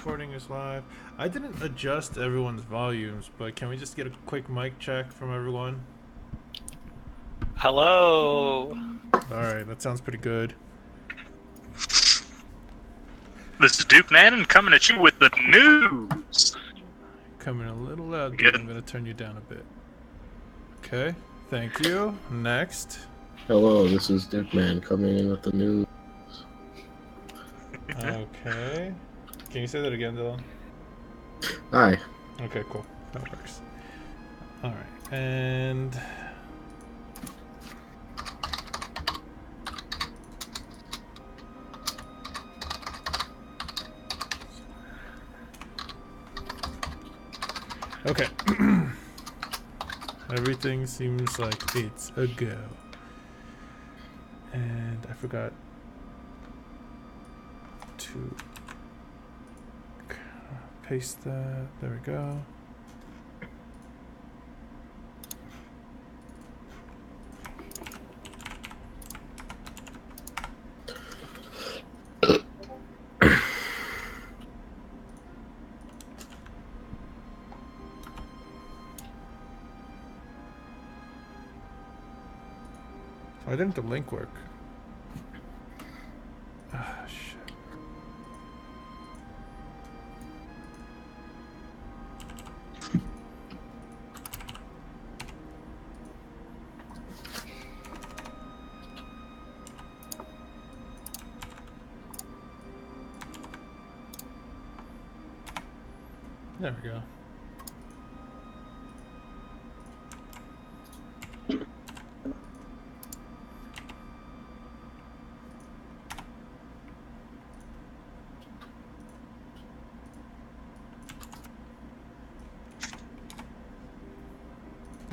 recording is live. I didn't adjust everyone's volumes, but can we just get a quick mic check from everyone? Hello. Alright, that sounds pretty good. This is Duke Nannon coming at you with the news. Coming a little loud, dude. Good. I'm gonna turn you down a bit. Okay, thank you. Next. Hello, this is Duke Man coming in with the news. Okay. Can you say that again, Dylan? Hi. Okay, cool. That works. Alright, and... Okay. Everything seems like it's a go. And I forgot to paste that. There we go. Why didn't the link work? Ah, shit. There we go.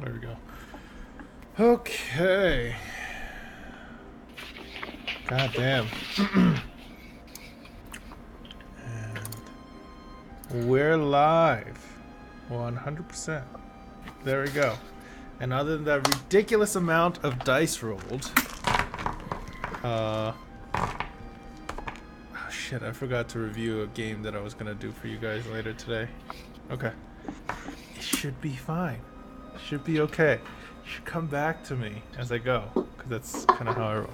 There we go. Okay. God damn. And we're live. 100%. There we go. And other than that ridiculous amount of dice rolled, oh shit, I forgot to review a game that I was gonna do for you guys later today. Okay. It should be fine. It should be okay. You should come back to me as I go, because that's kind of how I roll.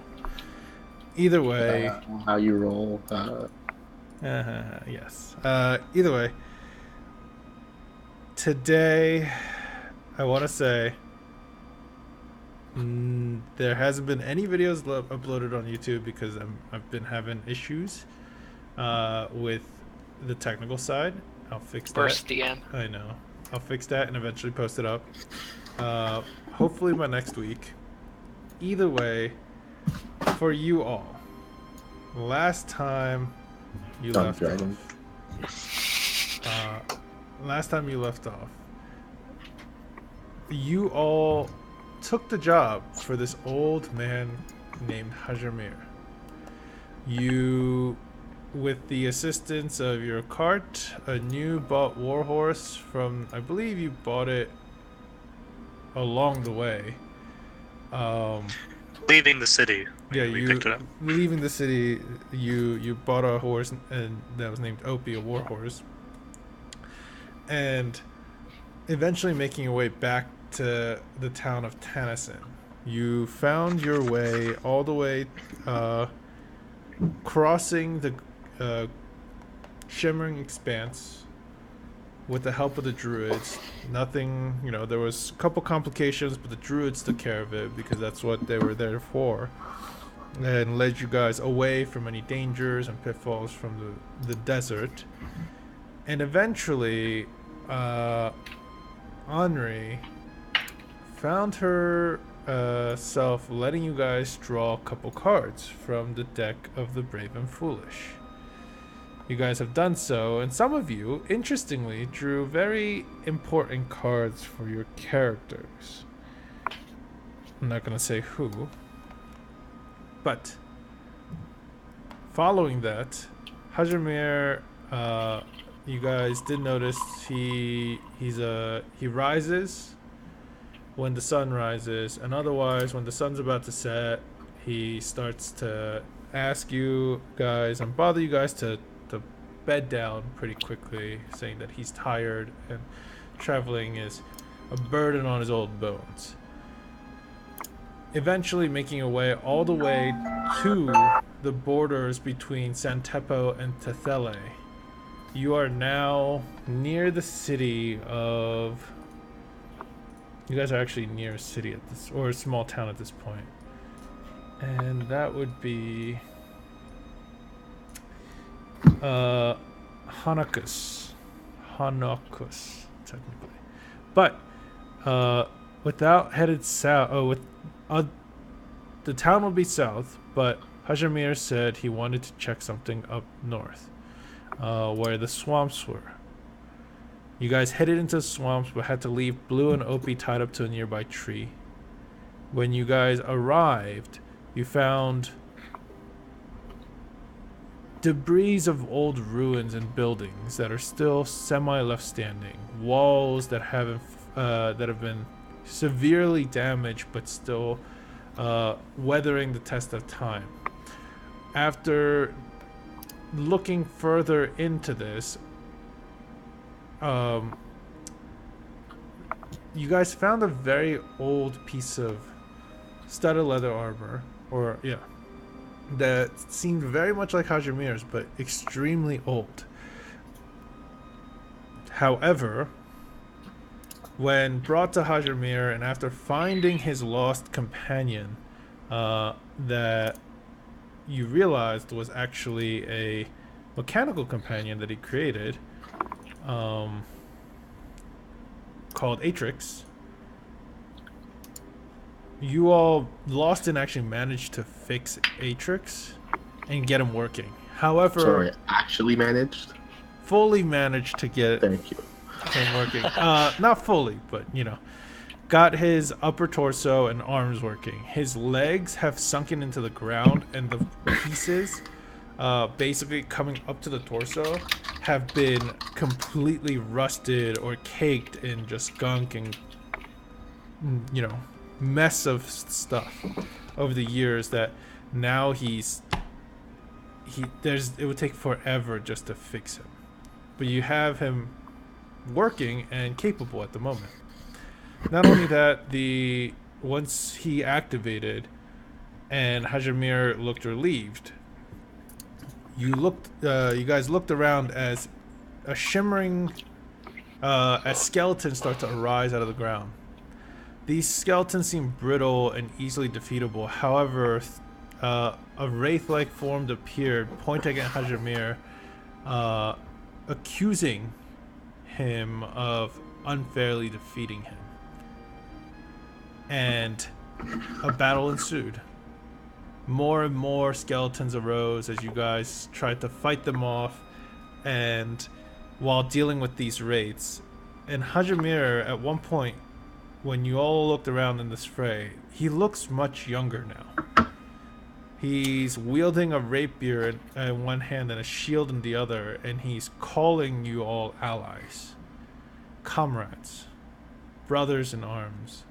Either way... How you roll. Yes. Either way, today, I want to say, there hasn't been any videos uploaded on YouTube because I've been having issues with the technical side. I'll fix that. Burst DM. I know. I'll fix that and eventually post it up. Hopefully by next week. Either way, for you all, last time you left off, you all took the job for this old man named Hajamir. You, with the assistance of your cart, a new bought warhorse from, I believe you bought it along the way. Leaving the city. Yeah, we you picked it up. leaving the city, you bought a horse and that was named Opie, a warhorse. And eventually making your way back to the town of Tennyson. You found your way all the way, crossing the shimmering expanse with the help of the druids. Nothing, there was a couple complications, but the druids took care of it because that's what they were there for. And led you guys away from any dangers and pitfalls from the desert. And eventually, Henri found herself letting you guys draw a couple cards from the deck of the Brave and Foolish. You guys have done so, and some of you, interestingly, drew very important cards for your characters. I'm not going to say who. But, following that, Hajamir, you guys did notice he rises when the sun rises, and otherwise, when the sun's about to set, he starts to ask you guys and bother you guys to bed down pretty quickly, saying that he's tired and traveling is a burden on his old bones. Eventually making your way all the way to the borders between Santepo and Tethele. You are now near the city of... You guys are actually near a city at this, or a small town at this point. And that would be... Hanakus, technically. But, without headed south, the town will be south, but Hajamir said he wanted to check something up north, where the swamps were. You guys headed into the swamps, but had to leave Blue and Opie tied up to a nearby tree. When you guys arrived, you found debris of old ruins and buildings that are still semi-left standing. Walls that have been severely damaged, but still weathering the test of time. After looking further into this, you guys found a very old piece of studded leather armor, that seemed very much like Hajamir's, but extremely old. However, when brought to Hajamir and after finding his lost companion, that you realized was actually a mechanical companion that he created, called Atrix. You all lost and actually managed to fix Atrix and get him working. However, Sorry, actually managed? fully managed to get Thank you. him working. Not fully, but got his upper torso and arms working. His legs have sunken into the ground, and the pieces basically coming up to the torso have been completely rusted or caked in just gunk and mess of stuff over the years that now it would take forever just to fix him. But you have him working and capable at the moment. Not only that, once he activated and Hajamir looked relieved, you guys looked around as a shimmering as skeletons start to arise out of the ground. These skeletons seem brittle and easily defeatable. However, a wraith-like form appeared, pointing at Hajamir, accusing him of unfairly defeating him. And a battle ensued. More and more skeletons arose as you guys tried to fight them off, and while dealing with these wraiths. And Hajamir, at one point, when you all looked around in this fray, he looks much younger now. He's wielding a rapier in one hand and a shield in the other, and he's calling you all allies, comrades, brothers in arms.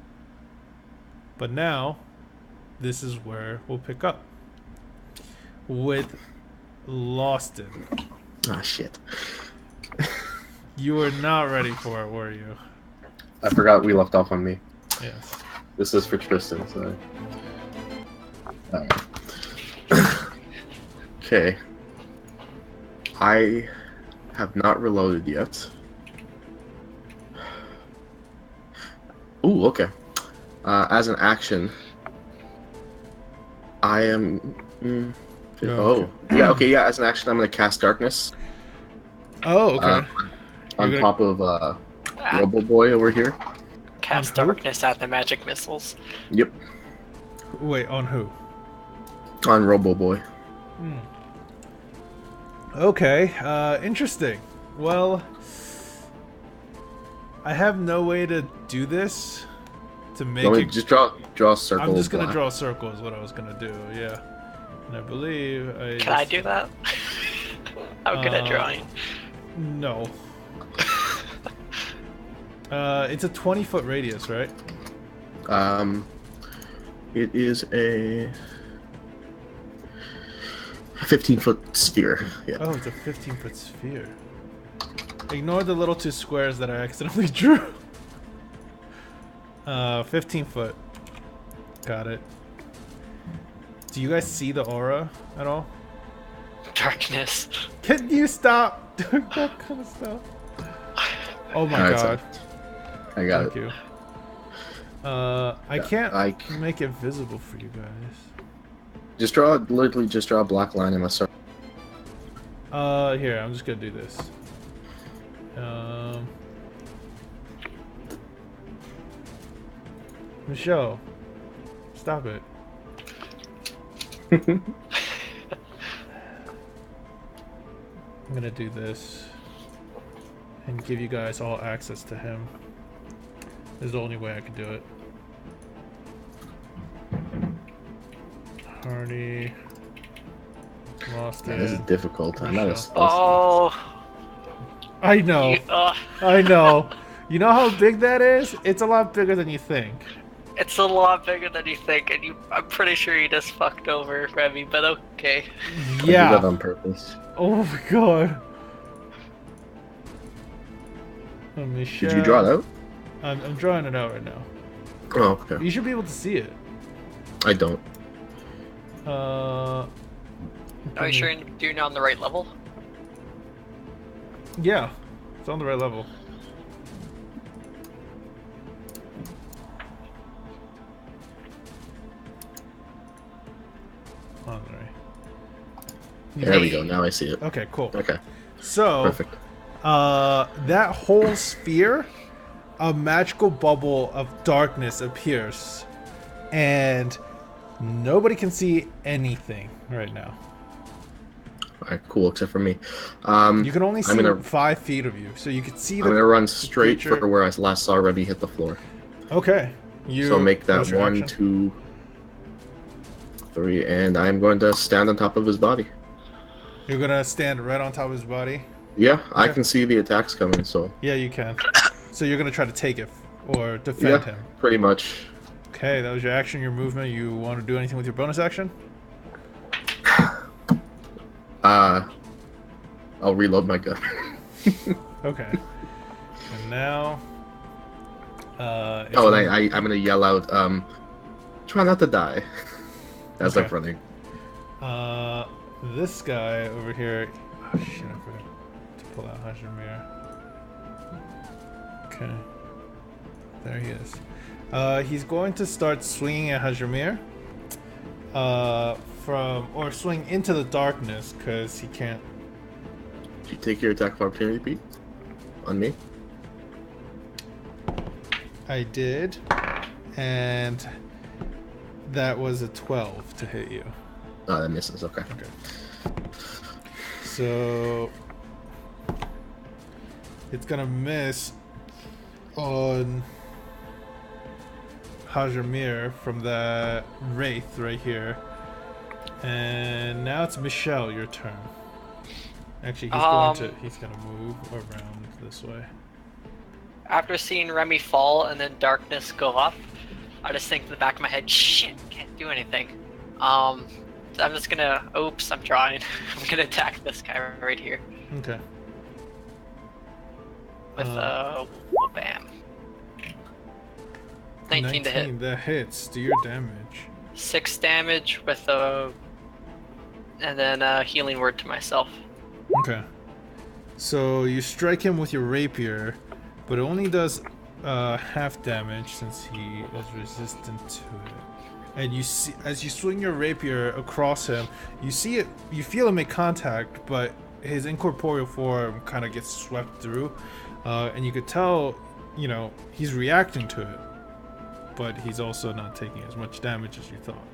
But now, this is where we'll pick up with Lawston. Ah, shit. You were not ready for it, were you? I forgot we left off on me. Yes. This is for Tristan, so... Alright. Okay. I have not reloaded yet. Ooh, okay. As an action, I am... yeah, as an action, I'm going to cast Darkness. Oh, okay. On top of Robo Boy over here. Cast Darkness at the magic missiles. Yep. Wait, on who? On Robo Boy. Okay, interesting. Well, I have no way to do this to make it... Just draw a circle. I'm just gonna draw a circle is what I was gonna do, yeah. And I believe Can I do that? I'm good at drawing. No. It's a 20-foot radius, right? It is a... 15-foot sphere. Yeah. Oh, it's a 15-foot sphere. Ignore the little 2 squares that I accidentally drew. 15 foot. Got it. Do you guys see the aura at all? Darkness. Can you stop doing that kind of stuff? Oh my Alright, god. I got Thank it. you. I can't I- make it visible for you guys. Literally just draw a black line in my circle. Here, I'm just gonna do this. Michelle, stop it. I'm gonna do this and give you guys all access to him. This is the only way I can do it. Hardy. Lost Man, this is it. difficult. I'm not as Oh. I know. You, I know. You know how big that is? It's a lot bigger than you think. it's a lot bigger than you think, and I'm pretty sure you just fucked over Remy, but okay. I did that Yeah. on purpose. Oh my god. Let me Did you draw it out? I'm drawing it out right now. Oh, okay. You should be able to see it. I don't. Are you sure you're doing it on the right level? Yeah, it's on the right level. On the right. There we go. Now I see it. Okay, cool. Okay. So, Perfect. that whole sphere, a magical bubble of darkness appears, and nobody can see anything right now. Alright, cool, except for me. You can only see I'm gonna 5 feet of you, so you can see I'm gonna the. run straight creature. for where I last saw Remy hit the floor. Okay. You. So make that what's your 1, action? 2, 3, and I'm going to stand on top of his body. You're gonna stand right on top of his body. Yeah, I Okay. can see the attacks coming, so Yeah, you can. So you're gonna try to take it or defend yeah, him. pretty much. Okay, that was your action, your movement. You want to do anything with your bonus action? I'll reload my gun. Okay. And now. If Oh, you- and I'm gonna yell out, try not to die. As I'm Okay. running. This guy over here. Oh shit! I forgot to pull out Hajimir. Okay. There he is. He's going to start swinging at Hajimir. Or swing into the darkness because he can't. Did you take your attack of opportunity, Pete? On me? I did, and that was a 12 to hit you. Oh, that misses. Okay. Okay. So it's gonna miss on Hajimir from that wraith right here. And now it's Michelle, your turn. Actually, he's gonna move around this way. After seeing Remy fall and then darkness go up, I just think in the back of my head, shit, can't do anything. So I'm just gonna, oops, I'm trying. I'm gonna attack this guy right here Okay. with bam. 19 to hit. That hits. Do your damage. 6 damage with and then healing word to myself. Okay. So you strike him with your rapier, but it only does half damage since he is resistant to it. And you see, as you swing your rapier across him, you see it. You feel him make contact, but his incorporeal form kind of gets swept through, and you could tell, he's reacting to it, but he's also not taking as much damage as you thought.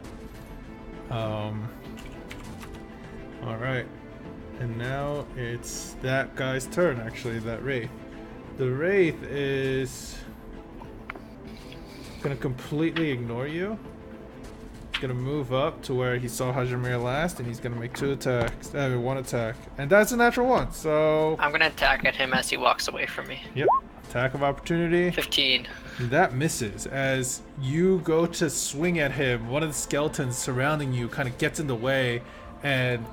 All right. And now it's that guy's turn, actually, that Wraith. The Wraith is gonna completely ignore you. He's gonna move up to where he saw Hajimir last, and he's gonna make 2 attacks. One attack. And that's a natural 1, so... I'm gonna attack at him as he walks away from me. Yep. Attack of opportunity. 15. That misses. As you go to swing at him, one of the skeletons surrounding you kind of gets in the way, and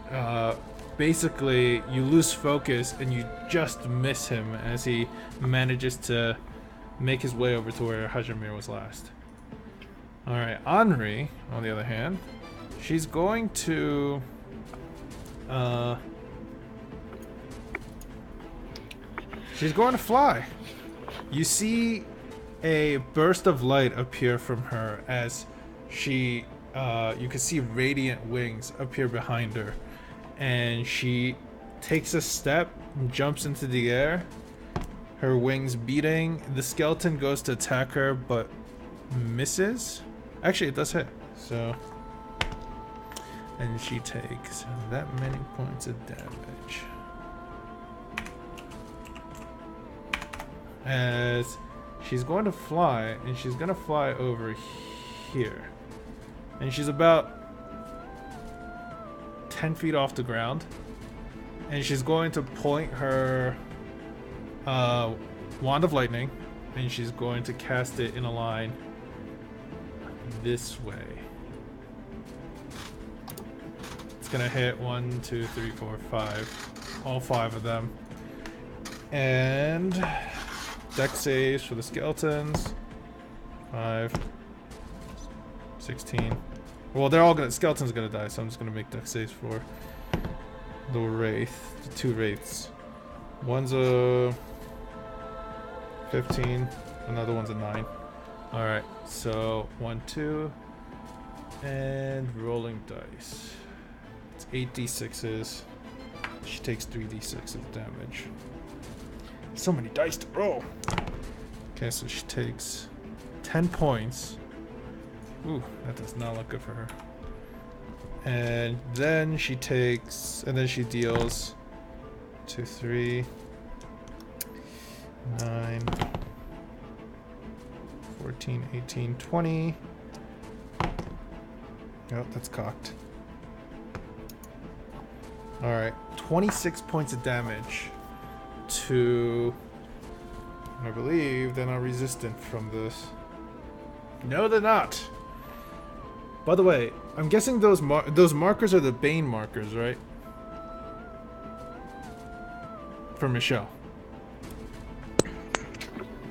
basically you lose focus and you just miss him as he manages to make his way over to where Hajimir was last. Alright, Henri, on the other hand, she's going to fly. You see a burst of light appear from her as she you can see radiant wings appear behind her, and she takes a step and jumps into the air, her wings beating. The skeleton goes to attack her but misses. Actually, it does hit, so, and she takes that many points of damage as she's going to fly, and she's going to fly over here. And she's about 10 feet off the ground. And she's going to point her Wand of Lightning, and she's going to cast it in a line this way. It's going to hit 1, 2, 3, 4, 5. All 5 of them. And dex saves for the skeletons. 5. 16. Well, they're all gonna. Skeleton's gonna die, so I'm just gonna make dex saves for the wraith, the 2 wraiths. One's a 15, another one's a 9. All right, so 1, 2, and rolling dice. It's 8d6s. She takes 3d6 of damage. So many dice to roll. Okay, so she takes 10 points. Ooh, that does not look good for her. And then she takes, and then she deals 2, 3, 9, 14, 18, 20. Oh, that's cocked. Alright, 26 points of damage to, I believe they're not resistant from this. No, they're not. By the way, I'm guessing those markers are the Bane markers, right? For Michelle.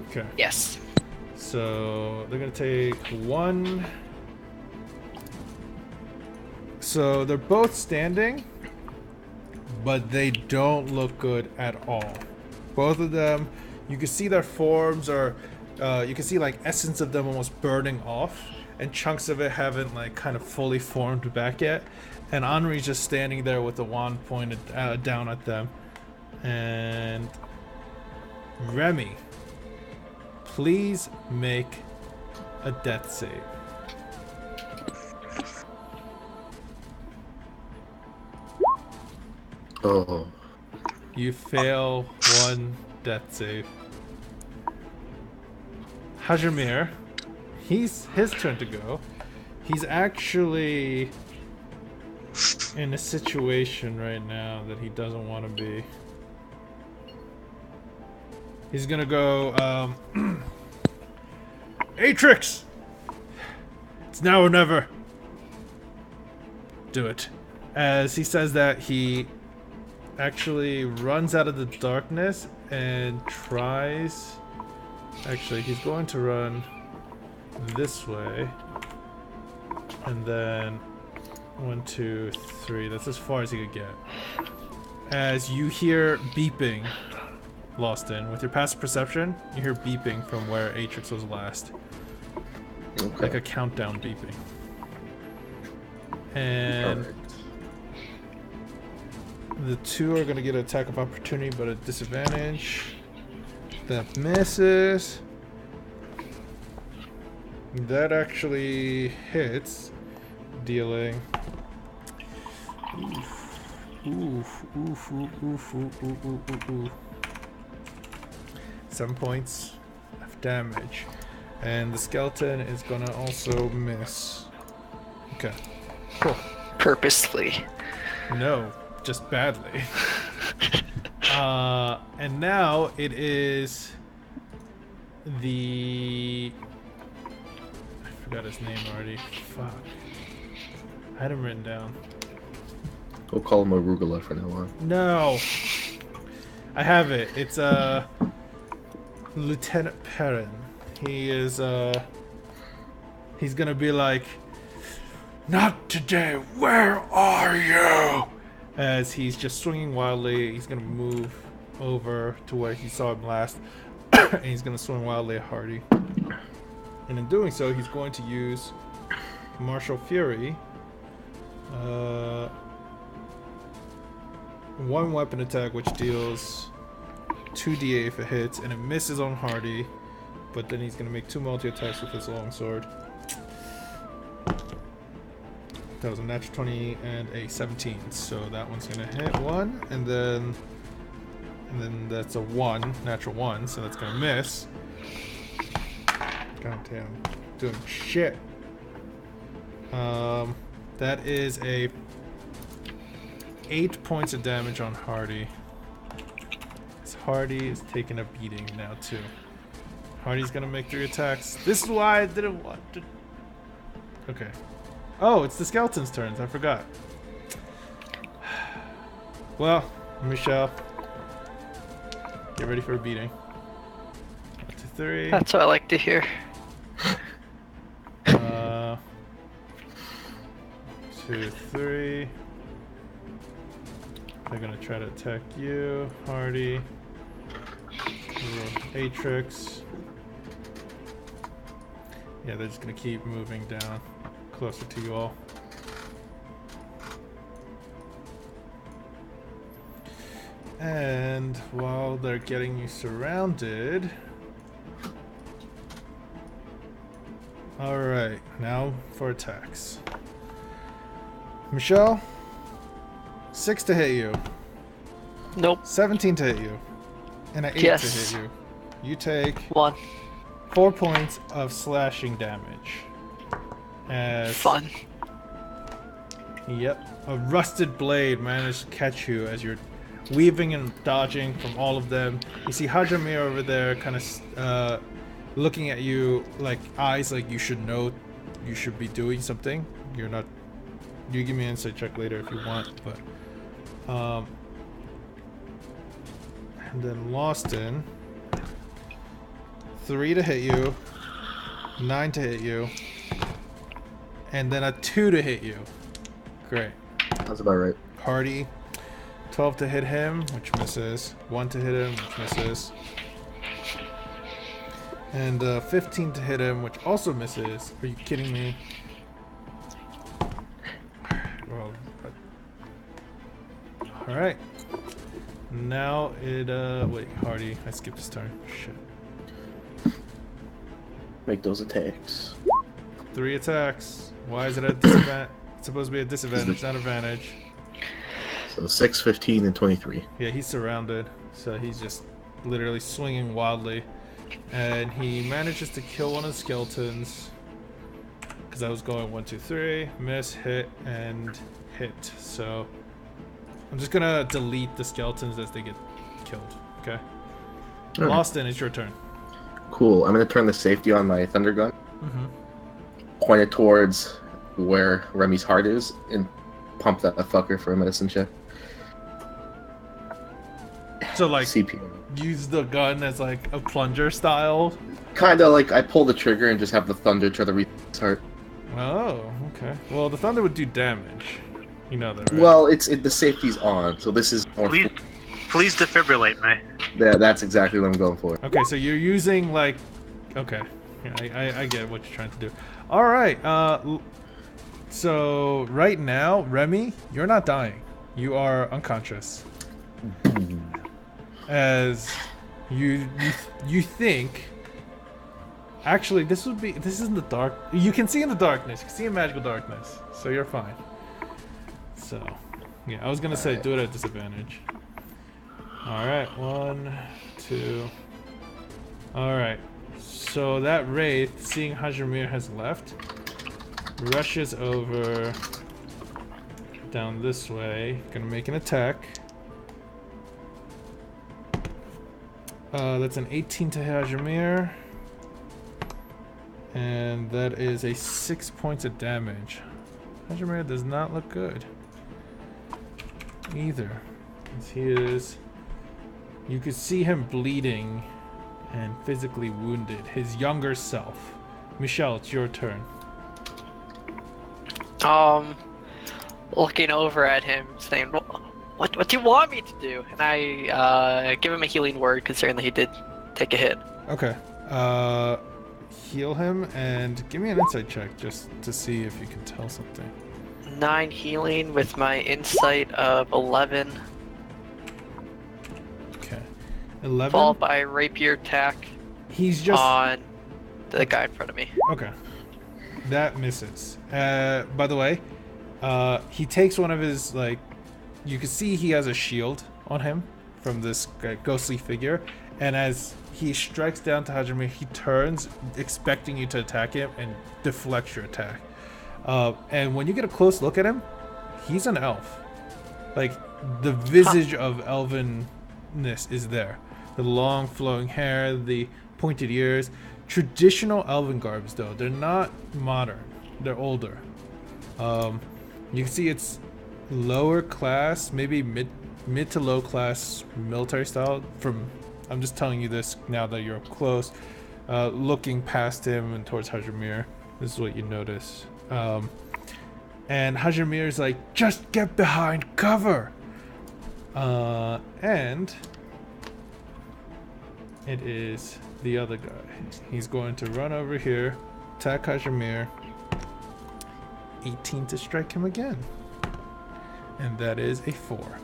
Okay. Yes. So they're gonna take 1. So they're both standing, but they don't look good at all. Both of them, you can see their forms are, you can see like essence of them almost burning off, and chunks of it haven't like kind of fully formed back yet. And Henri's just standing there with the wand pointed down at them. And Remy, please make a death save. Oh. You fail 1 death save. Hajimir, his turn to go. He's actually in a situation right now that he doesn't want to be. He's gonna go, Atrix! It's now or never. Do it. As he says that, he actually runs out of the darkness and tries... Actually, he's going to run this way. And then 1, 2, 3. That's as far as he could get. As you hear beeping, Loston, with your passive perception, you hear beeping from where Atrix was last. Okay. Like a countdown beeping. And the 2 are going to get an attack of opportunity, but at disadvantage. That misses. That actually hits, dealing. Oof. 7 points of damage. And the skeleton is gonna also miss. Okay. Cool. Purposely. No, just badly. And now it is the... I forgot his name already. Fuck. I had him written down. We'll call him Arugula for now on. No. I have it. It's Lieutenant Perrin. He is he's gonna be like, "Not today. Where are you?" As he's just swinging wildly. He's gonna move over to where he saw him last, and he's gonna swing wildly at Hardy. And in doing so, he's going to use Martial Fury. One weapon attack, which deals 2d8 if it hits, and it misses on Hardy. But then he's gonna make 2 multi-attacks with his longsword. That was a natural 20 and a 17, so that one's gonna hit 1, and then that's a 1, natural 1, so that's gonna miss. God damn, doing shit. That is a 8 points of damage on Hardy. Hardy is taking a beating now too. Hardy's gonna make 3 attacks. This is why I didn't want to. Okay. Oh, it's the skeleton's turns. I forgot. Well, Michelle, get ready for a beating. 1, 2, 3. That's what I like to hear. 2, 3. They're gonna try to attack you, Hardy. Atrix. Yeah, they're just gonna keep moving down closer to you all. And while they're getting you surrounded. Alright, now for attacks. Michelle, 6 to hit you. Nope. 17 to hit you. And an 8 Yes. to hit you. You take 1. 4 points of slashing damage. As, Fun. Yep. A rusted blade managed to catch you as you're weaving and dodging from all of them. You see Hajimir over there kind of looking at you like eyes like you should know you should be doing something. You're not. You give me an insight check later if you want, but and then Lawston, 3 to hit you, 9 to hit you, and then a 2 to hit you. Great. That's about right. Hardy, 12 to hit him, which misses. 1 to hit him, which misses. And 15 to hit him, which also misses. Are you kidding me? Well, alright. Now it, wait, Hardy, I skipped his turn. Shit. Make those attacks. 3 attacks. Why is it at disadvantage? It's supposed to be a disadvantage, not advantage. So 6, 15, and 23. Yeah, he's surrounded, so he's just literally swinging wildly. And he manages to kill one of the skeletons. Because I was going 1, 2, 3, miss, hit, and hit. So I'm just gonna delete the skeletons as they get killed. Okay. Alright. Lawston, it's your turn. Cool. I'm gonna turn the safety on my thunder gun, point it towards where Remy's heart is, and pump that fucker for a medicine check. So like CP. use the gun as like a plunger style. Kinda like I pull the trigger and just have the thunder try to reach his heart. Oh, okay. Well, the thunder would do damage. You know that, right? Well, the safety's on, so this is more. Please defibrillate me. Yeah, that's exactly what I'm going for. Okay, so you're using like, okay, yeah, I get what you're trying to do. All right, so right now, Remy, you're not dying. You are unconscious. As you think. Actually, this is in the dark. You can see in the darkness. You can see in magical darkness, so you're fine. So, yeah, I was gonna say do it at disadvantage. Alright, 1, 2. Alright, so that Wraith, seeing Hajimir has left, rushes over down this way. Gonna make an attack. That's an 18 to Hajimir. And that is a 6 points of damage. Hajimir does not look good. either. As he is... You could see him bleeding and physically wounded. His younger self. Michelle, it's your turn. Looking over at him, saying, what do you want me to do? And I give him a healing word, considering that he did take a hit. Okay. Heal him and give me an insight check just to see if you can tell something. 9 healing with my insight of 11. Okay. 11? Followed by a rapier attack He's just... on the guy in front of me. Okay. That misses. By the way, he takes one of his, like... You can see he has a shield on him from this ghostly figure. And as he strikes down to Hajime, he turns, expecting you to attack him, and deflects your attack. And when you get a close look at him, he's an elf. Like, the visage of elvenness is there. The long flowing hair, the pointed ears. Traditional elven garbs, though. They're not modern. They're older. You can see it's lower class, maybe mid to low class military style. I'm just telling you this now that you're up close. Looking past him and towards Hajimir. This is what you notice. And Hajimir is like, just get behind cover! And it is the other guy. He's going to run over here, attack Hajimir. 18 to strike him again. And that is a 4.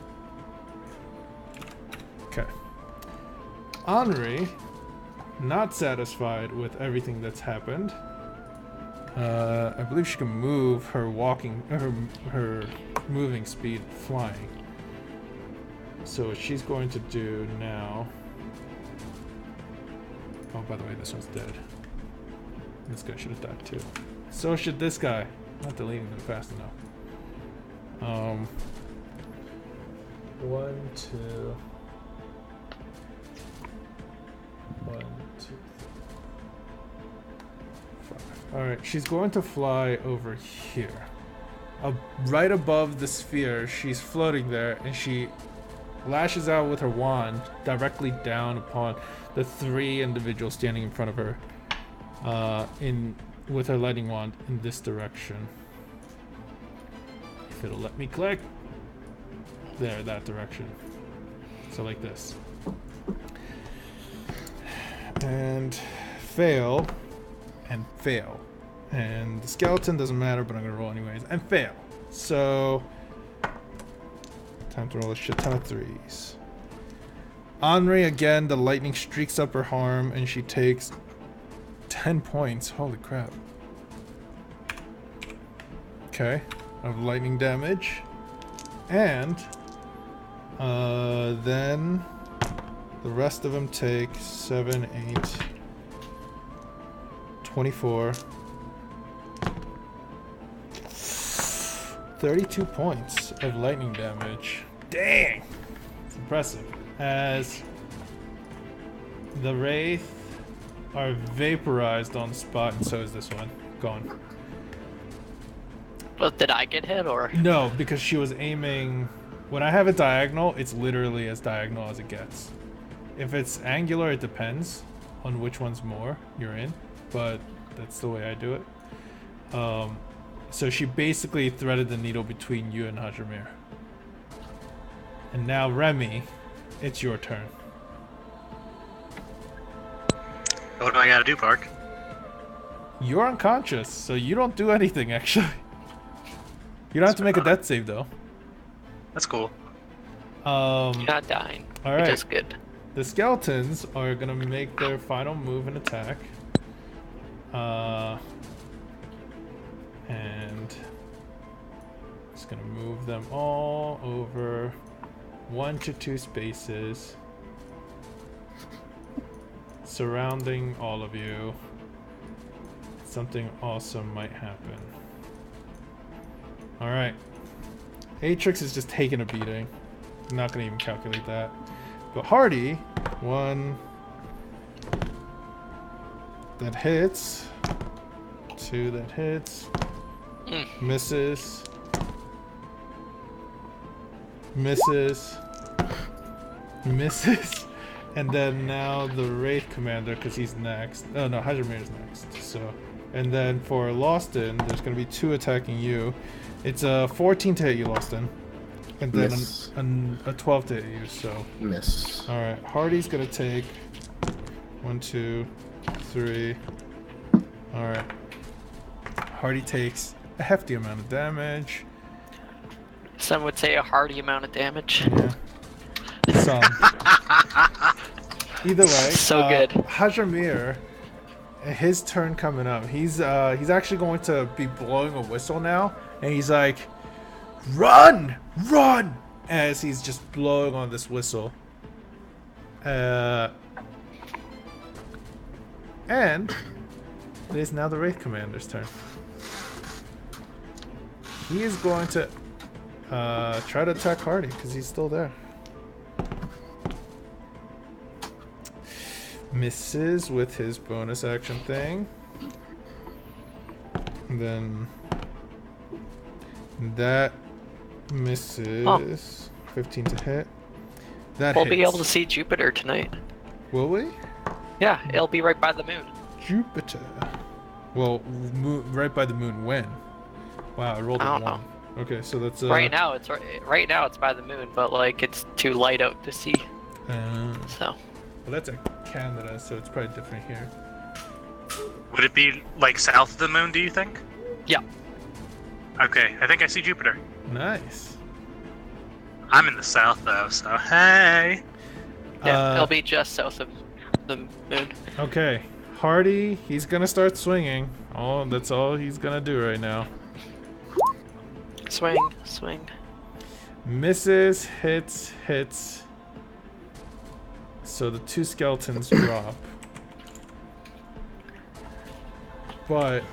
Okay. Henri, not satisfied with everything that's happened. I believe she can move her her moving speed flying. So what she's going to do now... Oh, by the way, this one's dead. This guy should have died too. So should this guy. Not deleting them fast enough. 1, 2... 1, 2, 3, 5. Alright, she's going to fly over here. Right above the sphere, she's floating there, and she lashes out with her wand directly down upon the 3 individuals standing in front of her with her lightning wand in this direction. If it'll let me click. There, that direction. So like this. And fail. And fail. And the skeleton doesn't matter, but I'm gonna roll anyways. And fail. So time to roll a shit ton of 3s. Henri again, the lightning streaks up her arm and she takes 10 points. Holy crap. Okay. Of lightning damage. And then the rest of them take 7, 8, 24, 32 points of lightning damage. Dang! It's impressive. As the Wraith are vaporized on the spot, and so is this one. Gone. But did I get hit, or? No, because she was aiming... When I have it diagonal, it's literally as diagonal as it gets. If it's angular, it depends on which one's more you're in, but that's the way I do it. So she basically threaded the needle between you and Hajimir. And now, Remy, it's your turn. What do I gotta do, Park? You're unconscious, so you don't do anything, actually. You don't have to make a death save, though. That's cool. You're not dying. All right. Which is good. The skeletons are gonna make their final move and attack. And just gonna move them all over 1 to 2 spaces, surrounding all of you. Something awesome might happen. All right. Atrix is just taking a beating. I'm not gonna even calculate that. But Hardy, 1 that hits, 2 that hits, misses, Misses. Misses. And then now the Wraith Commander, because he's next. Oh no, Hydromir's next. So, and then for Loston, there's going to be 2 attacking you. It's a 14 to hit you, Loston. And then a 12 to hit you, so. Miss. Alright, Hardy's going to take 1, 2, 3. Alright. Hardy takes a hefty amount of damage. Some would say a hearty amount of damage. Yeah. Some. Either way, So good. Hajramir, his turn coming up. He's actually going to be blowing a whistle now, and he's like, "Run, run!" as he's just blowing on this whistle. And it is now the Wraith Commander's turn. He is going to try to attack Hardy because he's still there. Misses with his bonus action thing. And then that misses. Oh. 15 to hit. That We'll hits. be able to see Jupiter tonight. Will we? Yeah, it'll be right by the moon. Jupiter. Well, right by the moon when? Wow, I rolled a I 1. don't know. Okay, so that's Right now it's by the moon, but like it's too light out to see. So well, that's a Canada, so it's probably different here. Would it be like south of the moon, do you think? yeah, Okay, I think I see Jupiter. Nice. I'm in the south though, so hey. yeah, it'll be just south of the moon. Okay, Hardy, he's gonna start swinging. Oh, that's all he's gonna do right now. Swing, swing. Misses, hits. So the 2 skeletons drop. But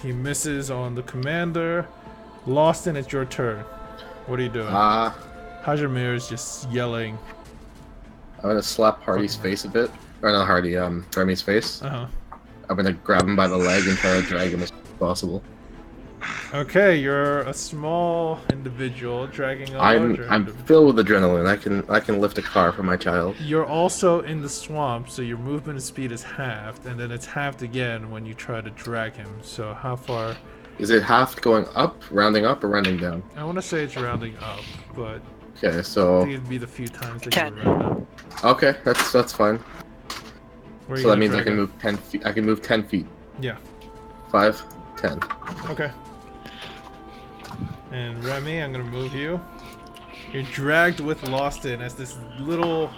he misses on the commander. Loston, it's your turn. What are you doing? Hajramir is just yelling. I'm gonna slap Hardy's face a bit. Or not Hardy, Remy's face. Uh-huh. I'm gonna grab him by the leg and try to drag him as possible. Okay, you're a small individual dragging a larger I'm individual. filled with adrenaline. I can lift a car for my child. You're also in the swamp, so your movement speed is halved, and then it's halved again when you try to drag him. So how far? Is it half going up, rounding up, or rounding down? I want to say it's rounding up, but Okay, I so think it'd be the few times that 10. you round up. okay, that's fine. Where are you So that gonna means I drag can him? move 10 feet. I can move 10 feet. Yeah. 5, 10. Okay. And Remy, I'm gonna move you. You're dragged with Loston as this little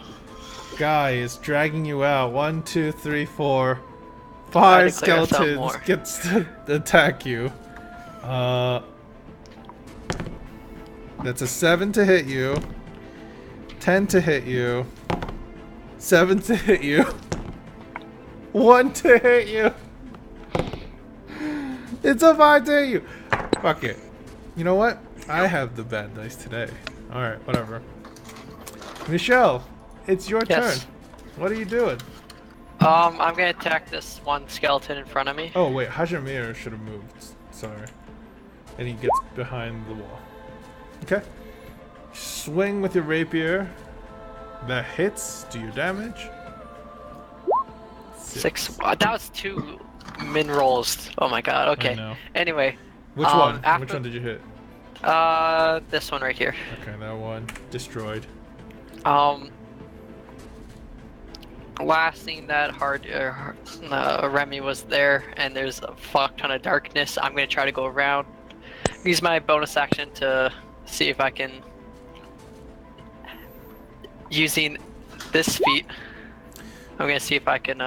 guy is dragging you out. 1, 2, 3, 4, 5 declare some skeletons more. gets to attack you. That's a 7 to hit you, 10 to hit you, 7 to hit you, 1 to hit you. It's a 5 to hit you. Fuck it. You know what? I have the bad dice today. Alright, whatever. Michelle, it's your Yes. turn. What are you doing? I'm gonna attack this one skeleton in front of me. Oh, wait. Hajramir should have moved. Sorry. And he gets behind the wall. Okay. Swing with your rapier. That hits. Do your damage. 6. That was 2 min rolls. Oh my god. I Okay. know. Anyway. Which one? after- Which one did you hit? This one right here. Okay, that one. Destroyed. Last thing that Remy was there, and there's a fuck ton of darkness. I'm gonna try to go around. Use my bonus action to see if I can, using this feat, I'm gonna see if I can.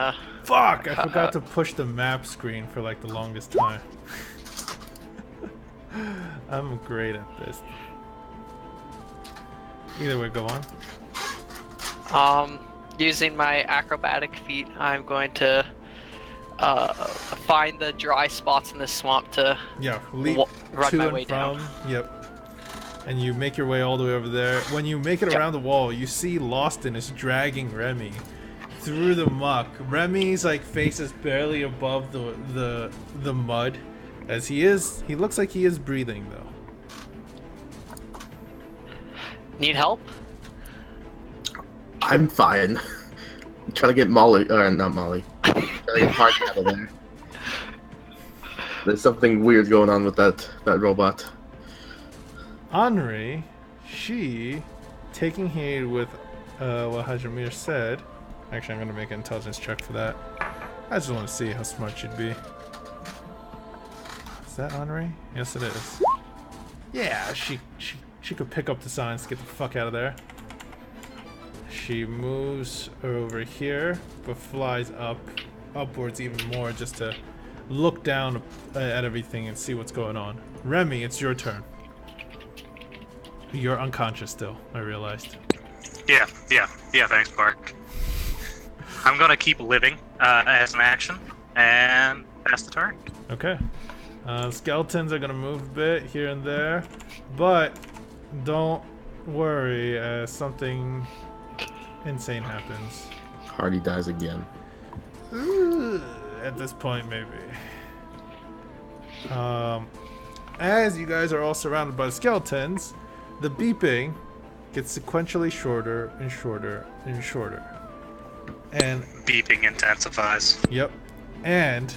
Fuck! I forgot to push the map screen for like the longest time. I'm great at this. Either way, go on. Using my acrobatic feat, I'm going to find the dry spots in the swamp to Yeah, leap run to my and way from. down. Yep. And you make your way all the way over there. When you make it Yep. around the wall, you see Loston is dragging Remy through the muck. Remy's like face is barely above the mud, as he looks like he is breathing though. Need help? I'm fine. I'm trying to get Molly, or not Molly. I'm trying to get Hardy out of there. There's something weird going on with that robot. Henri, she, taking heed with what Hajimir said. Actually, I'm going to make an intelligence check for that. I just want to see how smart she'd be. Is that Henri? Yes, it is. Yeah, she could pick up the signs to get the fuck out of there. She moves over here, but flies upwards even more just to look down at everything and see what's going on. Remy, it's your turn. You're unconscious still, I realized. Yeah, thanks, Bart. I'm gonna keep living as an action and pass the turn. Okay. Skeletons are gonna move a bit here and there, but don't worry, something insane happens. Hardy dies again. At this point, maybe. As you guys are all surrounded by the skeletons, the beeping gets sequentially shorter and shorter and shorter. And beeping intensifies. Yep. And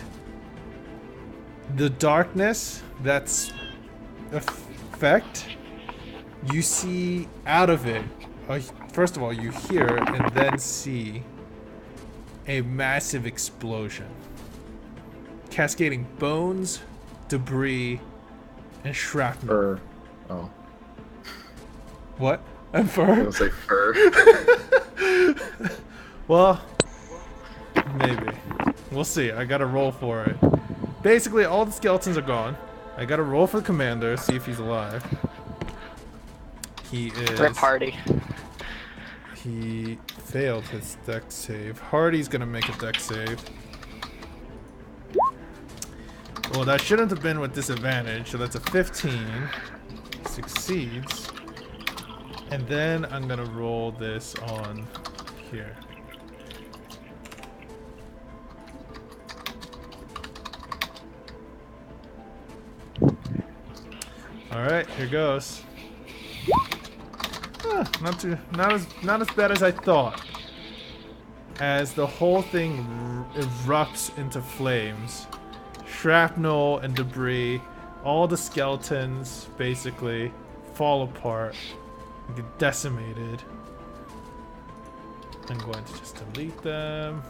the darkness that's effect, you see out of it, first of all, you hear and then see a massive explosion. Cascading bones, debris, and shrapnel. Fur. Oh. What? And fur? I was like fur. Well, maybe. We'll see. I gotta roll for it. Basically, all the skeletons are gone. I gotta roll for the commander, see if he's alive. He is... Rip Hardy. He failed his dex save. Hardy's gonna make a dex save. Well, that shouldn't have been with disadvantage, so that's a 15. Succeeds. And then I'm gonna roll this on here. Alright, here goes. Not as bad as I thought. As the whole thing erupts into flames. Shrapnel and debris, all the skeletons basically fall apart and get decimated. I'm going to just delete them.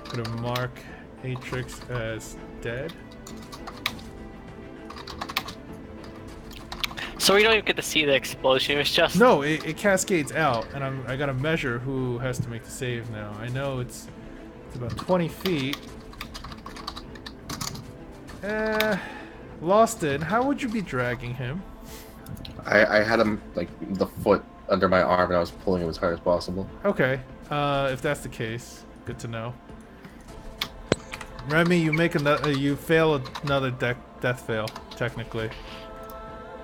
I'm going to mark Atrix as dead. So we don't even get to see the explosion, it's just... No, it cascades out, and I gotta measure who has to make the save now. I know it's about 20 feet. Loston, how would you be dragging him? I had him, like, the foot under my arm, and I was pulling him as hard as possible. Okay, if that's the case, good to know. Remy, you make another, you fail another death fail, technically.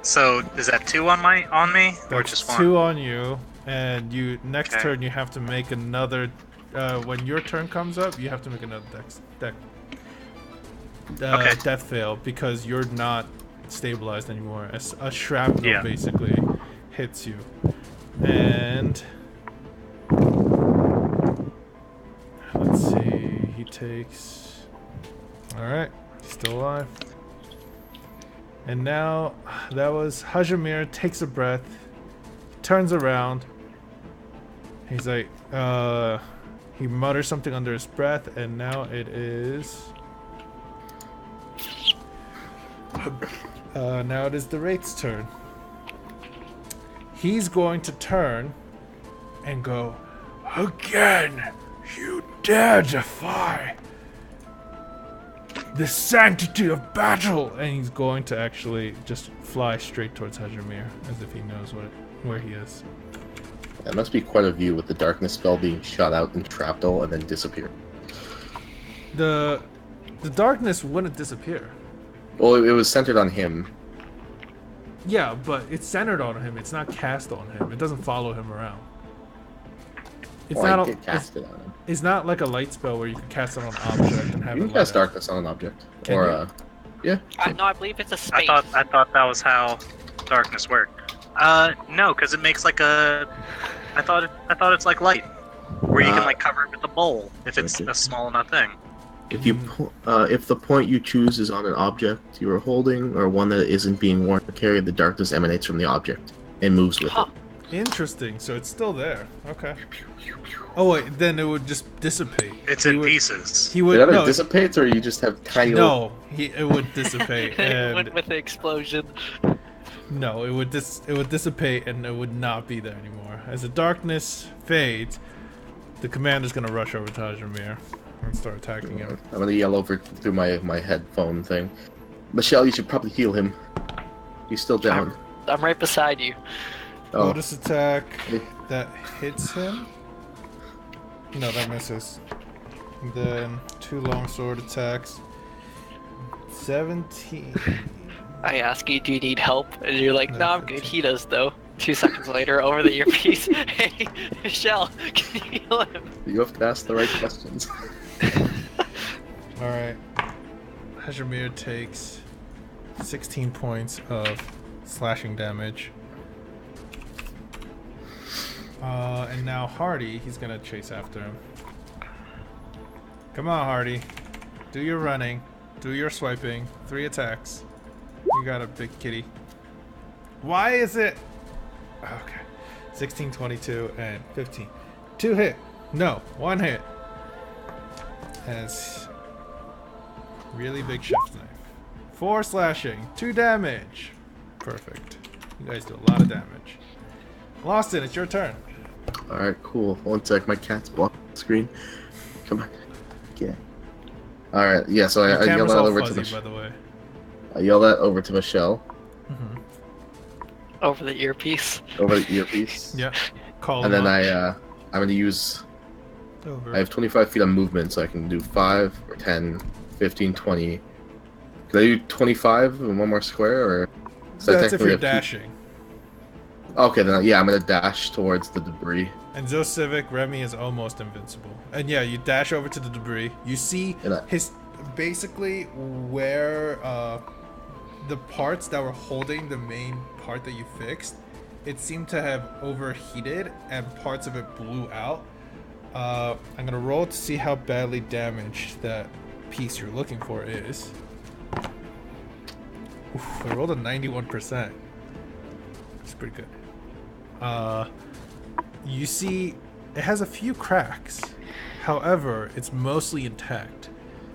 So is that 2 on me, or That's just 1? 2 on you, and you next Okay. turn you have to make another. When your turn comes up, you have to make another death fail because you're not stabilized anymore. A shrapnel basically hits you, and let's see. He takes. All right, he's still alive. And now, that was Hajimir takes a breath, turns around. He's like, he mutters something under his breath, and now it is. Now it is the Wraith's turn. He's going to turn and go, "Again, you dare defy the sanctity of battle!" And he's going to actually just fly straight towards Hajimir, as if he knows where he is. That must be quite a view with the darkness spell being shot out in shrapnel and then disappear. The darkness wouldn't disappear. Well, it was centered on him. Yeah, but it's centered on him. It's not cast on him. It doesn't follow him around. It's Well, not. I did cast it on him. It's not like a light spell where you can cast it on an object and have You it can cast light up. darkness on an object. Can Or, you? yeah. No, I believe it's a space. I thought that was how darkness worked. No, because it makes like a. I thought it's like light, where you can like cover it with a bowl if it's a small enough thing. If the point you choose is on an object you are holding or one that isn't being worn or carried, the darkness emanates from the object and moves with it. Interesting. So it's still there. Okay. Oh wait, then it would just dissipate. It's in pieces. He would. It either dissipates or you just have tiny. No, it would dissipate. It went with the explosion. No, it would dissipate and it would not be there anymore. As the darkness fades, the commander's gonna rush over to Hajramir and start attacking him. I'm gonna yell over through my headphone thing. Michelle, you should probably heal him. He's still down. I'm right beside you. Oh. Bonus attack that hits him. No, that misses. And then 2 longsword attacks. 17. I ask you, do you need help? And you're like, no, I'm good. He does, though. 2 seconds later, over the earpiece. Hey, Michelle, can you heal him? You have to ask the right questions. Alright. Hajramir takes 16 points of slashing damage. And now Hardy, he's gonna chase after him. Come on, Hardy. Do your running. Do your swiping. 3 attacks. You got a big kitty. Why is it... Okay. 16, 22, and 15. 2 hit. No, 1 hit. Has really big chef's knife. 4 slashing. 2 damage. Perfect. You guys do a lot of damage. Lawson, it's your turn. Alright, cool. 1 sec, my cat's blocking the screen. Come on. Yeah. Alright, yeah, so I yell that over to Michelle. By the way. I yell that over to Michelle. Mm-hmm. Over the earpiece. Over the earpiece. Yeah. Call and then up. I'm gonna use... Over. I have 25 feet of movement, so I can do 5 or 10, 15, 20. Can I do 25 in 1 more square, or... That's if you're dashing. Okay, then yeah, I'm gonna dash towards the debris. And Zo Civic, Remy is almost invincible. And yeah, you dash over to the debris. You see his basically where the parts that were holding the main part that you fixed, it seemed to have overheated and parts of it blew out. I'm gonna roll to see how badly damaged that piece you're looking for is. Oof, I rolled a 91%. It's pretty good. You see, it has a few cracks. However, it's mostly intact.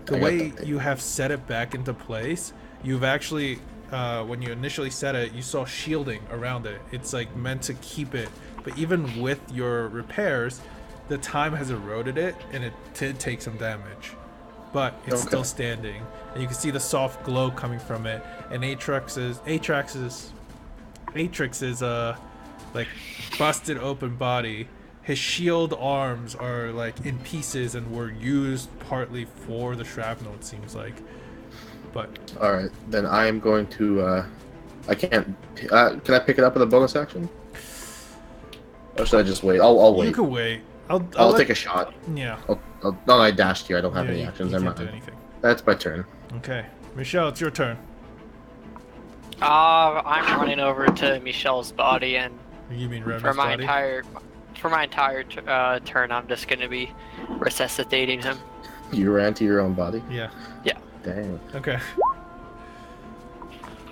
The way you have set it back into place, you've actually, when you initially set it, you saw shielding around it. It's like meant to keep it. But even with your repairs, the time has eroded it, and it did take some damage. But it's still standing, and you can see the soft glow coming from it. And Atrix's like busted open body. His shield arms are like in pieces and were used partly for the shrapnel, it seems like. But all right, then I am going to. I can't. Can I pick it up with a bonus action? Or should I just wait? I'll wait. You can wait. I'll take a shot. Yeah. No, I dashed here. I don't have any actions. You can't do anything. That's my turn. Okay, Michelle, it's your turn. I'm running over to Michelle's body, and you mean Remy's body? For my entire turn, I'm just gonna be resuscitating him. You ran to your own body? Yeah. Yeah. Dang. Okay.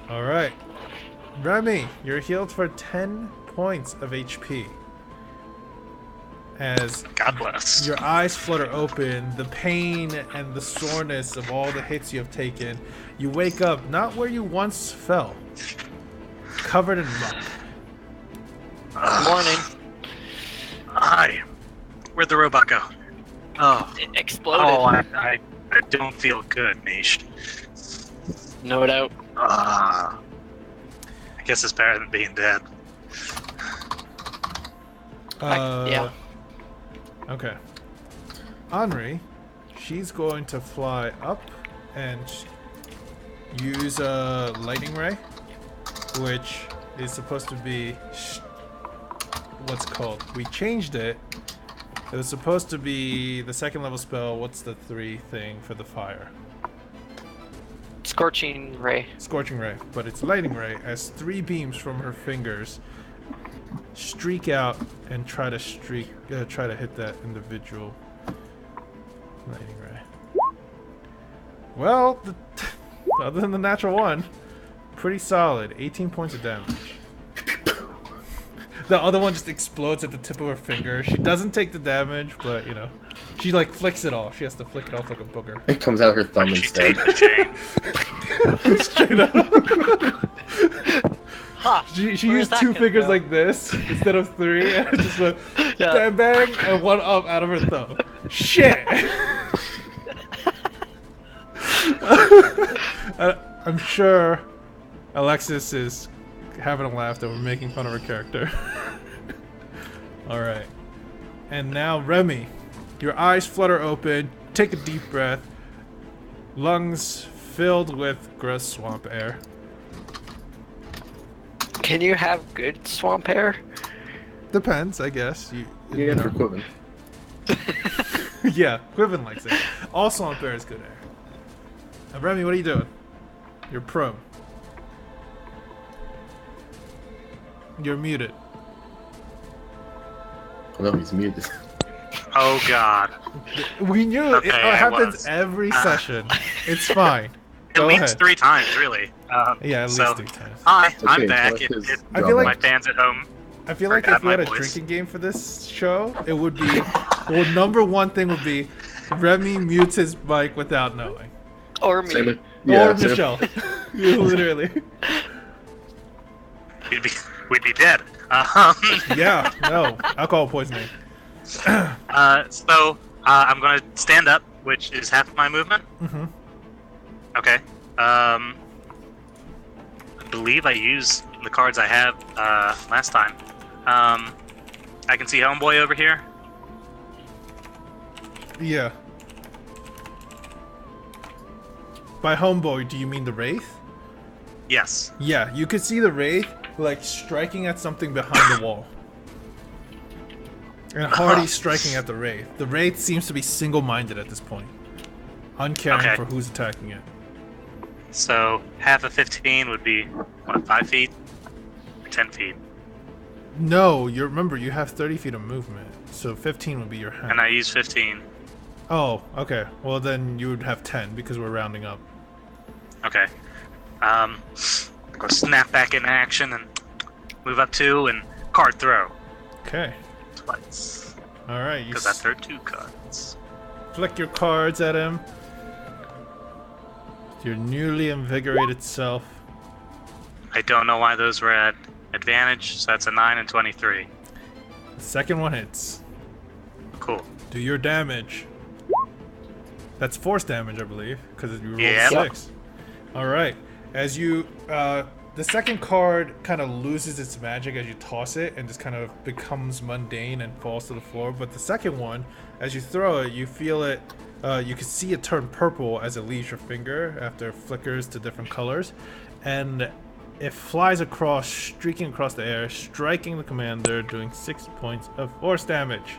All right, Remy, you're healed for 10 points of HP. As God bless. Your eyes flutter open, the pain and the soreness of all the hits you have taken. You wake up not where you once fell, covered in muck. Morning. Where'd the robot go? Oh, it exploded. Oh, I don't feel good, Mish. No doubt. I guess it's better than being dead. Yeah. Okay. Henri, she's going to fly up and use a lightning ray, which is supposed to be what's called. We changed it. It was supposed to be the 2nd level spell. What's the 3 thing for the fire? Scorching ray. Scorching ray, but it's lightning ray. As 3 beams from her fingers streak out and try to hit that individual lightning ray. Well, other than the natural one, pretty solid. 18 points of damage. The other one just explodes at the tip of her finger. She doesn't take the damage, but you know, she like flicks it off. She has to flick it off like a booger. It comes out her thumb instead. Straight up. Huh, She used 2 fingers like this instead of 3, and it just went bang bang and 1 up out of her thumb. Shit. I'm sure Alexis is having a laugh over making fun of her character. Alright. And now Remy. Your eyes flutter open, take a deep breath. Lungs filled with gross swamp air. Can you have good swamp air? Depends, I guess. Yeah, for Quiven. Yeah, Quiven likes it. All swamp air is good air. Now, Remy, what are you doing? You're prone. You're muted. Oh no, he's muted. Oh god. We knew Okay, it happens every session. It's fine. At least ahead. 3 times, really. Yeah, at least 3 times. Hi, Okay, I'm back. so If I feel like my fans at home. I feel like if we had a drinking game for this show, it would be well. Number 1 thing would be Remy mutes his mic without knowing, Or me. or Michelle. Literally. We'd be dead. Yeah. No. Alcohol poisoning. So I'm gonna stand up, which is half of my movement. Mm-hmm. Okay. I believe I used the cards I have last time. I can see Homeboy over here. Yeah. By homeboy, do you mean the Wraith? Yes. Yeah, you could see the Wraith like striking at something behind the wall. And Hardy's striking at the Wraith. The Wraith seems to be single-minded at this point, uncaring for who's attacking it. So half of 15 would be what, 5 feet, or 10 feet. No, remember you have 30 feet of movement, so 15 would be your hand. And I use 15. Oh, okay. Well, then you would have 10 because we're rounding up. Okay. Go snap back in action and move up 2 and card throw. Okay. Twice. All right. Because I threw 2 cards. Flick your cards at him. Your newly invigorated self. I don't know why those were at advantage, so that's a 9 and 23. The second one hits. Cool. Do your damage. That's force damage, I believe, because you rolled Yep. 6. All right. As you, the second card kind of loses its magic as you toss it and just kind of becomes mundane and falls to the floor. But the second one, as you throw it, you feel it. You can see it turn purple as it leaves your finger after it flickers to different colors, and it flies across, streaking across the air, striking the commander, doing 6 points of force damage.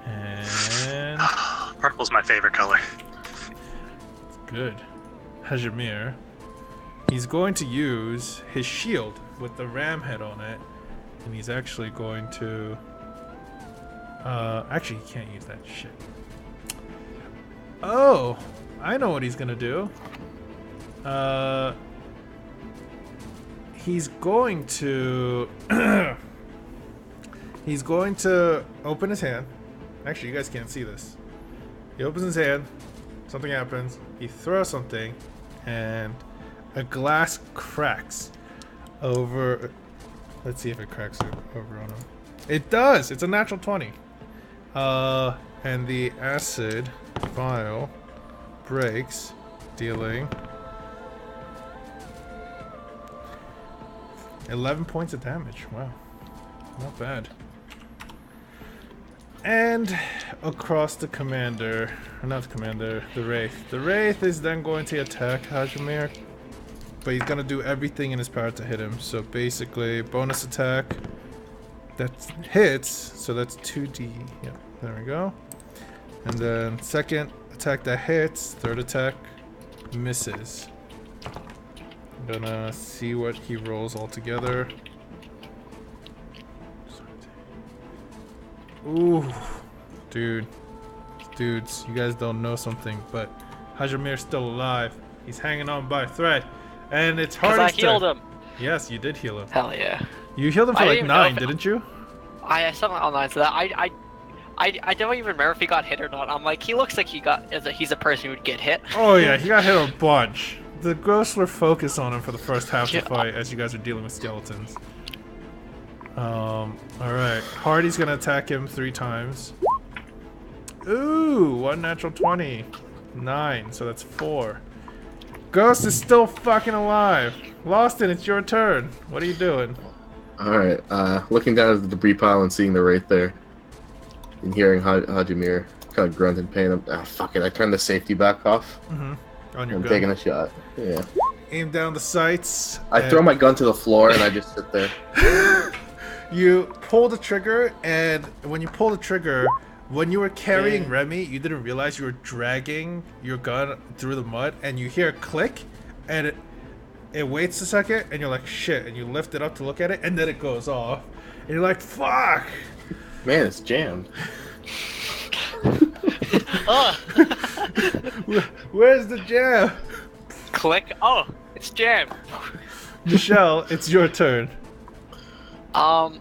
And Purple's my favorite color. good. Hajimir. He's going to use his shield with the ram head on it, and he's actually going to. Actually, he can't use that shit. Oh, I know what he's gonna do. He's going to. He's going to open his hand. Actually, you guys can't see this. He opens his hand. Something happens. He throws something, and a glass cracks over. Let's see if it cracks over on him. It does. It's a natural 20. And the acid vial breaks, dealing 11 points of damage. Wow, not bad. And across the commander, or not the commander, the Wraith. The Wraith is then going to attack Hajimir, but he's gonna do everything in his power to hit him. So basically, bonus attack that hits. So that's 2d. Yeah, there we go. And then second attack that hits, third attack misses. I'm gonna see what he rolls all together. Ooh, dudes, you guys don't know something, but Hajamir's still alive. He's hanging on by a thread, and it's hard. Because I healed him. Yes, you did heal him. Hell yeah. You healed him for like 9, didn't you? I saw online, so that I don't even remember if he got hit or not. I'm like, he looks like he's a person who would get hit. Oh yeah, he got hit a bunch. The ghosts were focused on him for the first half of the fight as you guys are dealing with skeletons. Alright. Hardy's gonna attack him 3 times. Ooh, 1 natural 20. 9, so that's 4. Ghost is still fucking alive. Lostin, it's your turn. What are you doing? Alright, looking down at the debris pile and seeing the Wraith there. And hearing Hajimir kind of grunt in pain. Fuck it, I turned the safety back off. On your I'm gun. taking a shot. Yeah. Aim down the sights. I throw my gun to the floor and I just sit there. You pull the trigger, and when you pull the trigger, when you were carrying Remy, you didn't realize you were dragging your gun through the mud, and you hear a click, and it waits a second, and you're like, shit, and you lift it up to look at it, and then it goes off. And you're like, fuck! Man, it's jammed. Where's the jam? Click. Oh, it's jammed. Michelle, it's your turn. I'm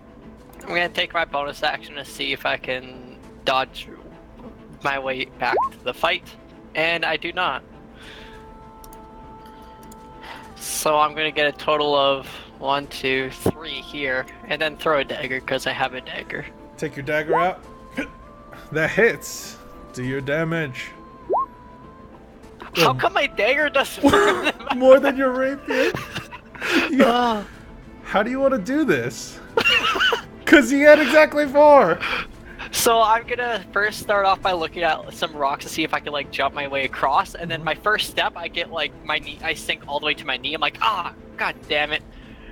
gonna take my bonus action to see if I can dodge my way back to the fight, and I do not. So I'm gonna get a total of 1, 2, 3 here, and then throw a dagger because I have a dagger. Take your dagger out. That hits. Do your damage. How come my dagger doesn't more than your rapier? How do you want to do this? Because you had exactly 4. So I'm gonna first start off by looking at some rocks to see if I can like jump my way across, and then my first step I get like my knee, I sink all the way to my knee. I'm like, god damn it.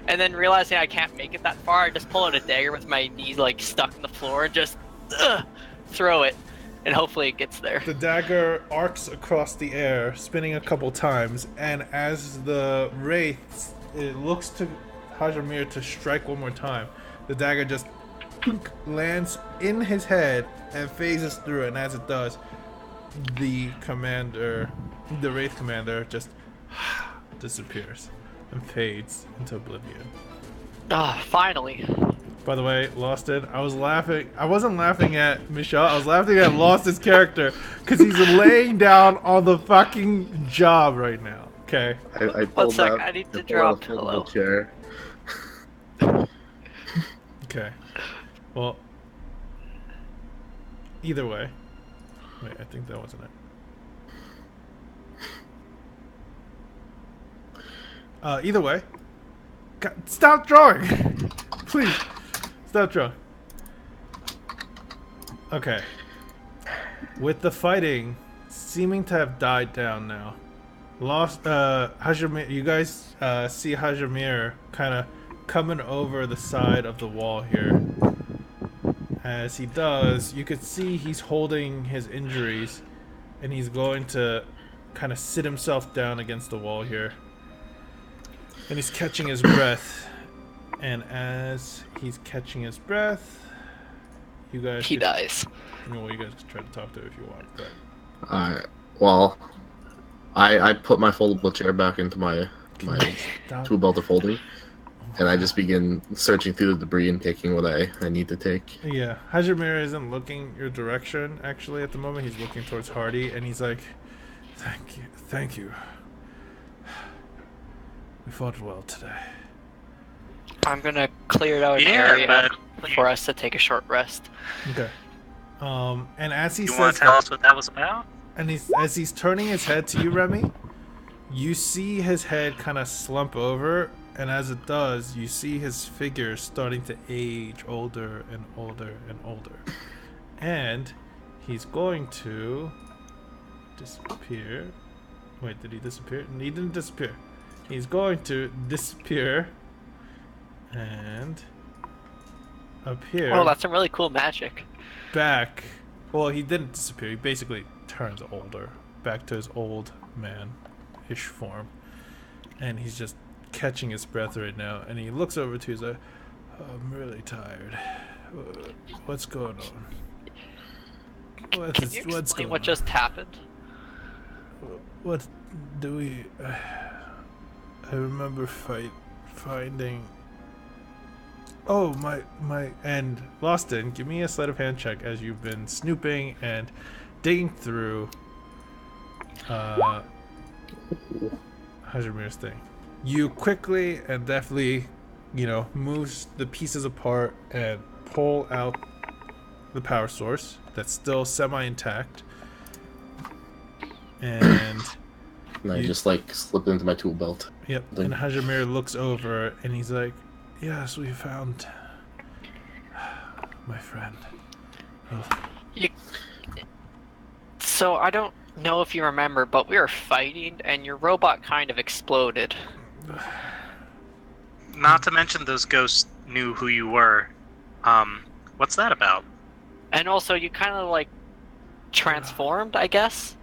And then realizing I can't make it that far, I just pull out a dagger with my knees like stuck in the floor and just throw it, and hopefully it gets there. The dagger arcs across the air, spinning a couple times, and as the wraith, it looks to Hajimir to strike one more time, the dagger just lands in his head and phases through it, and as it does, the wraith commander just disappears and fades into oblivion. Finally. By the way, Lostin, I was laughing. I wasn't laughing at Michelle. I was laughing at Lostin's character because he's laying down on the fucking job right now. Okay. I One sec, I need to draw a pillow. Chair. Okay. Well, either way. Wait, I think that wasn't it. Either way. God, stop drawing! Please. Stop drawing. Okay. With the fighting seeming to have died down now, Hajimir, you guys see Hajimir kind of coming over the side of the wall here. As he does, you could see he's holding his injuries, and he's going to kind of sit himself down against the wall here. And he's catching his breath. And as he's catching his breath, you guys... He dies. Well, you guys can try to talk to it if you want, but... Alright, well, I put my foldable chair back into my tool belt of folding, and I just begin searching through the debris and taking what I need to take. Yeah, Hajimir isn't looking your direction, actually, at the moment. He's looking towards Hardy, and he's like, thank you. We fought well today. I'm gonna clear out an area for us to take a short rest. Okay. And as he you says, want to tell us what that was about? And as he's turning his head to you, Remy, you see his head kind of slump over, and as it does, you see his figure starting to age older and older and older. And he's going to disappear. Wait, did he disappear? He didn't disappear. He's going to disappear and appear. Oh, that's some really cool magic. Back. Well, he didn't disappear. He basically turns older, back to his old man-ish form, and he's just catching his breath right now. And he looks over to you. He's like, "I'm really tired. What's going on? Can you What's explain going what on? just happened? What do we? I remember finding. Oh my! And Loston, give me a sleight of hand check as you've been snooping and digging through. Hajamir's thing. You quickly and deftly, moves the pieces apart and pull out the power source that's still semi-intact. And And I just like slip it into my tool belt. yep. And Hajimir looks over and he's like, "Yes, we found my friend." Oh. So I don't know if you remember, but we were fighting and your robot kind of exploded. Not to mention those ghosts knew who you were. What's that about? And also you kind of like transformed, I guess?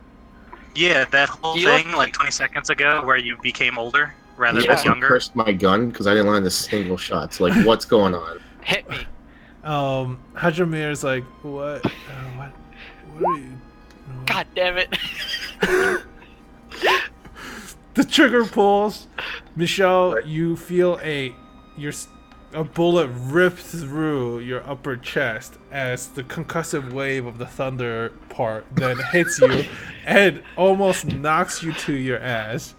Yeah, that whole You thing look- like 20 seconds ago where you became older rather You than also younger. cursed my gun because I didn't land a single shot. So like, what's going on? Hit me. Hajamir's like, "What? What are you?" God damn it. The trigger pulls. Michelle, you feel a bullet rip through your upper chest as the concussive wave of the thunder part then hits you and almost knocks you to your ass.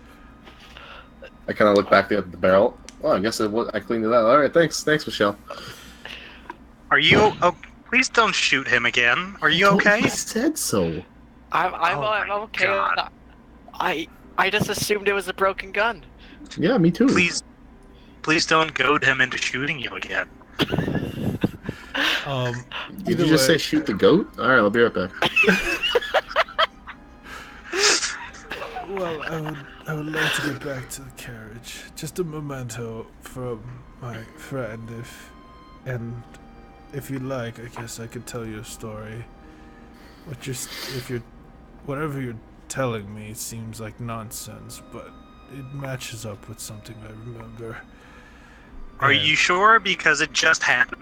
I kind of look back at the barrel. Oh, I guess I cleaned it out. All right, thanks, Michelle. Are you? Oh, please don't shoot him again. Are you okay? I said so. I'm okay. God. I just assumed it was a broken gun. Yeah, me too. Please don't goad him into shooting you again. Did you just say shoot the goat? All right, I'll be right back. Well, I would like to get back to the carriage. Just a memento from my friend, if you'd like, I guess I could tell you a story. Whatever you're telling me seems like nonsense, but it matches up with something I remember. Are And, you sure? Because it just happened.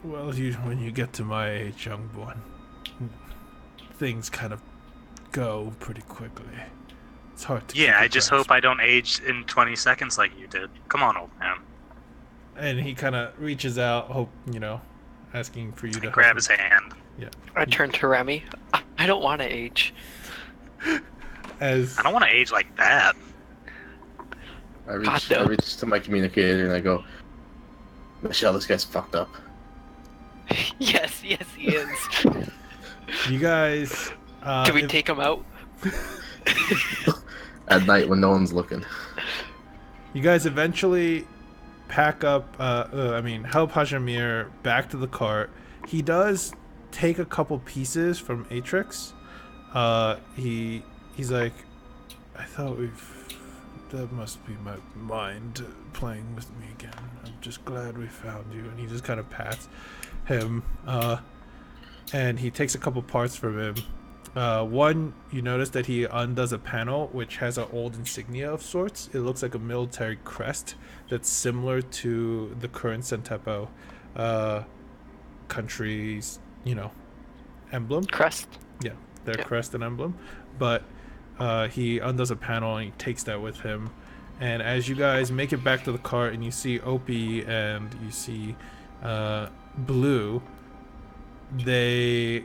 Well, when you get to my age, young one, things kind of go pretty quickly. It's hard to. Yeah, keep I your just grasp. hope I don't age in 20 seconds like you did. Come on, old man. And he kind of reaches out, asking for you to Grab help his him. hand. Yeah. I turned to Remy. I don't want to age. As I don't want to age like that. I God, reach, no. I reach to my communicator and I go, Michelle, this guy's fucked up. Yes, he is. you guys, Can we take him out? At night when no one's looking. you guys eventually pack up. Help Hajimir back to the cart. He does take a couple pieces from Atrix. He's like, I thought that must be my mind playing with me again. I'm just glad we found you. And he just kind of pats him, and he takes a couple parts from him. One, you notice that he undoes a panel which has an old insignia of sorts. It looks like a military crest that's similar to the current Centepo country's, emblem. Crest. Yeah, their Yeah. crest and emblem. But he undoes a panel and he takes that with him. And as you guys make it back to the cart and you see Opie and you see Blue, they,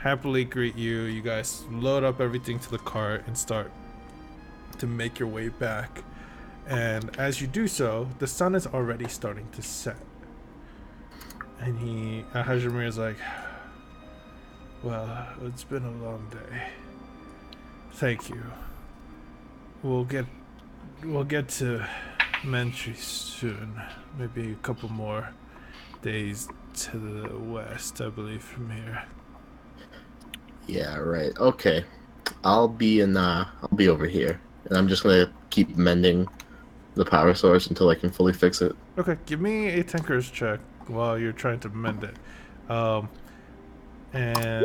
happily greet you. You guys load up everything to the cart and start to make your way back. And as you do so, the sun is already starting to set. And Hajimir is like, well, it's been a long day. Thank you. We'll get to Mentry soon. Maybe a couple more days to the west, I believe, from here. Yeah, right. Okay. I'll be over here. And I'm just gonna keep mending the power source until I can fully fix it. Okay, give me a Tinker's check while you're trying to mend it. And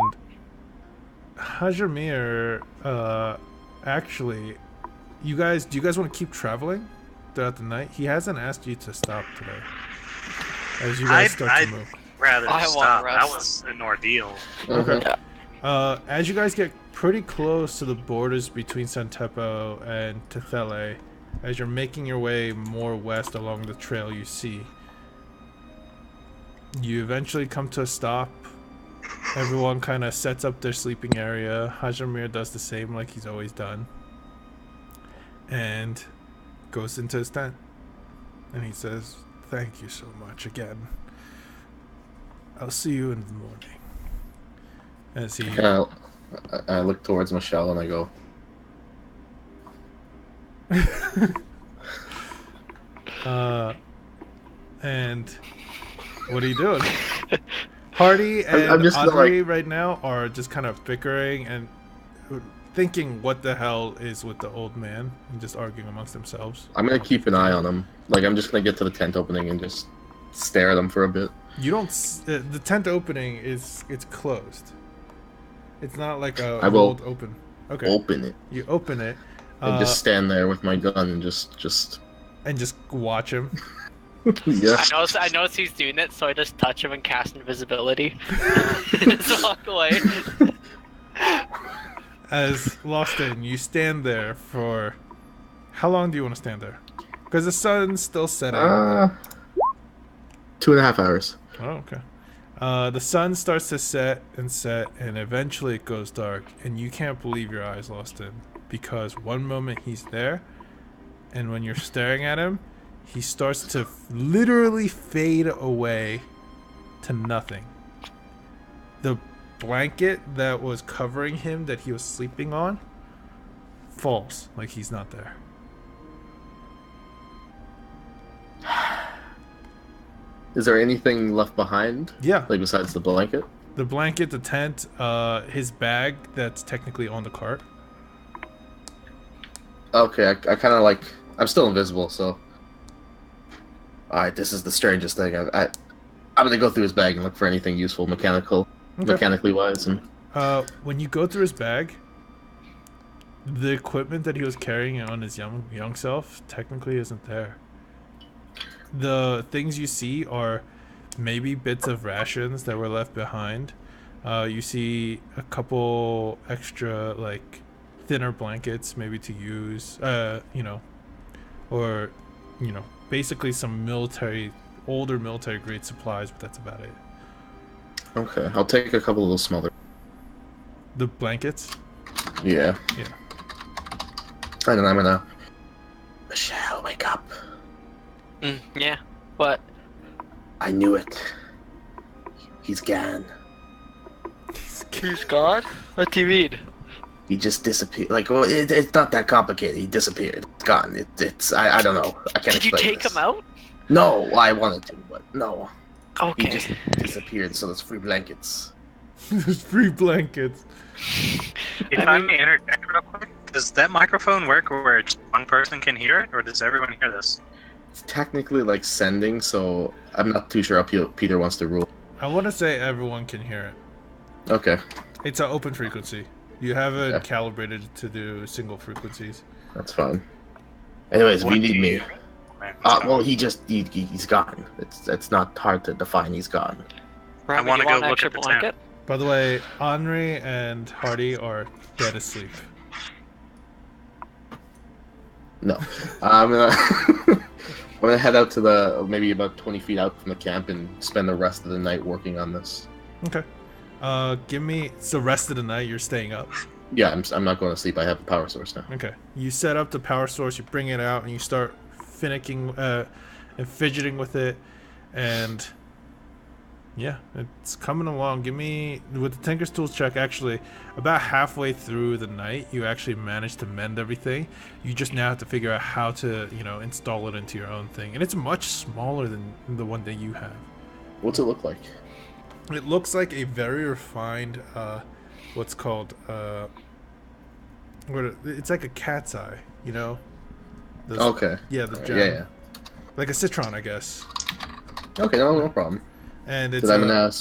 Hajimir, actually, do you guys want to keep traveling throughout the night? He hasn't asked you to stop today. as you guys start to move. Rather I stop. wanna That rest. was an ordeal. Okay. As you guys get pretty close to the borders between Santepo and Tethele, as you're making your way more west along the trail you see, you eventually come to a stop. Everyone kind of sets up their sleeping area. Hajimir does the same like he's always done. And goes into his tent. And he says, "Thank you so much again. I'll see you in the morning." As he... I look towards Michelle and I go, and what are you doing? Hardy and I'm just Audrey right now are just kind of bickering and thinking what the hell is with the old man and just arguing amongst themselves. I'm gonna keep an eye on him. Like, I'm just gonna get to the tent opening and just stare at him for a bit. You don't... the tent opening it's closed. It's not like a I will old open. Okay. Open it. You open it. And just stand there with my gun and just... And just watch him. Yeah. I notice he's doing it, so I just touch him and cast invisibility. Just walk away. As Lost In, you stand there for... How long do you want to stand there? Because the sun's still setting. 2.5 hours. Oh, okay. The sun starts to set, and eventually it goes dark, and you can't believe your eyes, Lost In, because one moment he's there, and when you're staring at him, he starts to literally fade away to nothing. The blanket that was covering him, that he was sleeping on, falls like he's not there. Is there anything left behind? Yeah. Like, besides the blanket? The blanket, the tent, his bag that's technically on the cart. Okay, I kind of like... I'm still invisible, so... Alright, this is the strangest thing. I'm gonna go through his bag and look for anything useful, mechanically wise. And when you go through his bag, the equipment that he was carrying on his young self technically isn't there. The things you see are maybe bits of rations that were left behind. You see a couple extra, like, thinner blankets maybe to use, or, basically some older military grade supplies, but that's about it. okay, I'll take a couple of those smaller. The blankets? Yeah. Yeah. And then I'm gonna... Michelle, wake up. Yeah. What? I knew it. He's gone. He's gone? What do you mean? He just disappeared. Like, well, it's not that complicated. He disappeared. It's gone. I don't know. I can't Did you explain take this. him out? No, I wanted to, but no. Okay. He just disappeared, so there's free blankets. There's free blankets. If I may interject real quick, does that microphone work where just one person can hear it, or does everyone hear this? It's technically like sending, so I'm not too sure how Peter wants to rule. I want to say everyone can hear it. Okay, It's an open frequency. You have it Yeah. calibrated to do single frequencies. that's fine. Anyways, What we do need you me. hear? Man, Well, he's gone. It's not hard to define. He's gone. Remy, wanna you want go an look extra at the blanket? By the way, Henri and Hardy are dead asleep. No, I'm gonna I'm gonna head out to the maybe about 20 feet out from the camp and spend the rest of the night working on this. Okay. Give me... It's the rest of the night you're staying up. Yeah, I'm not going to sleep. I have a power source now. Okay. You set up the power source, you bring it out, and you start finicking and fidgeting with it. And yeah, it's coming along. Give me... With the Tinker's Tools check, actually, about halfway through the night, you actually manage to mend everything. You just now have to figure out how to, install it into your own thing. And it's much smaller than the one that you have. What's it look like? It looks like a very refined, what's called, it's like a cat's eye, Those- Okay. Yeah, the gem. Yeah. Like a citron, I guess. Okay, no problem. And it's Because I'm gonna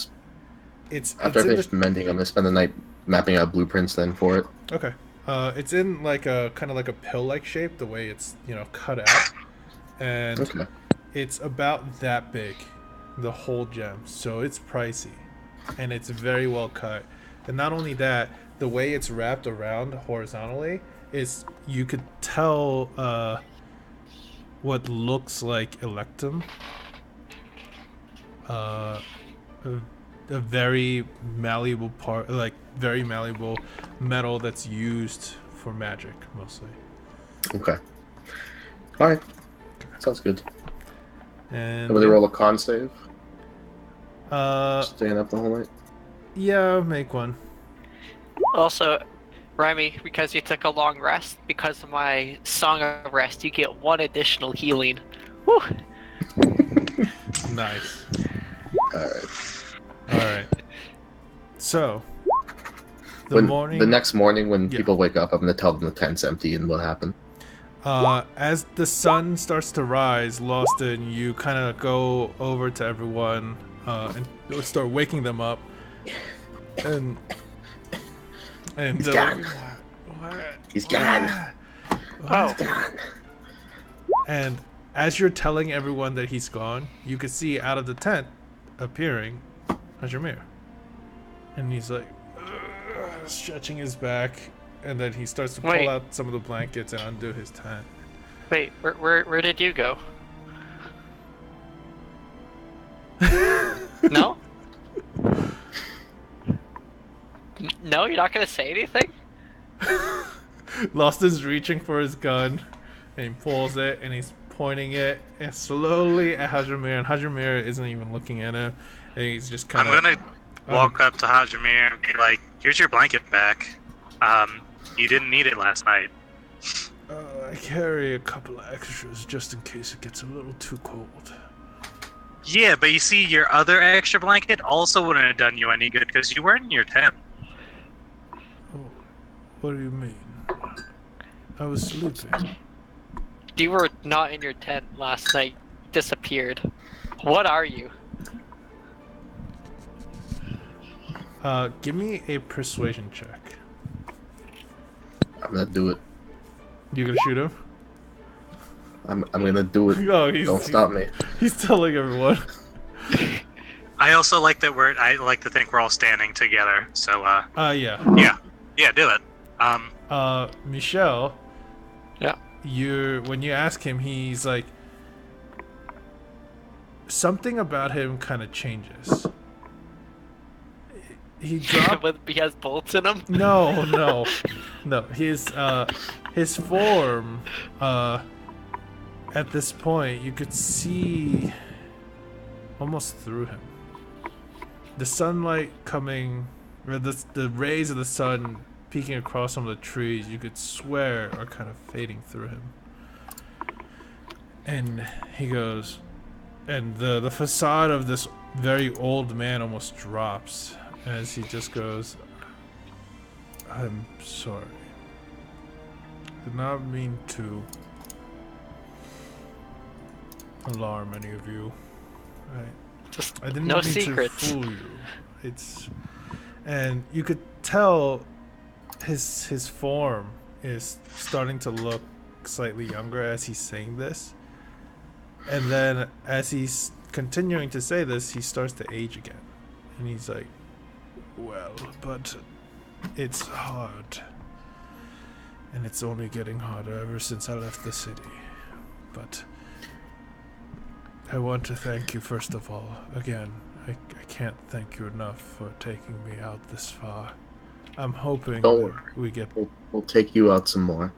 after I in finish mending, I'm gonna spend the night mapping out blueprints then for it. okay. It's in like a kind of like a pill-like shape, the way it's cut out, and Okay. it's about that big. the whole gem, so it's pricey, and it's very well cut. And not only that, the way it's wrapped around horizontally is you could tell what looks like electum, a very malleable part, like very malleable metal that's used for magic mostly. Okay. All right. Sounds good. And Everybody roll a con save. Staying up the whole night. Yeah, make one. Also, Remy, because you took a long rest, because of my Song of Rest, you get 1 additional healing. Woo! Nice. All right. So, the next morning when people wake up, I'm gonna tell them the tent's empty and what happened. As the sun starts to rise, Lawston, you kind of go over to everyone and start waking them up. And he's gone. He's gone. Oh. And as you're telling everyone that he's gone, you can see out of the tent appearing Hajimir. And he's like stretching his back, and then he starts to pull out some of the blankets and undo his tent. Wait, where did you go? No? No, you're not gonna say anything? Lawston's reaching for his gun, and he pulls it, and he's pointing it and slowly at Hajimir, and Hajimir isn't even looking at him, and he's just kind of... I'm gonna walk up to Hajimir and be like, here's your blanket back. You didn't need it last night. I carry a couple of extras just in case it gets a little too cold. Yeah, but you see, your other extra blanket also wouldn't have done you any good because you weren't in your tent. Oh, what do you mean? I was sleeping. You were not in your tent last night. Disappeared. What are you? Give me a persuasion check. I'm gonna do it. You gonna shoot him? I'm gonna do it. Oh, don't stop me. He's telling everyone. I also like that I like to think we're all standing together. So yeah. Yeah, do it. Michelle. Yeah. When you ask him, he's like, something about him kind of changes. He dropped. He has bolts in him. No. His form. At this point, you could see almost through him. The sunlight coming, or the rays of the sun peeking across some of the trees, you could swear are kind of fading through him. And he goes, and the facade of this very old man almost drops as he just goes, I'm sorry. Did not mean to alarm any of you. I didn't no mean secrets. to fool you. And you could tell his form is starting to look slightly younger as he's saying this. And then as he's continuing to say this, he starts to age again. And he's like, well, but it's hard. And it's only getting harder ever since I left the city. But I want to thank you first of all. Again, I can't thank you enough for taking me out this far. I'm hoping we get... We'll take you out some more.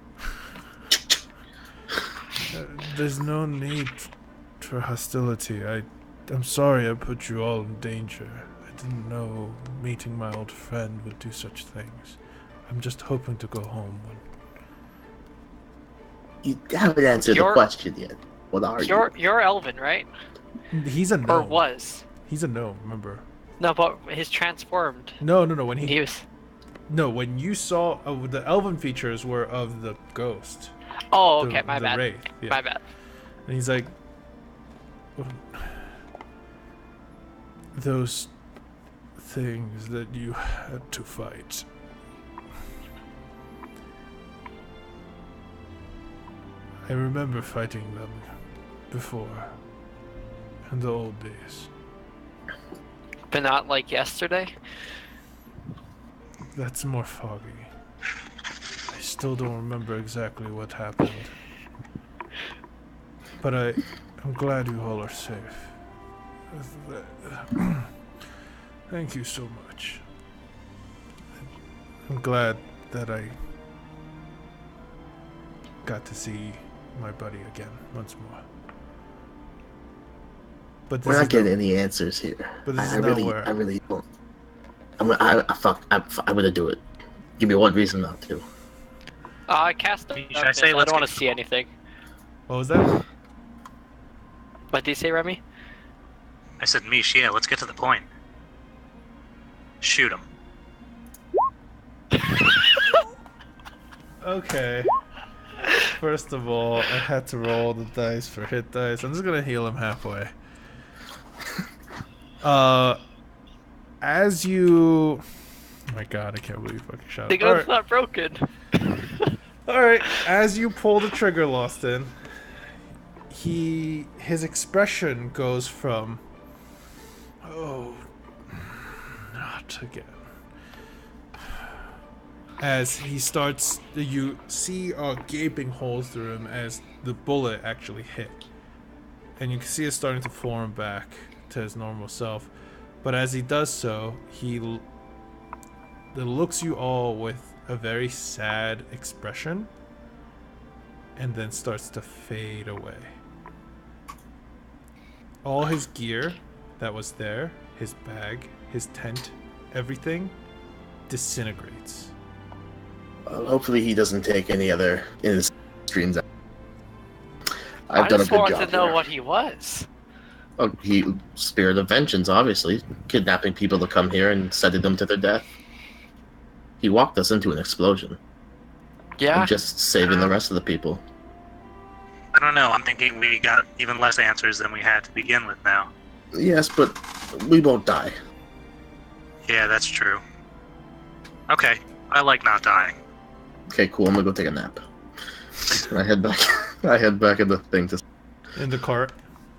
There's no need for hostility. I'm sorry I put you all in danger. I didn't know meeting my old friend would do such things. I'm just hoping to go home when... You haven't answered the question yet. What are you? You're elven, right? He's a gnome. Or was. He's a gnome, remember? No, but he's transformed. No. When he was... No, when you saw the elven features were of the ghost. Oh, okay, my bad. Wraith, yeah. My bad. And he's like, those things that you had to fight. I remember fighting them before, in the old days. But not like yesterday? That's more foggy. I still don't remember exactly what happened. But I'm glad you all are safe. Thank you so much. I'm glad that I got to see my buddy again once more. But We're not getting any answers here. But this I is really, nowhere. I really don't. I'm gonna do it. Give me one reason not to. I cast a Should I darkness. say I let's don't want get- to see anything. What was that? What did you say, Remy? I said, Mish, yeah, let's get to the point. Shoot him. Okay. First of all, I had to roll the dice for hit dice. I'm just gonna heal him halfway. As you... Oh my god, I can't believe you fucking shot The him. gun's not broken. Alright, as you pull the trigger, Loston, his expression goes from, oh, not again. As he starts, you see gaping holes through him as the bullet actually hit. And you can see it starting to form back to his normal self. But as he does so, he looks you all with a very sad expression and then starts to fade away. All his gear that was there, his bag, his tent, everything disintegrates. Hopefully he doesn't take any other innocent streams. I I've done a just good wanted job to know here. what he was. Oh, he spirit of vengeance, obviously, kidnapping people to come here and sending them to their death. He walked us into an explosion. Yeah. I'm just saving the rest of the people. I don't know, I'm thinking we got even less answers than we had to begin with now. Yes, but we won't die. Yeah, that's true. Okay, I like not dying. Okay, cool. I'm gonna go take a nap. And I head back. I head back in the thing to. In the cart.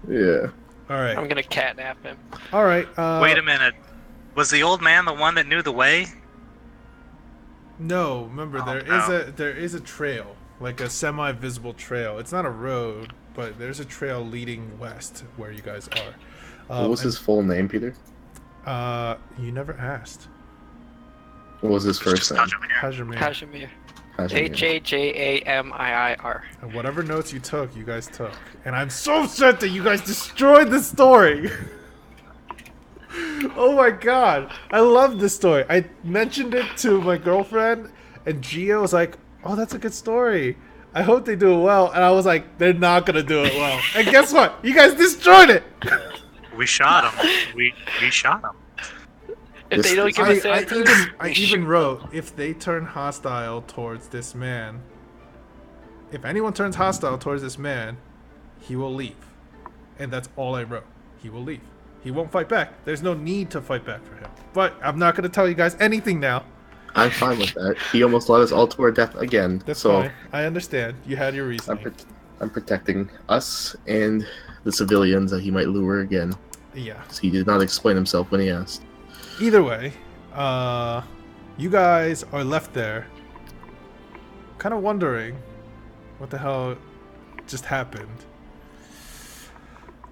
Yeah. Alright. I'm gonna catnap him. Alright. Wait a minute. Was the old man the one that knew the way? No, remember Oh, there is a trail, like a semi-visible trail. It's not a road, but there's a trail leading west where you guys are. What was his full name, Peter? You never asked. What was his It's first just name? Hajimir. Hajime. Kashmir. Hajime. Hajamiir. And whatever notes you took, you guys took. And I'm so upset that you guys destroyed the story. Oh my god. I love this story. I mentioned it to my girlfriend, and Gia was like, oh, that's a good story. I hope they do it well. And I was like, they're not going to do it well. And guess what? You guys destroyed it. We shot him. We shot him. If they don't give us answers, I we even shoot wrote, if they turn hostile towards this man, if anyone turns hostile towards this man, he will leave. And that's all I wrote. He will leave. He won't fight back. There's no need to fight back for him. But I'm not going to tell you guys anything now. I'm fine with that. He almost led us all to our death again. That's so fine. I understand. You had your reasoning. I'm protecting us and the civilians that he might lure again. Yeah. 'Cause he did not explain himself when he asked. Either way, you guys are left there kind of wondering what the hell just happened.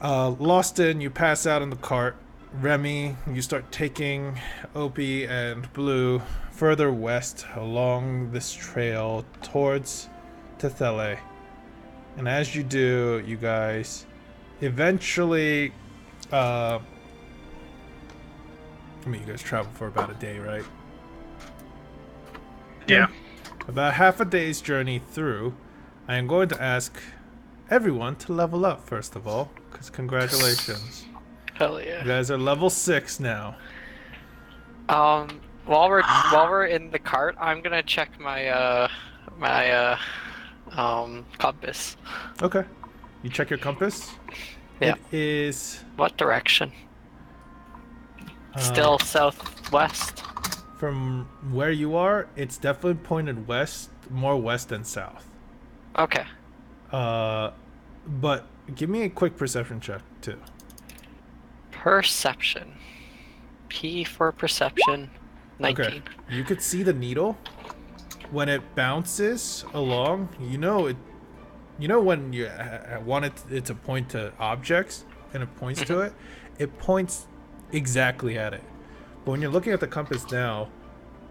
Loston, you pass out in the cart. Remy, you start taking Opie and Blue further west along this trail towards Tethele. And as you do, you guys eventually... I mean, you guys travel for about a day, right? Yeah. About half a day's journey through, I am going to ask everyone to level up first of all, because congratulations. hell You yeah. guys are level 6 now. While we're in the cart, I'm gonna check my compass. Okay. You check your compass? Yeah. It is... What direction? Still southwest. From where you are, it's definitely pointed west, more west than south. Okay. But give me a quick perception check, too. Perception. P for perception. 19. Okay. You could see the needle when it bounces along. You know it. You know when you want it to point to objects and it points to it. It points exactly at it. But when you're looking at the compass now,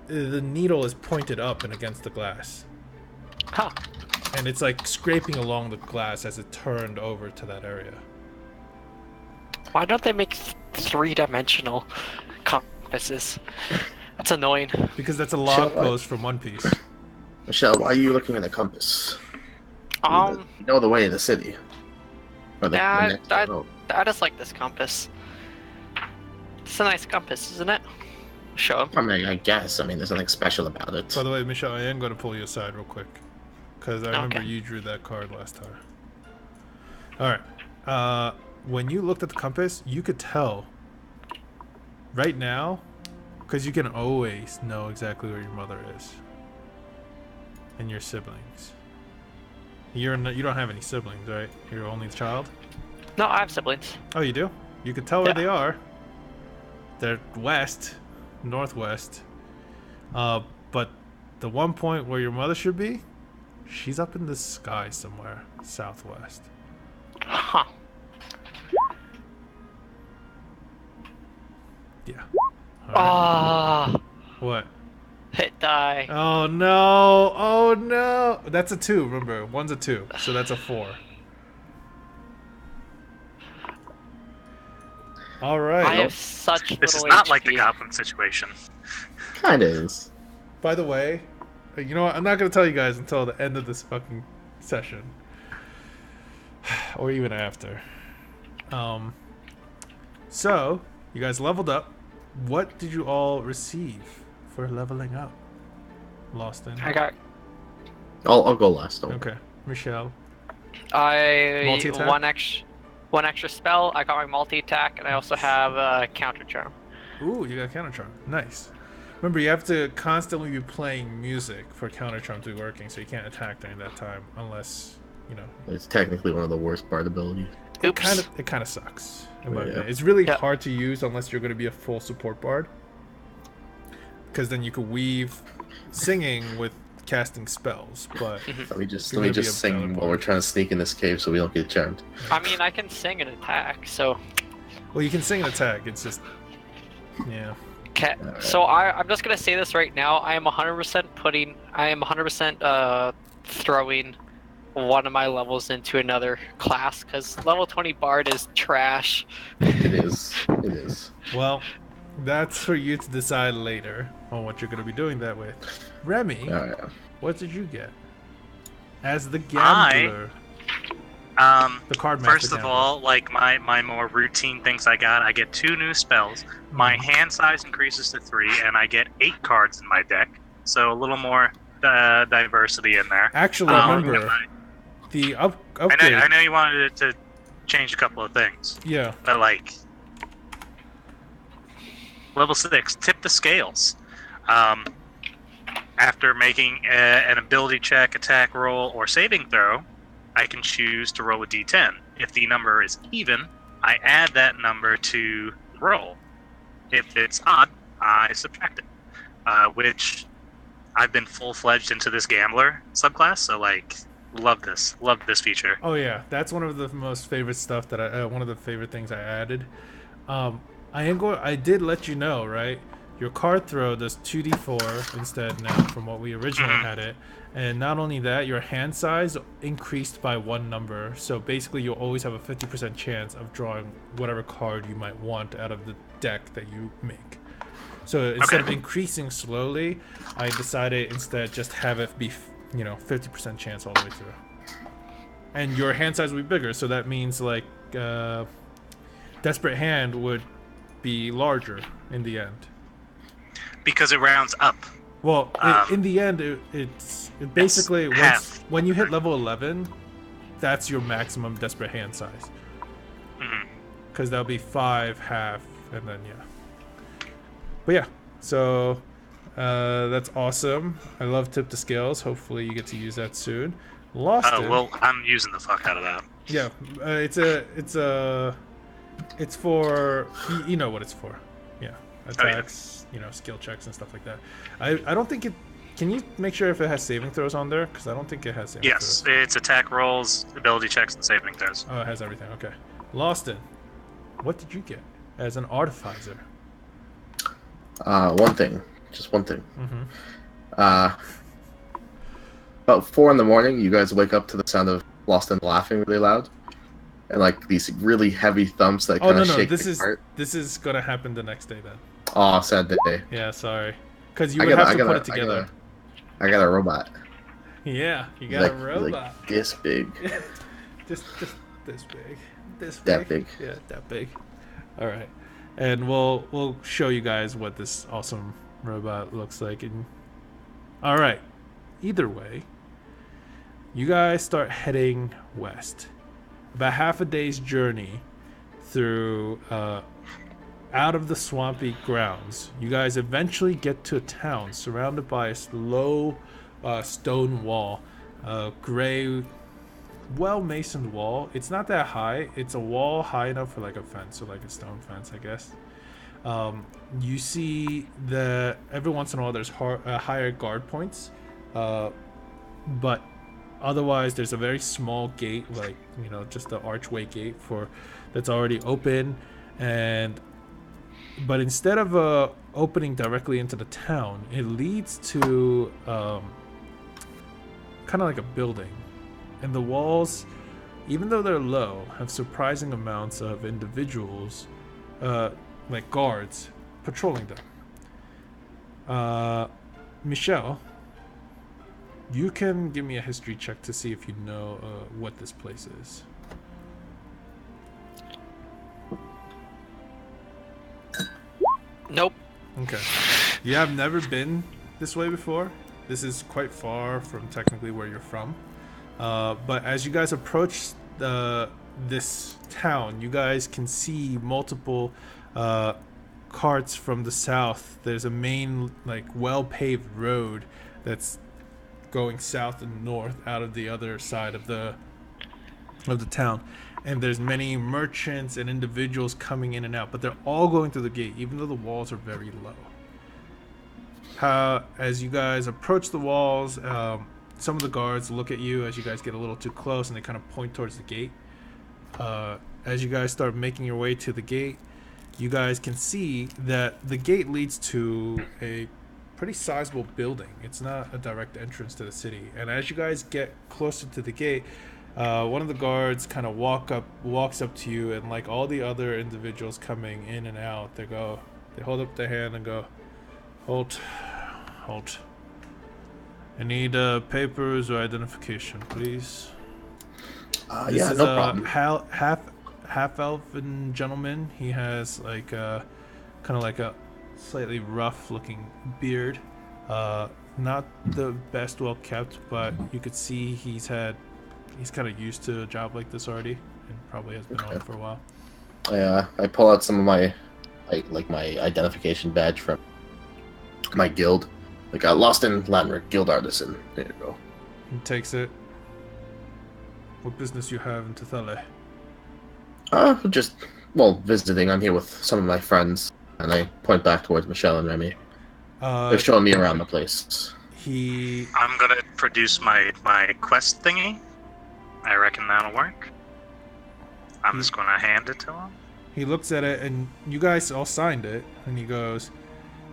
the needle is pointed up and against the glass. Huh. And it's like scraping along the glass as it turned over to that area. Why don't they make three-dimensional compasses? That's annoying. Because that's a log post from One Piece. Michelle, why are you looking at a compass? You know the way of the city. Or Yeah, next road. I just like this compass. It's a nice compass, isn't it? Show 'em. I mean, I guess. I mean, there's nothing special about it. By the way, Michelle, I am going to pull you aside real quick. Because I remember Okay. you drew that card last time. Alright. When you looked at the compass, you could tell right now, because you can always know exactly where your mother is. And your siblings. You don't have any siblings, right? You're only child? No, I have siblings. Oh, you do? You could tell where Yeah. they are. They're west, northwest. But the one point where your mother should be, she's up in the sky somewhere, southwest. Huh. Yeah. Ah, What? hit die. Oh no! Oh no! That's a 2, remember. One's a 2, so that's a 4. Alright. I have such This is little not like the HP. goblin situation. Kinda is. By the way, you know what? I'm not going to tell you guys until the end of this fucking session. Or even after. So, you guys leveled up. What did you all receive for leveling up? Lost in. I got I'll go last. Though. Okay. Michelle. one Multi-attack? one extra spell. I got my multi attack, and I also have counter charm. Ooh, you got counter charm. Nice. Remember, you have to constantly be playing music for counter charm to be working, so you can't attack during that time unless, you know. It's technically one of the worst bard abilities. It Oops. kind of sucks. In my Yeah. opinion. It's really Yeah. hard to use unless you're going to be a full support bard, because then you could weave singing with casting spells. But Let me just You're gonna be a sing better while we're trying to sneak in this cave so we don't get charmed. I mean, I can sing and attack, so. well, you can sing and attack. It's just yeah. Okay. Alright. So I'm just gonna say this right now. I am 100% throwing one of my levels into another class because level 20 bard is trash. It is. It is. Well, that's for you to decide later on what you're going to be doing that with. Remy, Alright. what did you get as the gambler? The card master First of gambler. all, like my more routine things I get 2 new spells. My hand size increases to 3, and I get 8 cards in my deck. So a little more diversity in there. Actually, remember the upgrade. I know you wanted it to change a couple of things, Yeah. but like level 6, tip the scales. After making an ability check, attack roll, or saving throw, I can choose to roll a d10. If the number is even, I add that number to the roll. If it's odd, I subtract it. Which I've been full-fledged into this gambler subclass, so like love this feature. Oh yeah, that's one of the most favorite stuff that one of the favorite things I added. I did let you know, right? Your card throw does 2d4 instead now from what we originally had it. And not only that, your hand size increased by 1 number. So basically you'll always have a 50% chance of drawing whatever card you might want out of the deck that you make. So instead of increasing slowly, I decided instead just have it be, 50% chance all the way through. And your hand size will be bigger, so that means like Desperate Hand would be larger in the end. Because it rounds up. Well, in the end, it's basically half. when you hit level 11, that's your maximum Desperate Hand size. Because that'll be 5, half, and then yeah. But yeah, so that's awesome. I love Tip the Scales. Hopefully you get to use that soon. Lost it. Well, I'm using the fuck out of that. Yeah, it's It's for you know what it's for. Yeah, yeah. attacks, skill checks and stuff like that. I don't think it. Can you make sure if it has saving throws on there? Because I don't think it has saving Yes, throws. it's attack rolls, ability checks, and saving throws. Oh, it has everything. Okay. Loston, what did you get as an artificer? One thing, just one thing. Mm-hmm. About 4 in the morning, you guys wake up to the sound of Loston laughing really loud, and like these really heavy thumps that Oh kind no of no, shake this the is cart. this is gonna happen the next day then. Oh, sad day. Yeah, sorry. Because you would have to put it together. I got a robot. Yeah, you He's got a like robot. this big. just this big. This big. That big. Yeah, that big. All right, and we'll show you guys what this awesome robot looks like. And all right, either way, you guys start heading west. About half a day's journey through out of the swampy grounds. You guys eventually get to a town surrounded by a low stone wall, gray, well-masoned wall. It's not that high. It's a wall high enough for like a fence, or like a stone fence, I guess. You see that every once in a while there's higher guard points, but otherwise there's a very small gate, like just the archway gate that's already open, but instead of opening directly into the town, it leads to kind of like a building, and the walls, even though they're low, have surprising amounts of individuals, like guards, patrolling them. Michelle, you can give me a history check to see if you know what this place is. Nope. Okay. You have never been this way before. This is quite far from technically where you're from. But as you guys approach this town, you guys can see multiple carts from the south. There's a main, like, well-paved road that's going south and north out of the other side of the town. And there's many merchants and individuals coming in and out, but they're all going through the gate, even though the walls are very low. As you guys approach the walls, some of the guards look at you as you guys get a little too close, and they kind of point towards the gate. As you guys start making your way to the gate, you guys can see that the gate leads to a pretty sizable building. It's not a direct entrance to the city. And as you guys get closer to the gate, one of the guards kind of walks up to you, and like all the other individuals coming in and out, they hold up their hand and go, Halt. I need papers or identification, please. This is no a problem. half elven gentleman. He has like kind of like a slightly rough looking beard. Not the best well kept, but you could see he's kind of used to a job like this already, and probably has been on it for a while. I pull out some of my my identification badge from my guild. Like Lost in Landmark, guild artisan. There you go. He takes it. What business you have in Tethele? Just visiting. I'm here with some of my friends, and I point back towards Michelle and Remy. They're showing me around the place. I'm gonna produce my quest thingy. I reckon that'll work. I'm just gonna hand it to him. He looks at it, and you guys all signed it, and he goes,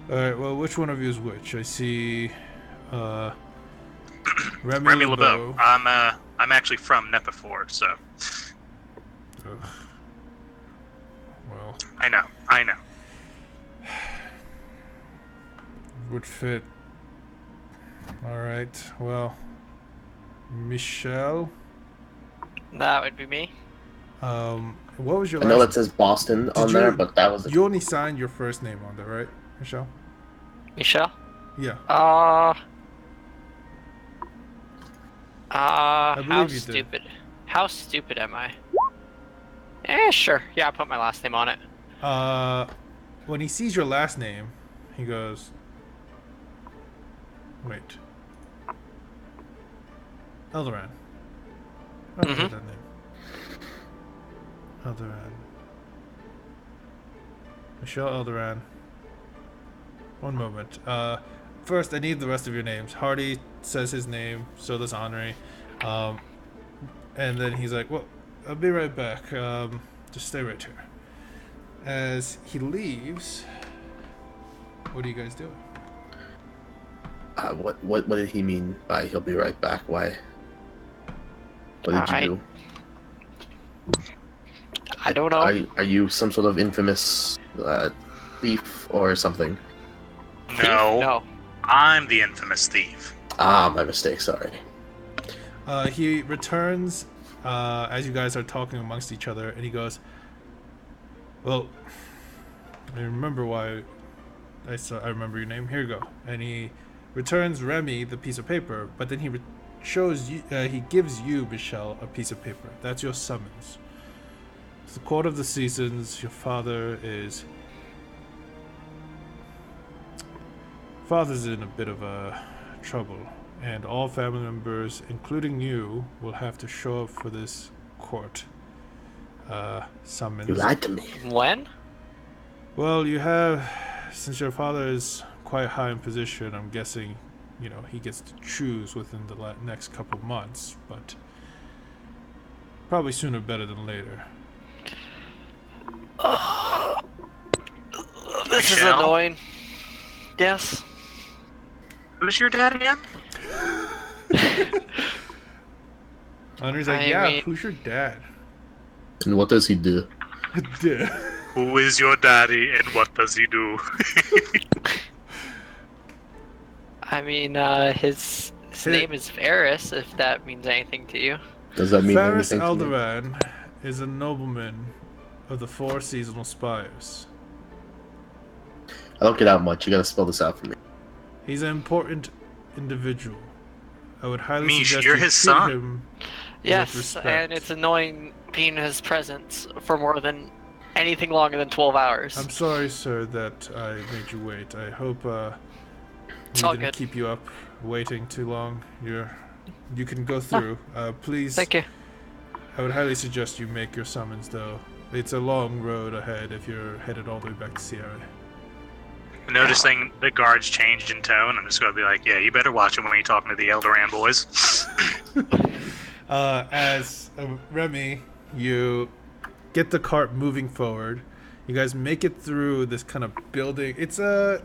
all right, well, which one of you is which? I see Remy LeBeau. I'm actually from Nephifor, so. Ugh. Well, I know. would fit. All right, well, Michelle. That would be me. What was your I know that says Boston on there, but that was... You only signed your first name on there, right, Michelle? Michelle? Yeah. How stupid? How stupid am I? Sure. Yeah, I put my last name on it. When he sees your last name, he goes, wait. Eldoran. I heard that name. Eldoran. Michelle Eldoran. One moment. First, I need the rest of your names. Hardy says his name, so does Henri. And then he's like, well, I'll be right back. Just stay right here. As he leaves, what are you guys doing? What did he mean by he'll be right back? Why? What did you do? I don't know. Are you some sort of infamous thief or something? No. I'm the infamous thief. Ah, my mistake. Sorry. He returns as you guys are talking amongst each other, and he goes, well, I remember why I remember your name. Here you go. And he returns Remy the piece of paper, but then he shows you, he gives you, Michelle, a piece of paper. That's your summons. It's the Court of the Seasons. Your father's in a bit of a trouble, and all family members, including you, will have to show up for this court summons. You lied to me. When? Well, you have, since your father is quite high in position, I'm guessing, you know, he gets to choose within the next couple months, but probably sooner better than later. This is Michelle? annoying. Yes. Who's your dad again? Henri's like, I mean- who's your dad? And what does he do? Who is your daddy and what does he do? I mean, his name is Varys, if that means anything to you. Does that mean Faris anything to me? Alderan is a nobleman of the 4 seasonal spires. I don't get out much. You gotta spell this out for me. He's an important individual. I would highly Mish, suggest you're you his treat son. him with Yes, respect. and it's annoying being in his presence for more than anything longer than 12 hours. I'm sorry, sir, that I made you wait. I hope we all didn't good. keep you up waiting too long. You can go through. Please, Thank you. I would highly suggest you make your summons, though. It's a long road ahead if you're headed all the way back to Sierra. Noticing the guards changed in tone, I'm just gonna be like, yeah, you better watch it when you're talking to the Eldoran boys. As Remy, you get the cart moving forward. You guys make it through this kind of building. It's kind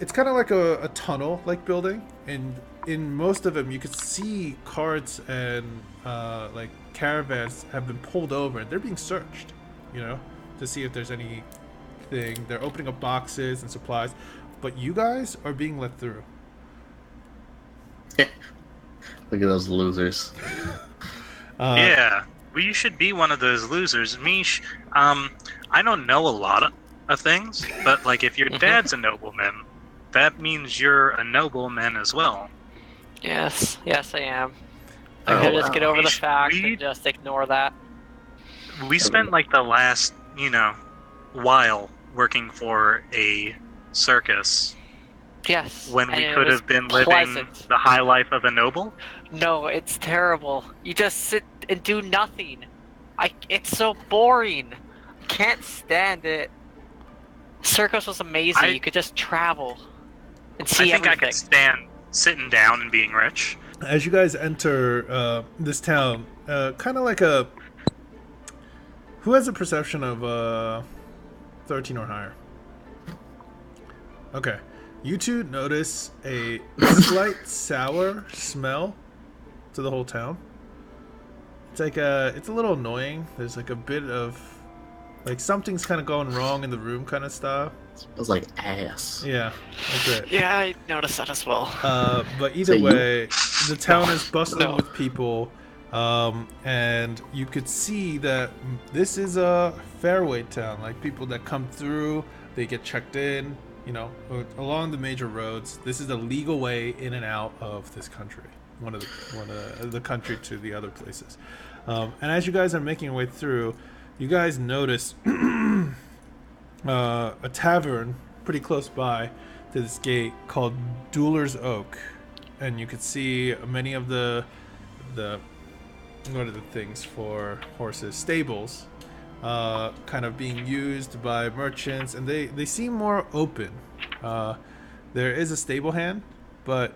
of like a tunnel-like building, and in most of them, you could see carts and like caravans have been pulled over, and they're being searched, you know, to see if there's anything. They're opening up boxes and supplies, but you guys are being let through. Look at those losers. Yeah, well, you should be one of those losers. Mish, I don't know a lot of things, but like if your dad's a nobleman, that means you're a nobleman as well. Yes, I am. Oh, I could just wow. get over the fact We- and just ignore that. We spent like the last, while working for a circus Yes. when and we it could was have been living pleasant. the high life of a noble. No, it's terrible. You just sit and do nothing. It's so boring. Can't stand it. Circus was amazing. You could just travel and see I think everything. I could stand sitting down and being rich. As you guys enter this town, kind of like a... Who has a perception of 13 or higher? Okay. You two notice a slight sour smell to the whole town. It's like it's a little annoying. There's like a bit of... Like something's kind of going wrong in the room kind of stuff. Smells like ass. Yeah, that's it. Yeah, I noticed that as well. But either So you- way, the town is bustling No. with people, and you could see that this is a fairway town. Like people that come through, they get checked in. You know, along the major roads. This is a legal way in and out of this country. One of the country to the other places. And as you guys are making your way through, you guys notice a tavern pretty close by to this gate called Dueler's Oak, and you could see many of the what are the things for horses, stables, kind of being used by merchants, and they seem more open. There is a stable hand, but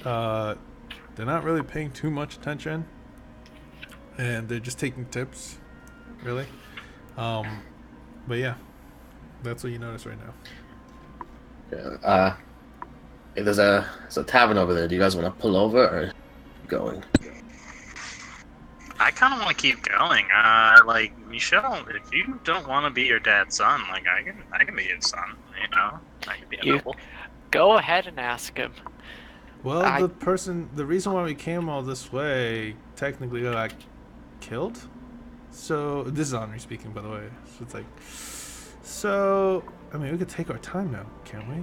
they're not really paying too much attention, and they're just taking tips, really. But yeah, that's what you notice right now. Yeah, hey, there's a tavern over there. Do you guys want to pull over or keep going? I kind of want to keep going. Like Michelle, if you don't want to be your dad's son, like I can be his son. You know, I can be a noble. Go ahead and ask him. Well, the reason why we came all this way technically got killed. So this is Henri speaking, by the way. So it's like, I mean, we could take our time now, can't we?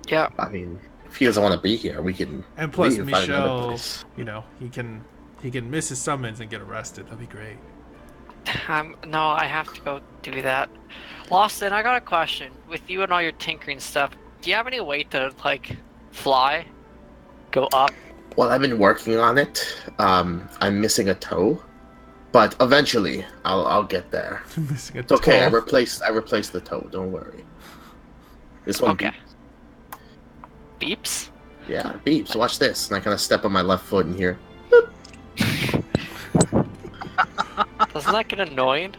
Yeah. I mean, if he doesn't want to be here, we can. And plus, we can find another Michelle, place. you know, he can miss his summons and get arrested. That'd be great. No, I have to go do that. Lawson, I got a question. With you and all your tinkering stuff, do you have any way to, like, fly? Go up? Well, I've been working on it. I'm missing a toe, but eventually I'll get there. Missing a It's okay. toe. I replaced the toe. Don't worry. This one. Okay. Beeps? Yeah, beeps. Watch this. And I kind of step on my left foot in here. Doesn't that get annoying?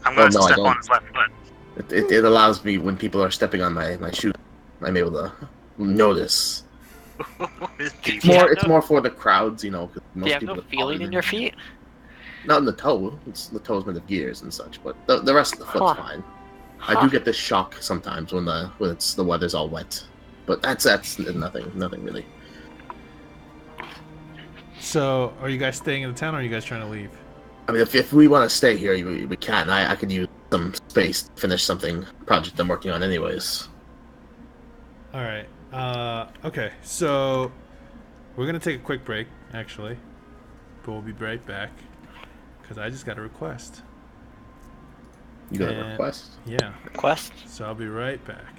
I'm gonna no, I step don't. on his left foot. It allows me, when people are stepping on my shoe, I'm able to notice. His Do beep. you have It's no- more for the crowds, you know. 'Cause most Do you have people no are feeling in your feet? Not in the toe. The toe's made of gears and such, but the rest of the foot's Huh. fine. I do get this the sometimes when the weather's all wet, but that's nothing really. So, are you guys staying in the town, or are you guys trying to leave? I mean, if we want to stay here, we can. I could use some space to finish something project I'm working on, anyways. All right. Okay. So, we're gonna take a quick break, actually, but we'll be right back because I just got a request. You got a And- request? Yeah. Quest? So I'll be right back.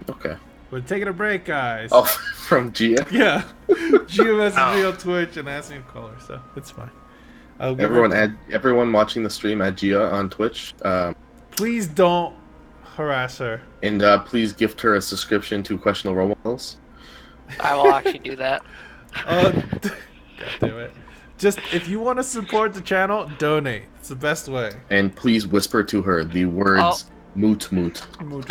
Okay. We're taking a break, guys. Oh, from Gia. Yeah. Gio messaged me Oh. on Twitch and asked me to call her, so it's fine. I'll give Everyone watching the stream, add Gia on Twitch. Please don't harass her. And please gift her a subscription to Questionable Role Models. I will actually do that. God damn it. Just, if you want to support the channel, donate. It's the best way. And please whisper to her the words moot moot.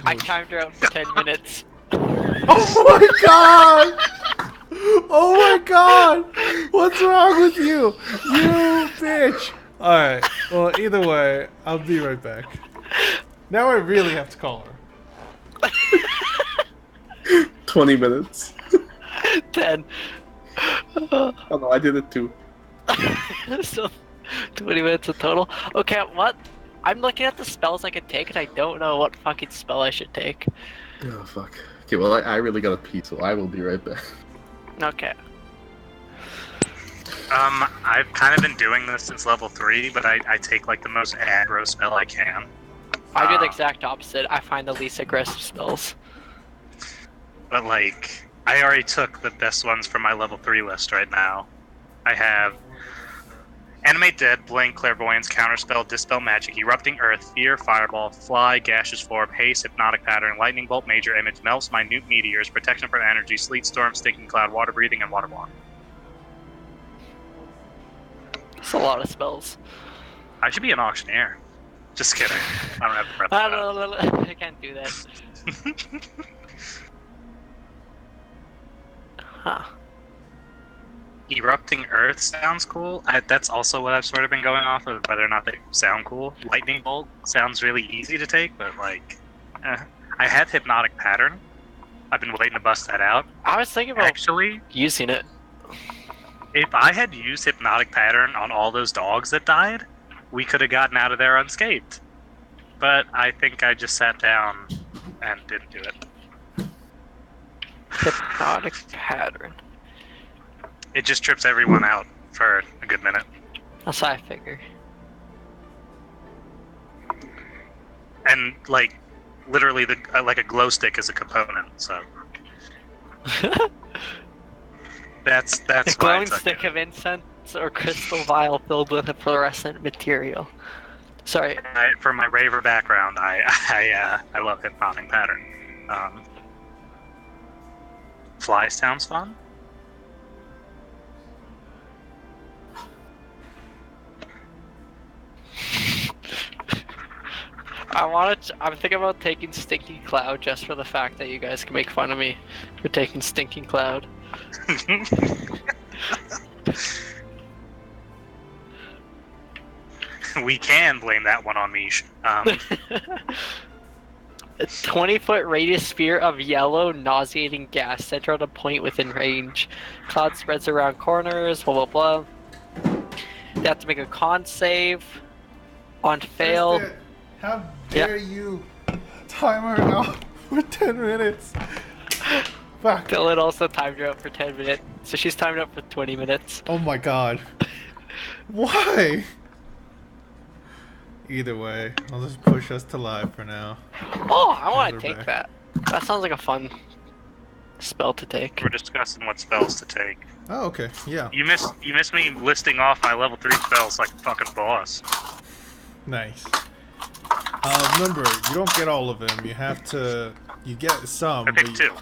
I timed her out for 10 minutes. Oh my god! Oh my god! What's wrong with you? You bitch! Alright, well, either way, I'll be right back. Now I really have to call her. 20 minutes. 10. Oh no, I did it too. So, 20 minutes in total. Okay, what? I'm looking at the spells I can take, and I don't know what fucking spell I should take. Oh fuck. Okay, well I really gotta pee, so I will be right back. Okay. I've kind of been doing this since level 3, but I take like the most aggro spell I can. I do the exact opposite. I find the least aggressive spells. But like, I already took the best ones from my level 3 list right now. I have Animate Dead, Blink, Clairvoyance, Counterspell, Dispel Magic, Erupting Earth, Fear, Fireball, Fly, Gaseous Form, Haste, Hypnotic Pattern, Lightning Bolt, Major Image, Melts, Minute Meteors, Protection from Energy, Sleet Storm, Stinking Cloud, Water Breathing, and Water Block. It's a lot of spells. I should be an auctioneer. Just kidding. I don't have the breath. I can't do that. Huh. Erupting Earth sounds cool. That's also what I've sort of been going off of, whether or not they sound cool. Lightning Bolt sounds really easy to take, but like, I have Hypnotic Pattern. I've been waiting to bust that out. I was thinking about Actually, using it. if I had used Hypnotic Pattern on all those dogs that died, we could have gotten out of there unscathed. But I think I just sat down and didn't do it. Hypnotic pattern. It just trips everyone out for a good minute. That's what I figure. And like, literally, like a glow stick is a component. So that's A why I glowing took stick it. of incense or crystal vial filled with a fluorescent material. Sorry. For my raver background, I love hip hopping pattern. Fly sounds fun. I'm thinking about taking Stinky Cloud just for the fact that you guys can make fun of me for taking Stinking Cloud. We can blame that one on me. A 20-foot radius sphere of yellow, nauseating gas centered on a point within range. Cloud spreads around corners, blah blah blah. They have to make a con save. On fail. Kristen, how dare you timer out for 10 minutes? Fuck. Dylan also timed her out for 10 minutes, so she's timed out for 20 minutes. Oh my god. Why? Either way, I'll just push us to live for now. Oh, I want We're to take back. that. That sounds like a fun spell to take. We're discussing what spells to take. Oh, okay. Yeah. You missed me listing off my level 3 spells like a fucking boss. Nice. Remember, you don't get all of them. You have to. You get some. I picked 2.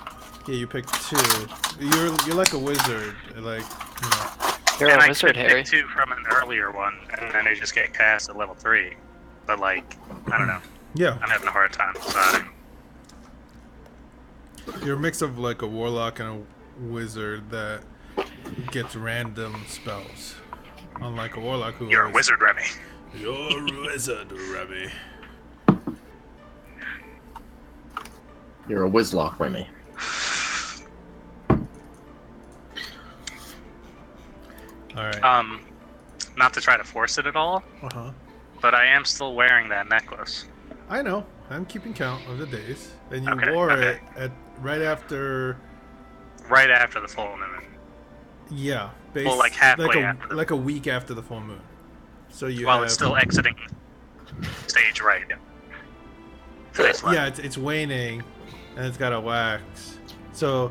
Yeah, you pick 2. You're like a wizard. Like, you know. You're And a I wizard, could Harry. pick 2 from an earlier one, and then they just get cast at level 3. But like, I don't know. Yeah. I'm having a hard time deciding. You're a mix of like a warlock and a wizard that gets random spells. Unlike a warlock who You're a wizard, Remy. You're a wizard, Remy. You're a whizlock, Remy. Alright. Not to try to force it at all, Uh-huh. but I am still wearing that necklace. I know. I'm keeping count of the days. And you Okay, wore okay. it at right after. Right after the full moon. Yeah. Well, like halfway after. like a week after the full moon. So you While have, it's still exiting stage right. Phase left. yeah, it's waning, and it's got a wax. So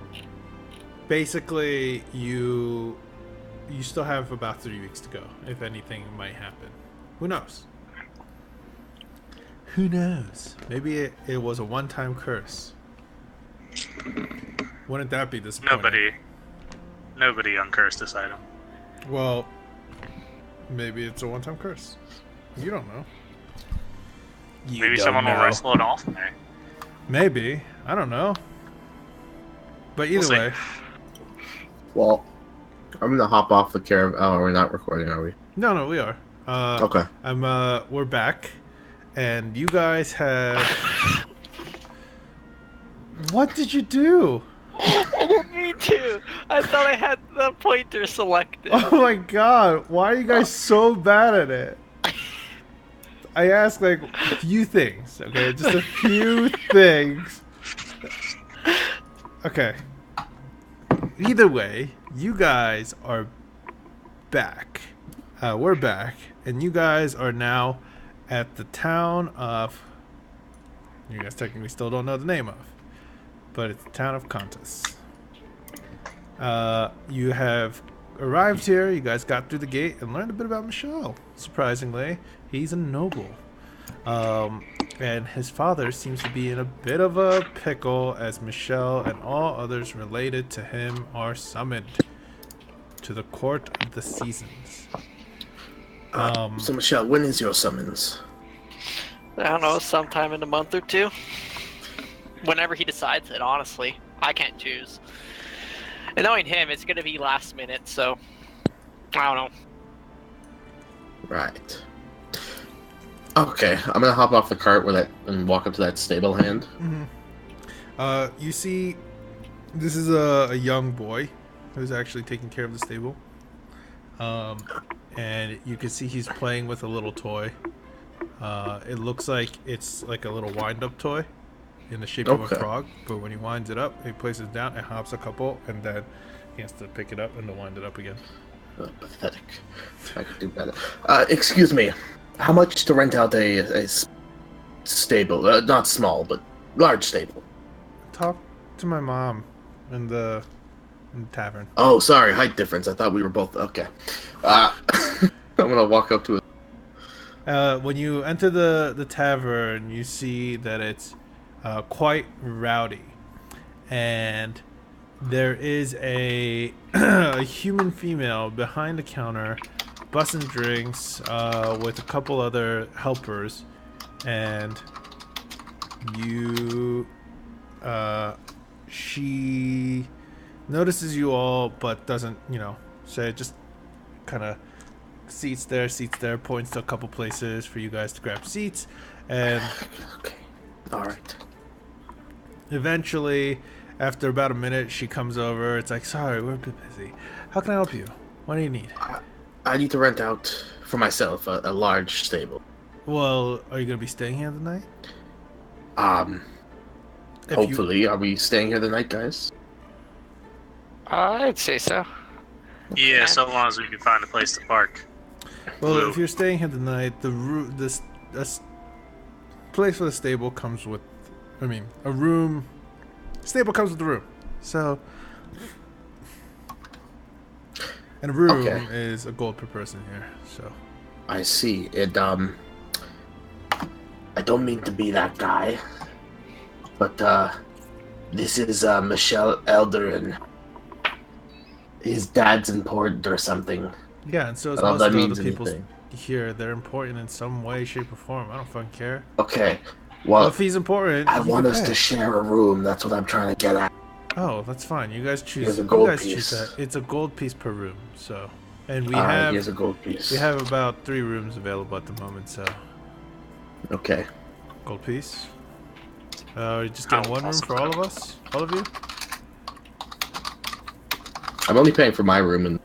basically, you still have about 3 weeks to go. If anything might happen, who knows? Who knows? Maybe it was a one-time curse. Wouldn't that be disappointing? Nobody uncursed this item. Well, maybe it's a one-time curse. You don't know. Maybe someone will wrestle it off me. Maybe. I don't know. But either We'll see. way. Well, I'm gonna hop off the caravan. Oh, we're not recording, are we? No, we are. Okay. We're back. And you guys have... What did you do? Me too. I thought I had the pointer selected. Oh my god. Why are you guys so bad at it? I asked like a few things, okay? Just a few things. Okay. Either way, you guys are back. We're back. And you guys are now at the town of... You guys technically still don't know the name of. But it's the town of Contus. You have arrived here. You guys got through the gate and learned a bit about Michelle. Surprisingly, he's a noble. And his father seems to be in a bit of a pickle as Michelle and all others related to him are summoned to the court of the seasons. So, Michelle, when is your summons? I don't know, sometime in a month or two. Whenever he decides it, honestly. I can't choose. And knowing him, it's gonna be last minute, so... I don't know. Right. Okay, I'm gonna hop off the cart and walk up to that stable hand. You see, this is a young boy who's actually taking care of the stable. And you can see he's playing with a little toy. It looks like it's like a little wind-up toy in the shape of a Okay. frog, but when he winds it up, he places it down and hops a couple, and then he has to pick it up and then wind it up again. Oh, pathetic. I could do better. Excuse me. How much to rent out a stable? Not small, but large stable. Talk to my mom in the tavern. Oh, sorry, height difference. I thought we were both okay. I'm gonna walk up to it. When you enter the tavern, you see that it's quite rowdy, and there is a a human female behind the counter, busting drinks with a couple other helpers, and you she notices you all, but doesn't say, just kind of seats there, points to a couple places for you guys to grab seats, and Okay. All right. eventually, after about a minute, she comes over. It's like, sorry, we're a bit busy. How can I help you? What do you need? I need to rent out for myself a large stable. Well, are you gonna be staying here tonight? Hopefully. Are we staying here tonight, guys? I'd say so. Yeah, so long as we can find a place to park. Well, if you're staying here tonight, this place for the stable comes with, a room. Stable comes with the room, so, and a room is a gold per person here. So, I see. I don't mean to be that guy, but this is Michelle Elderin. His dad's important or something. yeah, and so is I don't know most if of that the means other people anything. here. They're important in some way, shape, or form. I don't fucking care. Okay. Well, Well, if he's important, I he want can us pay. to share a room. That's what I'm trying to get at. Oh, that's fine. You guys choose. Here's a You gold guys piece. choose that. It's a gold piece per room. So, and we All right, have here's a gold piece. about 3 rooms available at the moment. So, Okay. gold piece. You're just getting one room for all of us, all of you. I'm only paying for my room, and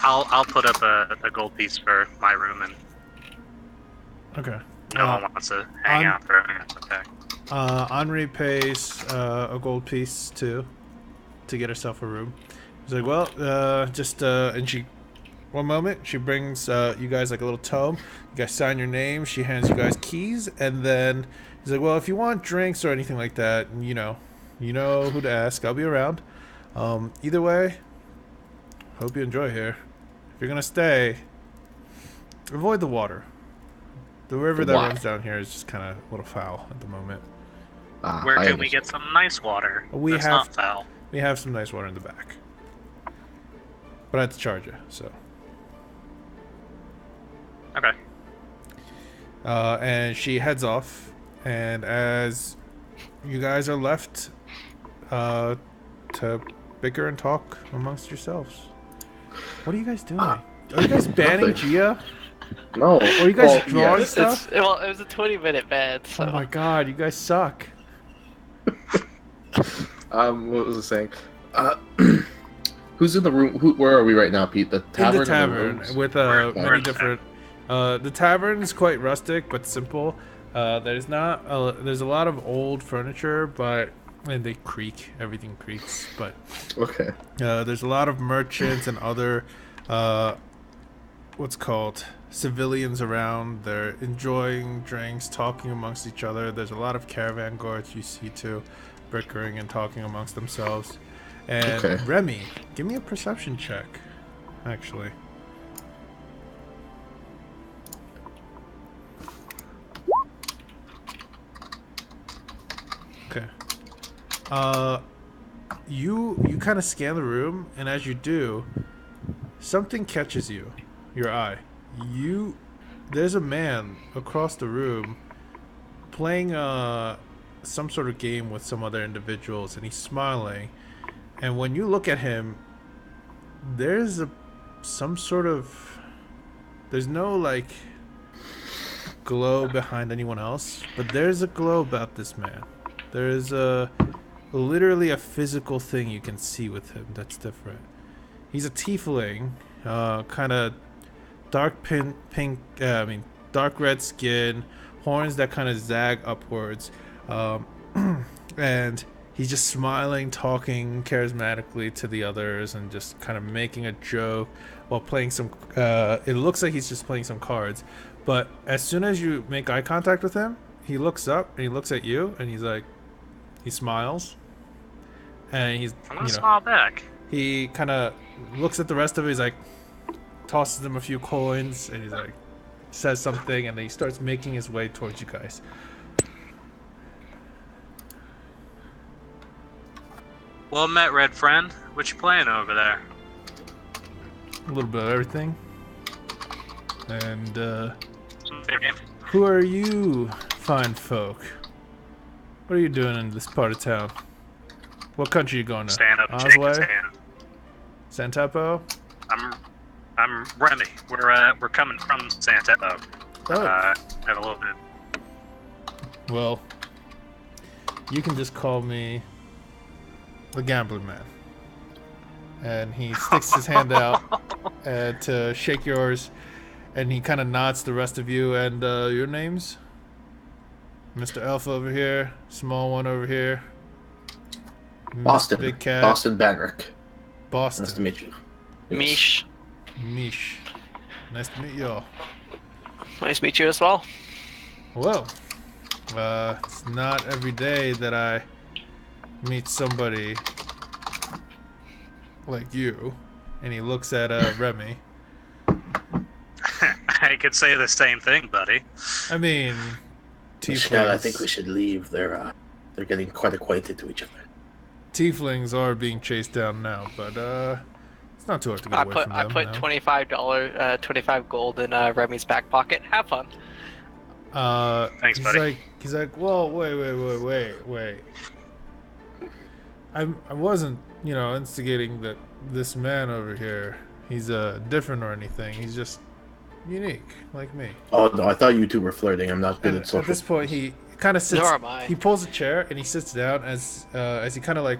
I'll put up a gold piece for my room, and Okay. no one wants to hang out for it. Okay. Henri pays a gold piece too to get herself a room. He's like, well, and she, one moment, she brings you guys like a little tome. You guys sign your name. She hands you guys keys, and then he's like, well, if you want drinks or anything like that, you know who to ask. I'll be around. Either way, hope you enjoy here. If you're gonna stay, avoid the water. The river that Why? runs down here is just kind of a little foul at the moment. Where I can we get some nice water? We that's have- not foul. We have some nice water in the back, but I have to charge you. So, Okay. and she heads off, and as you guys are left to bicker and talk amongst yourselves, what are you guys doing? Are you guys banning nothing. Gia? No. Or are you guys drawing yes. stuff? It was a 20-minute ban, so. Oh my god, you guys suck. What was I saying? Who's in the room? Where are we right now, Pete? The tavern. In the or tavern rooms? with We're many in different. The tavern is quite rustic but simple. There's a lot of old furniture, and they creak. Everything creaks, but Okay. there's a lot of merchants and other what's called civilians around. They're enjoying drinks, talking amongst each other. There's a lot of caravan guards you see too, bickering and talking amongst themselves. And Okay. Remy, give me a perception check, actually. Okay. You kind of scan the room, and as you do, something catches your eye. There's a man across the room playing some sort of game with some other individuals, and he's smiling. And when you look at him, there's there's no like glow behind anyone else, but there's a glow about this man. There's literally a physical thing you can see with him that's different. He's a tiefling, kind of dark dark red skin, horns that kind of zag upwards, and he's just smiling, talking charismatically to the others, and just kind of making a joke while playing some. It looks like he's just playing some cards, but as soon as you make eye contact with him, he looks up and he looks at you, and he smiles, and I'm gonna smile back. he kind of looks at the rest of it. He's like, tosses them a few coins, and he's like, says something, and then he starts making his way towards you guys. Well met, red friend. What you playing over there? A little bit of everything. And who are you, fine folk? What are you doing in this part of town? What country are you going to? Stand up and shake his Osway? hand. Santapo? I'm Remy. We're coming from Santapo. Oh. Have a little bit. Well, you can just call me the Gamblin Man. And he sticks his hand out to shake yours, and he kind of nods to the rest of you. And your names? Mr. Elf over here, small one over here. Boston. Big cat. Boston Banrick. Boston. Nice to meet you. Mish. Mish. Nice to meet y'all. Nice to meet you as well. Well, it's not every day that I meet somebody like you. And he looks at Remy. I could say the same thing, buddy. I mean, Michelle, I think we should leave. They're getting quite acquainted to each other. Tieflings are being chased down now, but it's not too hard to get away from them. I put no. $25 gold in Remy's back pocket. Have fun. Thanks, buddy. He's like, well, wait. I wasn't, instigating this man over here. He's different or anything. He's just unique, like me. Oh no, I thought you two were flirting. I'm not good And at social. at this point, he kind of sits. Nor am I. He pulls a chair and he sits down as he kind of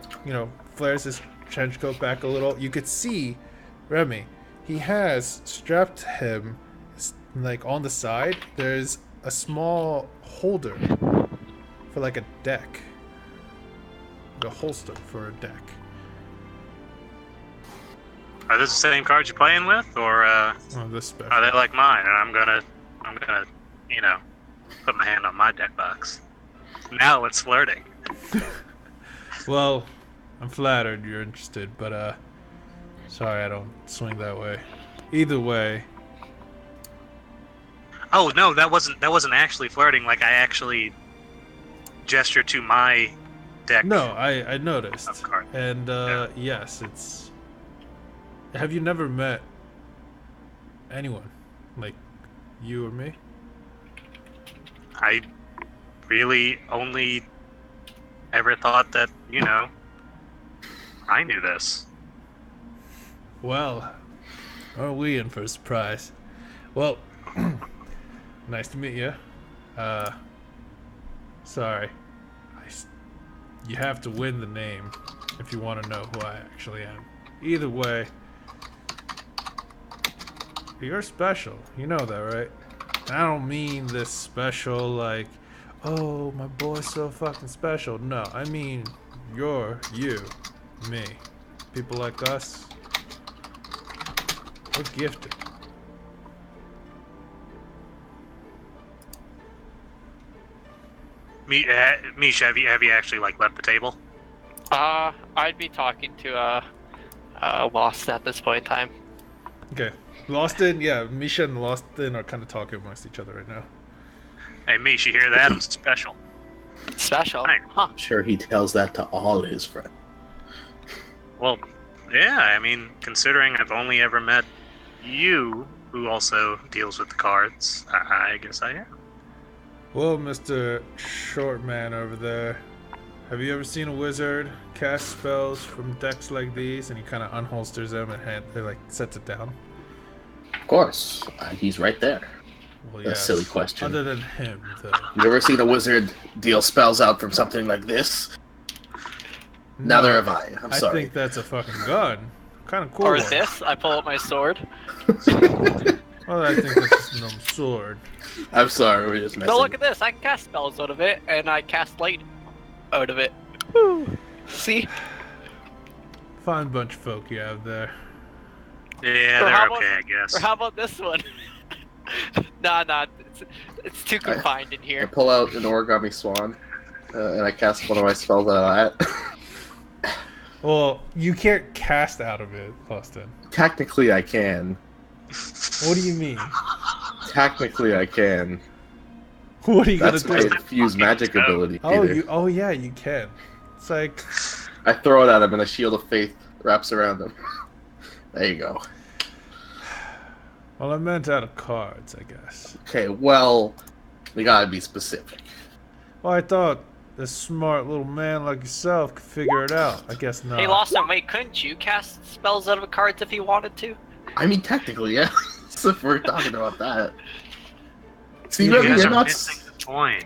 flares his trench coat back a little. You could see Remy. He has strapped him on the side. There's a small holder for a deck, a holster for a deck. Are those the same cards you're playing with, or This special. are they like mine? And I'm gonna, put my hand on my deck box. Now it's flirting. Well, I'm flattered you're interested, but sorry, I don't swing that way. Either way. Oh no, that wasn't actually flirting. Like I actually gestured to my deck. No, I noticed. Of cards. And yes, it's. Have you never met anyone like you or me? I really only ever thought that, I knew this. Well, are we in for a surprise? Well, nice to meet you. Sorry. You have to win the name if you want to know who I actually am. Either way, you're special. You know that, right? I don't mean this special like, oh, my boy's so fucking special. No, I mean you're you, me. People like us, we're gifted. Misha, have you actually left the table? I'd be talking to Lost at this point in time. Okay. Lostin, yeah, Misha and Lostin are kind of talking amongst each other right now. Hey, Misha, you hear that? I'm special. Special? Right. Huh. I'm sure he tells that to all his friends. Well, yeah, I mean, considering I've only ever met you, who also deals with the cards, I guess I am. Well, Mr. Short Man over there, have you ever seen a wizard cast spells from decks like these? And he kind of unholsters them and sets it down. Of course, he's right there. Well, That's a silly question. Other than him, though. You ever seen a wizard deal spells out from something like this? Neither have I. I'm sorry. I think that's a fucking gun. Kind of cool. Or one. this? I pull up my sword. Well, I think that's just a sword. I'm sorry, we're just messing. No, look at this. I can cast spells out of it, and I cast light out of it. Woo. See? Fine bunch of folk you have there. Yeah, Or they're how okay, about- I guess. Or how about this one? Nah, it's too confined in I here. pull out an origami swan, and I cast one of my spells out of that. Well, you can't cast out of it, Austin. Technically, I can. What do you mean? Technically, I can. What are you That's gonna my do? infused magic ability, Oh, Peter. yeah, you can. It's like, I throw it at him, and a shield of faith wraps around him. There you go. well, I meant out of cards, I guess. Okay, well, we gotta be specific. Well, I thought a smart little man like yourself could figure it out. I guess not. Hey, Lawson, wait, couldn't you cast spells out of cards if you wanted to? I mean, technically, yeah. So if we're talking about that. See, You You Remy, guys you're are not. missing the point.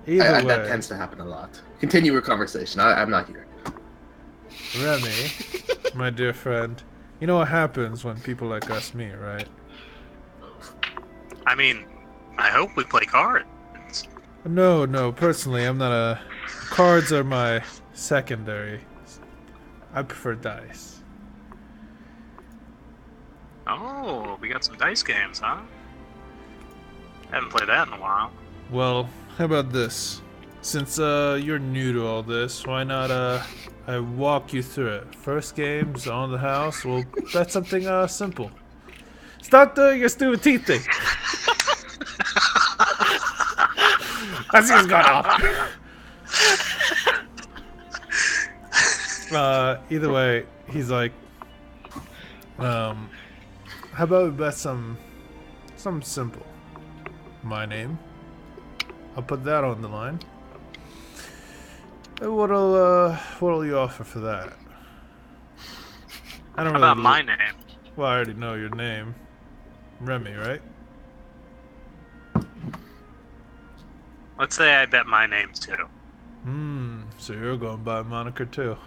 Either way, That tends to happen a lot. Continue your conversation. I'm not here. Remy, my dear friend, you know what happens when people like us meet, right? I mean, I hope we play cards. No, personally, I'm not a... Cards are my secondary. I prefer dice. Oh, we got some dice games, huh? Haven't played that in a while. Well, how about this? Since you're new to all this, why not I walk you through it? First game's on the house. Well, that's something simple. Stop doing your stupid teeth thing. I see what's going on. Either way, he's like, how about we bet something simple? My name. I'll put that on the line. And what'll you offer for that? I don't How really about my name? Well, I already know your name. Remy, right? Let's say I bet my name too. So you're going by moniker too.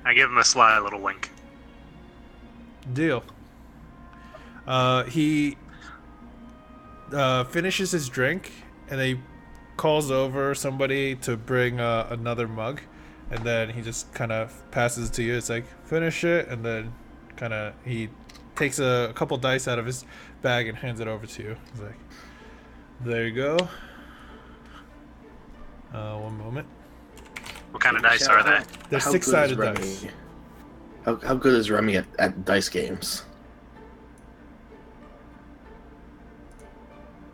I give him a sly little wink. Deal. He finishes his drink and he calls over somebody to bring another mug, and then he just kind of passes it to you. It's like, finish it, and then kind of he takes a couple dice out of his bag and hands it over to you. He's like, there you go. One moment. What kind of dice are they? They're How six-sided good dice. is Remy? How good is Remy at dice games?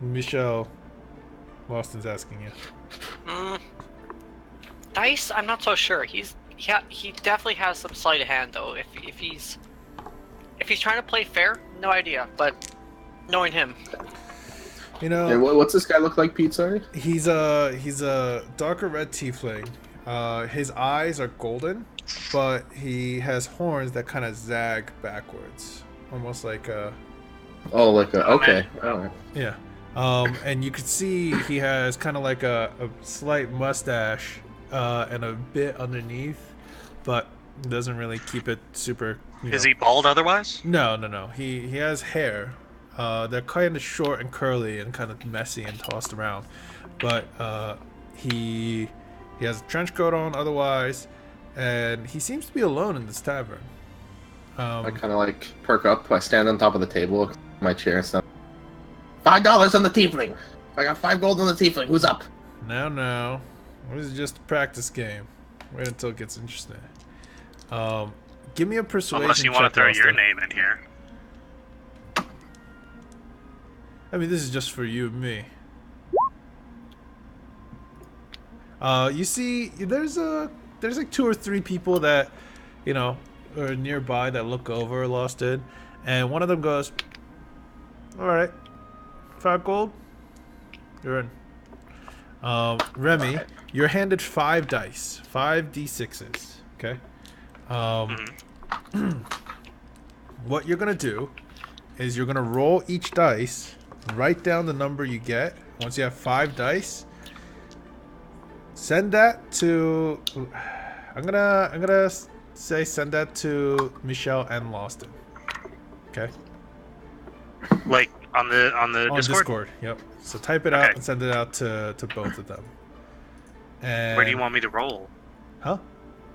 Michelle Boston's asking you. Dice, I'm not so sure. He definitely has some sleight of hand though. If he's trying to play fair, no idea. But knowing him, You know, And what's this guy look like, Pete? Sorry. he's a darker red tiefling. His eyes are golden, but he has horns that kind of zag backwards, almost like a Oh, like a okay. All right. yeah. And you could see he has kind of like a slight mustache and a bit underneath, but doesn't really keep it super. Is he bald otherwise? No. He has hair. They're kind of short and curly and kind of messy and tossed around, but he has a trench coat on otherwise, and he seems to be alone in this tavern. I kind of like perk up. I stand on top of the table, my chair and stuff. $5 on the tiefling. I got 5 gold on the tiefling. Who's up? No. This is just a practice game. Wait until it gets interesting. Give me a persuasion Unless you want check, to throw your Austin. name in here. I mean, this is just for you and me. You see, there's like 2 or 3 people that, are nearby that look over Lost in, and one of them goes, "All right, 5 gold, you're in." Remy, you're handed 5 dice, 5 d6s. Okay. What you're gonna do is you're gonna roll each dice, write down the number you get. Once you have 5 dice, send that to. I'm gonna say send that to Michelle and Lawson. Okay. Like on the On Discord? Discord. Yep. So type it out Okay. and send it out to both of them. And Where do you want me to roll? Huh?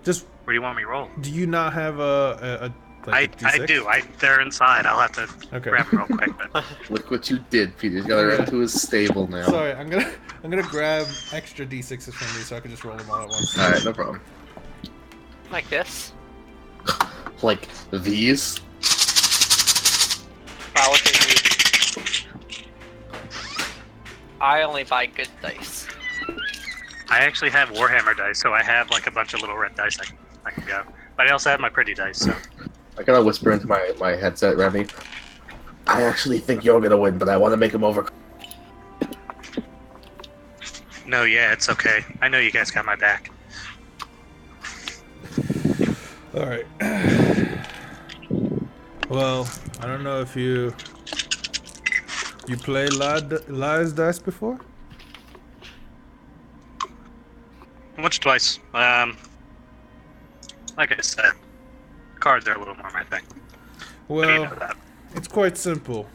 Just Where do you want me to roll? do you not have a like a I D6? do. They're inside. I'll have to Okay. grab them real quick. But Look what you did, Peter. He's got to run to his stable now. Sorry, I'm gonna grab extra d6s from you so I can just roll them all at once. All right, no problem. like this. Like these. Wow, what they do. I only buy good dice. I actually have Warhammer dice, so I have like a bunch of little red dice I can go. But I also have my pretty dice, so. I gotta whisper into my headset, Remy. I actually think you're gonna win, but I want to make him over. No, yeah, it's okay. I know you guys got my back. All right. Well, I don't know if you play lies dice before. Once or twice. Like I said, cards are a little more my thing. Well, You know that. it's quite simple.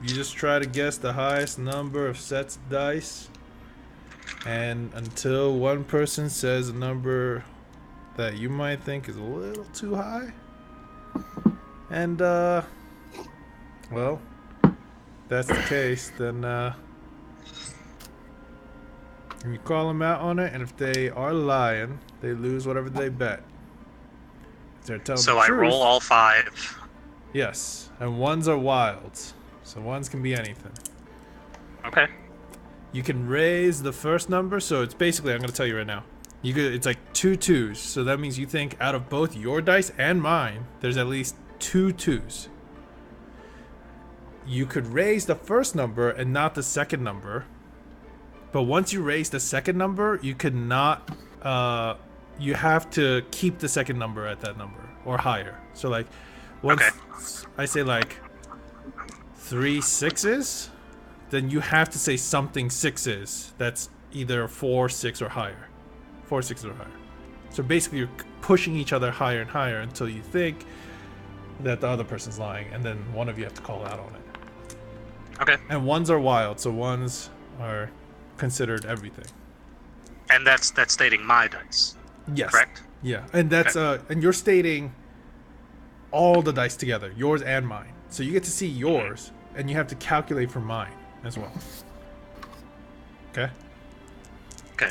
You just try to guess the highest number of sets of dice, and until one person says a number that you might think is a little too high, and well, that's the case, then you call them out on it, and if they are lying, they lose whatever they bet. If they're telling So the I truth, roll all 5. yes, and ones are wilds, so ones can be anything. Okay. You can raise the first number, so it's basically, I'm going to tell you right now. It's like 2 twos, so that means you think out of both your dice and mine, there's at least 2 twos. You could raise the first number and not the second number, but once you raise the second number, you could not, you have to keep the second number at that number, or higher. So like, once I say like 3 sixes, then you have to say something sixes that's either 4, 6, or higher. 4, 6 or higher. So basically you're pushing each other higher and higher until you think that the other person's lying, and then one of you have to call out on it. Okay. And ones are wild, so ones are considered everything. And that's stating my dice. Yes. Correct? Yeah. And that's and you're stating all the dice together, yours and mine. So you get to see yours, and you have to calculate for mine as well. Okay? Okay.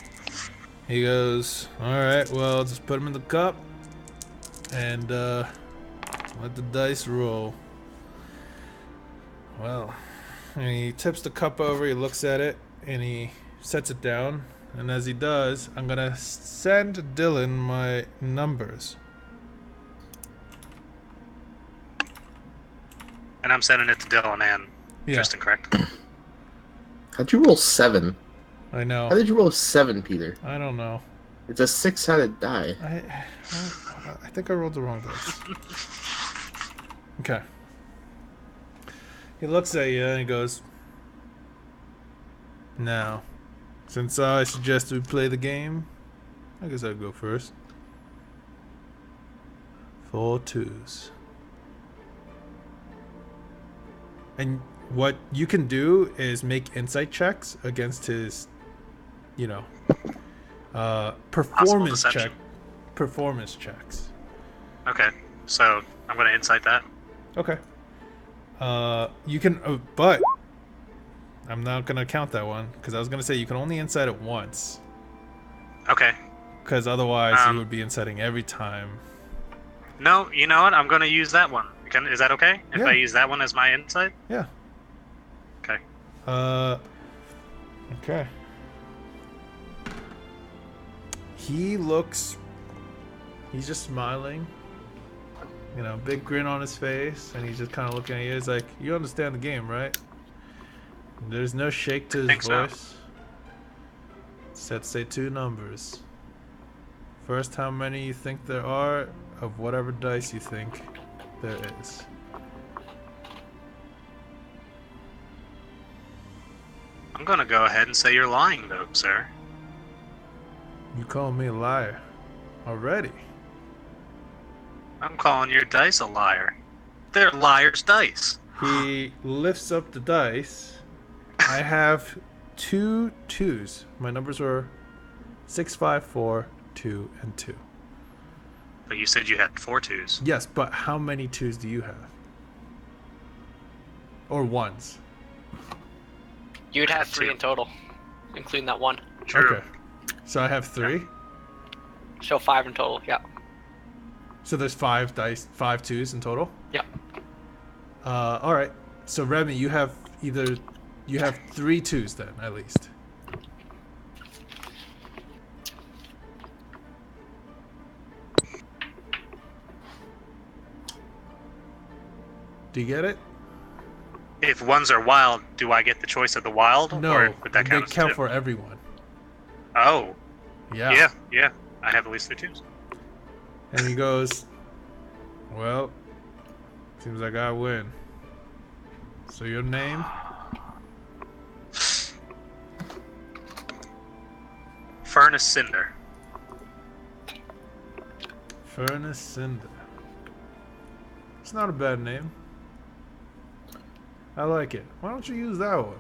He goes, alright, well, just put him in the cup and let the dice roll. Well, and he tips the cup over, he looks at it, and he sets it down. And as he does, I'm gonna send Dylan my numbers. And I'm sending it to Dylan and Tristan, correct? How'd you roll 7? I know. How did you roll 7, Peter? I don't know. It's a 6-sided die. I think I rolled the wrong dice. Okay. He looks at you and he goes, now, since I suggested we play the game, I guess I'll go first. 4 twos. And what you can do is make insight checks against his, performance deception. performance checks. Okay. So I'm going to insight that. Okay. You can, but I'm not gonna count that one because I was gonna say you can only insight it once. Okay. Because otherwise you would be inciting every time. No, you know what? I'm going to use that one. Is that okay? If Yeah. I use that one as my insight? Yeah. Okay. Okay. He's just smiling. Big grin on his face, and he's just kind of looking at you. He's like, you understand the game, right? There's no shake to his think so. voice. Set say 2 numbers. First, how many you think there are of whatever dice you think there is. I'm going to go ahead and say you're lying, though, sir. You call me a liar already? I'm calling your dice a liar. They're liar's dice. He lifts up the dice. I have 2 twos. My numbers were 6, 5, 4, 2, and 2. But you said you had 4 twos. Yes, but how many 2s do you have? Or 1s? You'd have 3 2. in total, including that 1. True. Okay. So I have 3? So 5 in total, yeah. So there's 5 dice, 5 2s in total? Yeah. Alright. So Remy, you have either You have 3 2s then, at least. Do you get it? If ones are wild, do I get the choice of the wild? No, or would that they count as count two? for everyone. Oh, Yeah. yeah. I have at least 3 twos. And he goes, well, seems like I win. So your name? Furnace Cinder. Furnace Cinder. It's not a bad name. I like it. Why don't you use that one?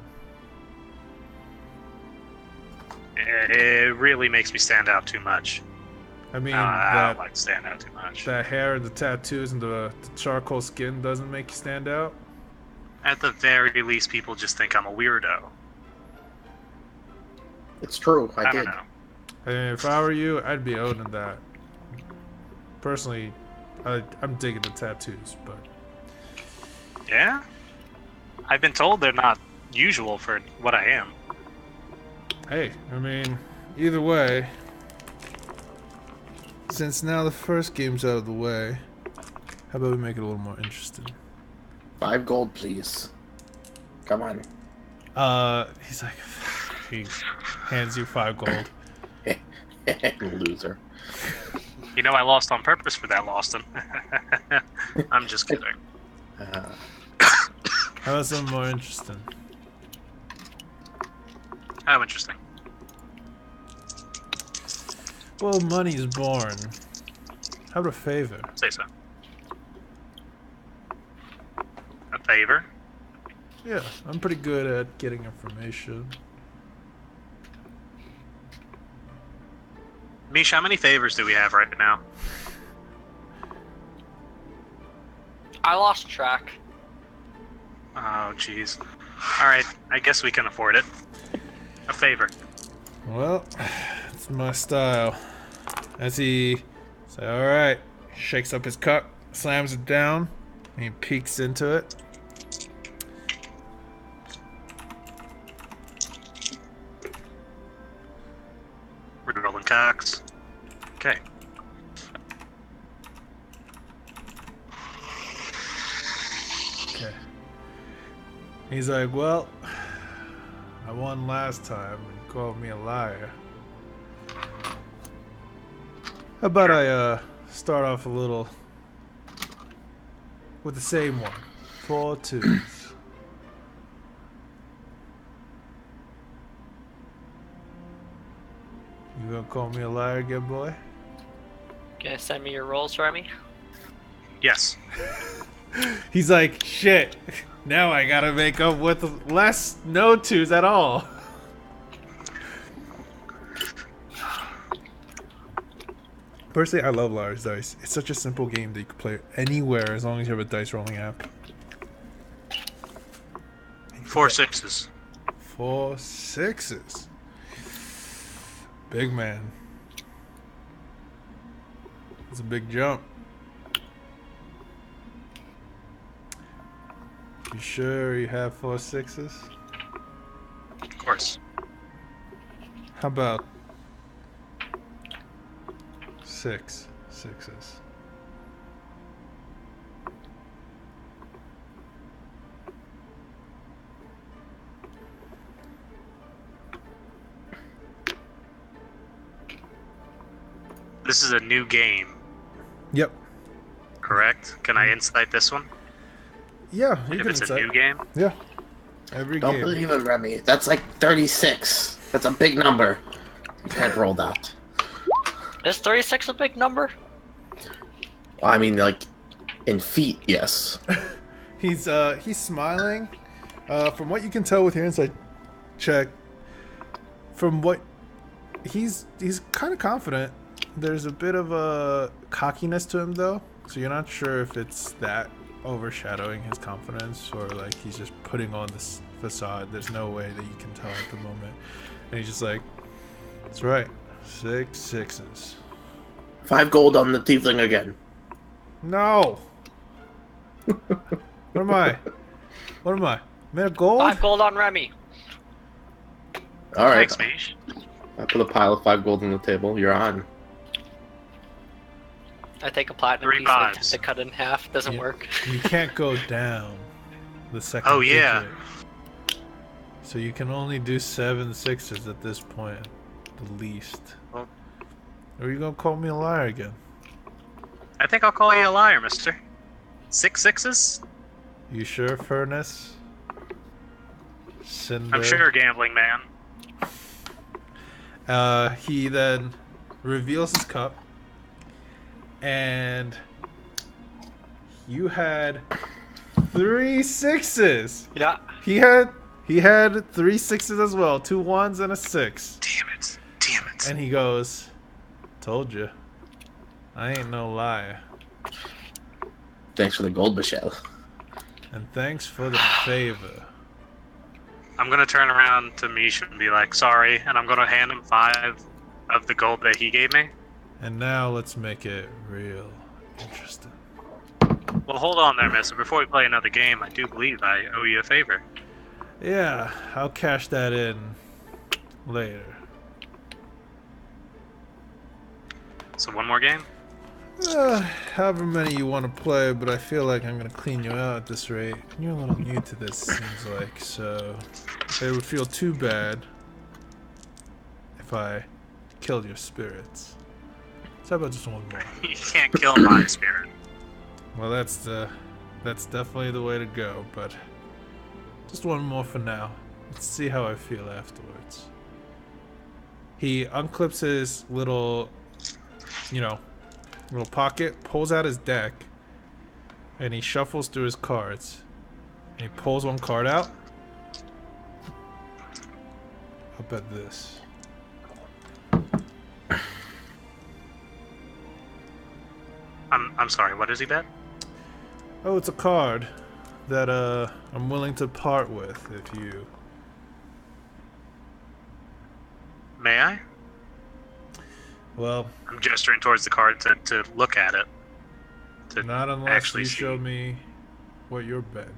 It really makes me stand out too much. I mean, I don't like to stand out too much. that hair and the tattoos and the charcoal skin doesn't make you stand out? At the very least, people just think I'm a weirdo. It's true. I I did. don't know. And if I were you, I'd be owning that. Personally, I'm digging the tattoos, but Yeah? I've been told they're not usual for what I am. hey, I mean, either way, since now the first game's out of the way, how about we make it a little more interesting? 5 gold, please. Come on. He's like, he hands you 5 gold. Loser. You know I lost on purpose for that, Lawson. I'm just kidding. How about something more interesting? How interesting. Well, money's born. How about a favor? Say so. A favor? Yeah, I'm pretty good at getting information. Misha, how many favors do we have right now? I lost track. Oh, jeez. Alright, I guess we can afford it. A favor. Well, it's my style. As he says, alright, shakes up his cup, slams it down, and he peeks into it. We're rolling cocks. Okay. Okay. He's like, well, I won last time and you called me a liar. How about I start off a little with the same one. 4 2s. You gonna call me a liar again, boy? Gonna send me your rolls, Remy? Yes. He's like, shit. Now I gotta make up with no 2s at all. Personally, I love Liar's Dice. It's such a simple game that you can play anywhere as long as you have a dice rolling app. 4 6s. 4 6s. Big man. It's a big jump. You sure you have 4 6s? Of course. How about 6 6s? This is a new game, Yep. correct? Can I insight this one? Yeah, you If can it's a insight. new game? Yeah. Every Don't game. believe it, Remy. That's like 36. That's a big number. You can't roll that. Is 36 a big number? I mean, like, in feet, yes. He's smiling. From what you can tell with your insight check, from what he's kind of confident. There's a bit of a cockiness to him though, so you're not sure if it's that overshadowing his confidence or like he's just putting on this facade. There's no way that you can tell at the moment, and he's just like, "That's right, 6 6s." 5 gold on the tiefling again. No. What am I? What am I? Minute gold? 5 gold on Remy. All right. Thanks, Mish. I put a pile of 5 gold on the table. You're on. I take a platinum 3 piece and fives. attempt to cut it in half. Doesn't Yeah. work. You can't go down the second Oh, yeah. digit. So you can only do 7 sixes at this point, at the least. Well- Or are you gonna call me a liar again? I think I'll call you a liar, mister. 6 sixes? You sure, Furnace? Cinder. I'm sure, Gambling Man. He then reveals his cup, and you had 3 sixes. Yeah. He had 3 sixes as well, 2 1s and a 6. Damn it. Damn it. And he goes, "Told you, I ain't no liar. Thanks for the gold, Michelle. And thanks for the favor." I'm gonna turn around to Mish and be like, sorry, and I'm gonna hand him 5 of the gold that he gave me. And now let's make it real interesting. Well, hold on there, mister. Before we play another game, I do believe I owe you a favor. Yeah, I'll cash that in later. So one more game? However many you want to play, but I feel like I'm gonna clean you out at this rate. You're a little new to this, seems like, so it would feel too bad if I killed your spirits. So how about just one more? You can't kill my spirit. Well, that's definitely the way to go, but just one more for now. Let's see how I feel afterwards. He unclips his little, little pocket, pulls out his deck, and he shuffles through his cards. And he pulls one card out. I'll bet this. I'm sorry, what does he bet? Oh, it's a card that I'm willing to part with if you... May I? Well, I'm gesturing towards the card to look at it. To not unless actually you see. show me what you're betting.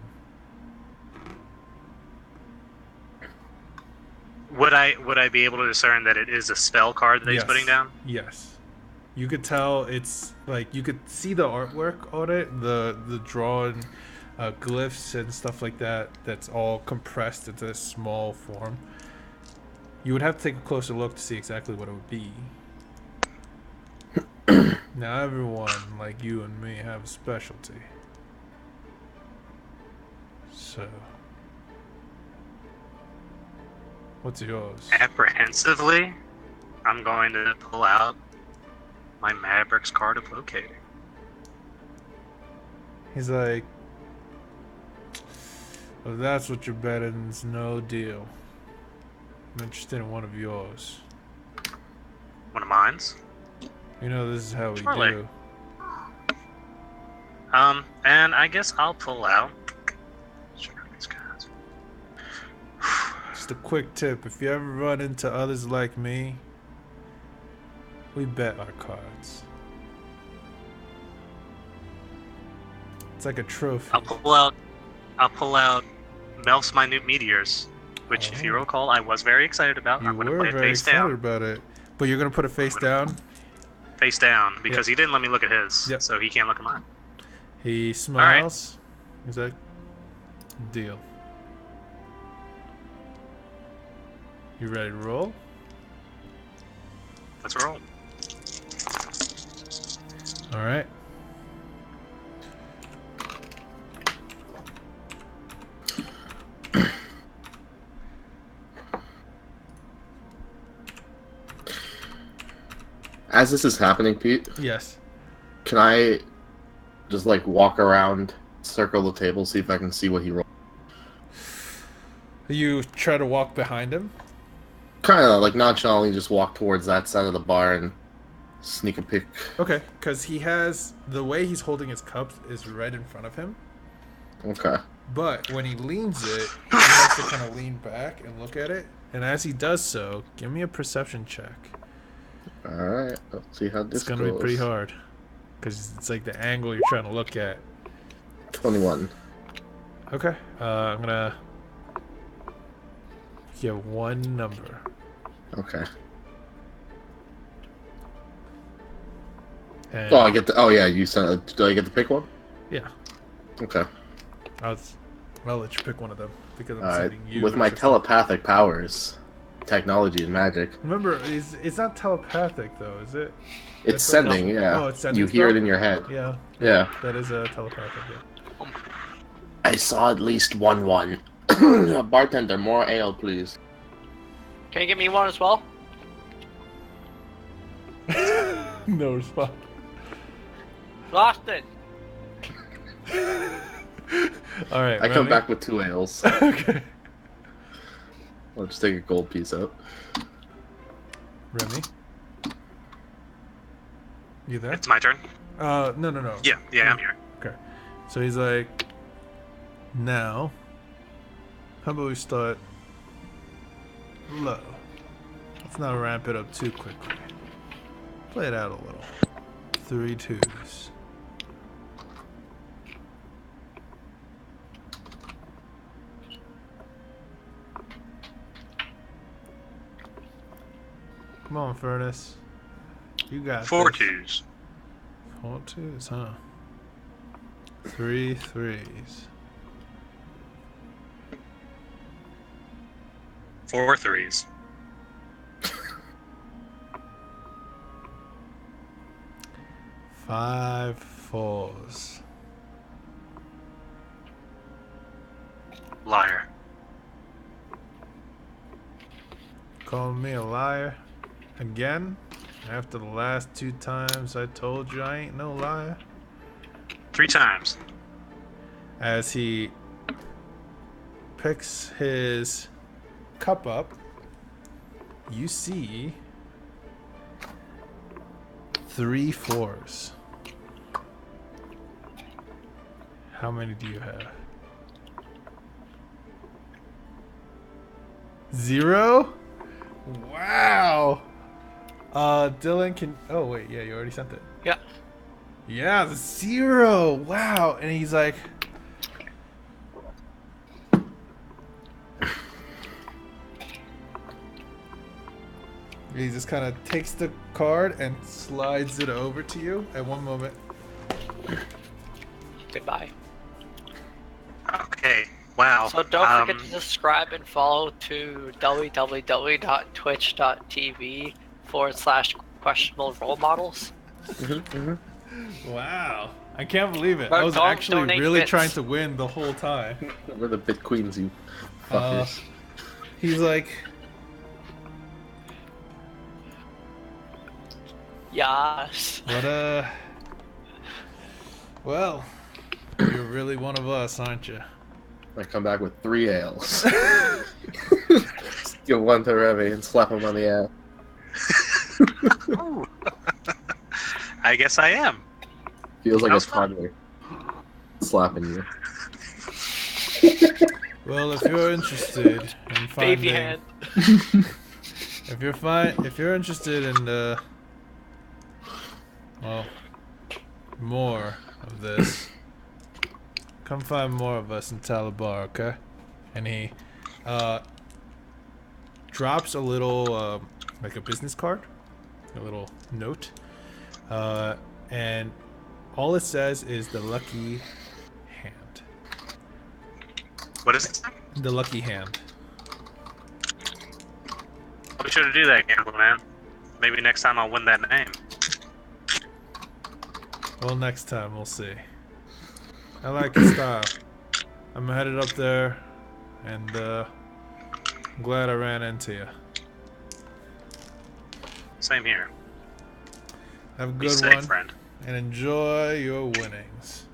Would I be able to discern that it is a spell card that he's putting down? Yes. You could tell it's like you could see the artwork on it, the drawn glyphs and stuff like that. That's all compressed into a small form. You would have to take a closer look to see exactly what it would be. Now everyone, like you and me, have a specialty. So, what's yours? Apprehensively, I'm going to pull out my Mavericks card of locating. He's like, well, if that's what you're betting, it's no deal. I'm interested in one of yours. One of mine's. You know, this is how we Surely. do. And I guess I'll pull out. Just a quick tip, if you ever run into others like me, we bet our cards. It's like a trophy. I'll pull out Melf's Minute Meteors, which, if you Oh. recall, I was very excited about. You I'm going to were put it very face excited down. about it. But you're going to put it face down? Face down, because he didn't let me look at his, Yep. so he can't look at mine. He smiles. He's like, deal. You ready to roll? Let's roll. All right. As this is happening, Pete, Yes. can I just like walk around, circle the table, see if I can see what he rolled? You try to walk behind him. Kind of like nonchalantly just walk towards that side of the bar and sneak a pick. Okay, because he has the way he's holding his cups is right in front of him. Okay. But when he leans it, he has to kind of lean back and look at it. And as he does so, give me a perception check. Alright, let's see how this It's gonna goes. be pretty hard, because it's like the angle you're trying to look at. 21. Okay, I'm gonna You have one number. Okay. And Oh, I get the. Oh yeah, you said. Do I get to pick one? yeah, Okay. I'll let you pick one of them because I'm All right. sending you. With my versus- telepathic powers, technology and magic, Remember, it's not telepathic though, is it? it's sending. Yeah. Oh, it's sending You hear it spell? in your head. Yeah. Yeah. That is a telepathic. Yeah. I saw at least one. A bartender, more ale, please. Can you give me one as well? No response. Lost it. All right. I come Remy? back with 2 ales. Okay. I'll just take a gold piece out. Remy. You there? It's my turn. No. Yeah, I'm here. Okay. So he's like, now, how about we start low? Let's not ramp it up too quickly. Play it out a little. 3 2s. Come on, Furnace. You got 4 this. 2s. 4 2s, huh? 3 3s. 4 3s. 5 4s. Liar. Calling me a liar again? After the last 2 times I told you I ain't no liar? 3 times. As he picks his cup up, you see 3 4s. How many do you have? 0? Wow. Dylan can. Oh wait, yeah, you already sent it. Yeah. Yeah, the 0. Wow. And he's like, he just kind of takes the card and slides it over to you at one moment. Goodbye. Okay. Wow. So don't forget to subscribe and follow to www.twitch.tv/questionable role models. Wow. I can't believe it. But I was don't actually donate really bits. trying to win the whole time. We're the bit queens, you fuckers. He's like, Yes. what, well, you're really one of us, aren't you? I come back with 3 ales. Give 1 to Remy and slap him on the ass. Ooh. I guess I am. Feels like That a was fun. toddler slapping you. Well, if you're interested in finding, Baby hand. if you're interested in well, more of this, come find more of us in Talabar, okay? And he drops a little like a business card, a little note, and all it says is the lucky hand. What is it? The lucky hand. I'll be sure to do that, Gamblin Man. Maybe next time I'll win that name. Well, next time we'll see. I like your style. I'm headed up there, and I'm glad I ran into you. Same here. Have a Be good safe, one, friend. and enjoy your winnings.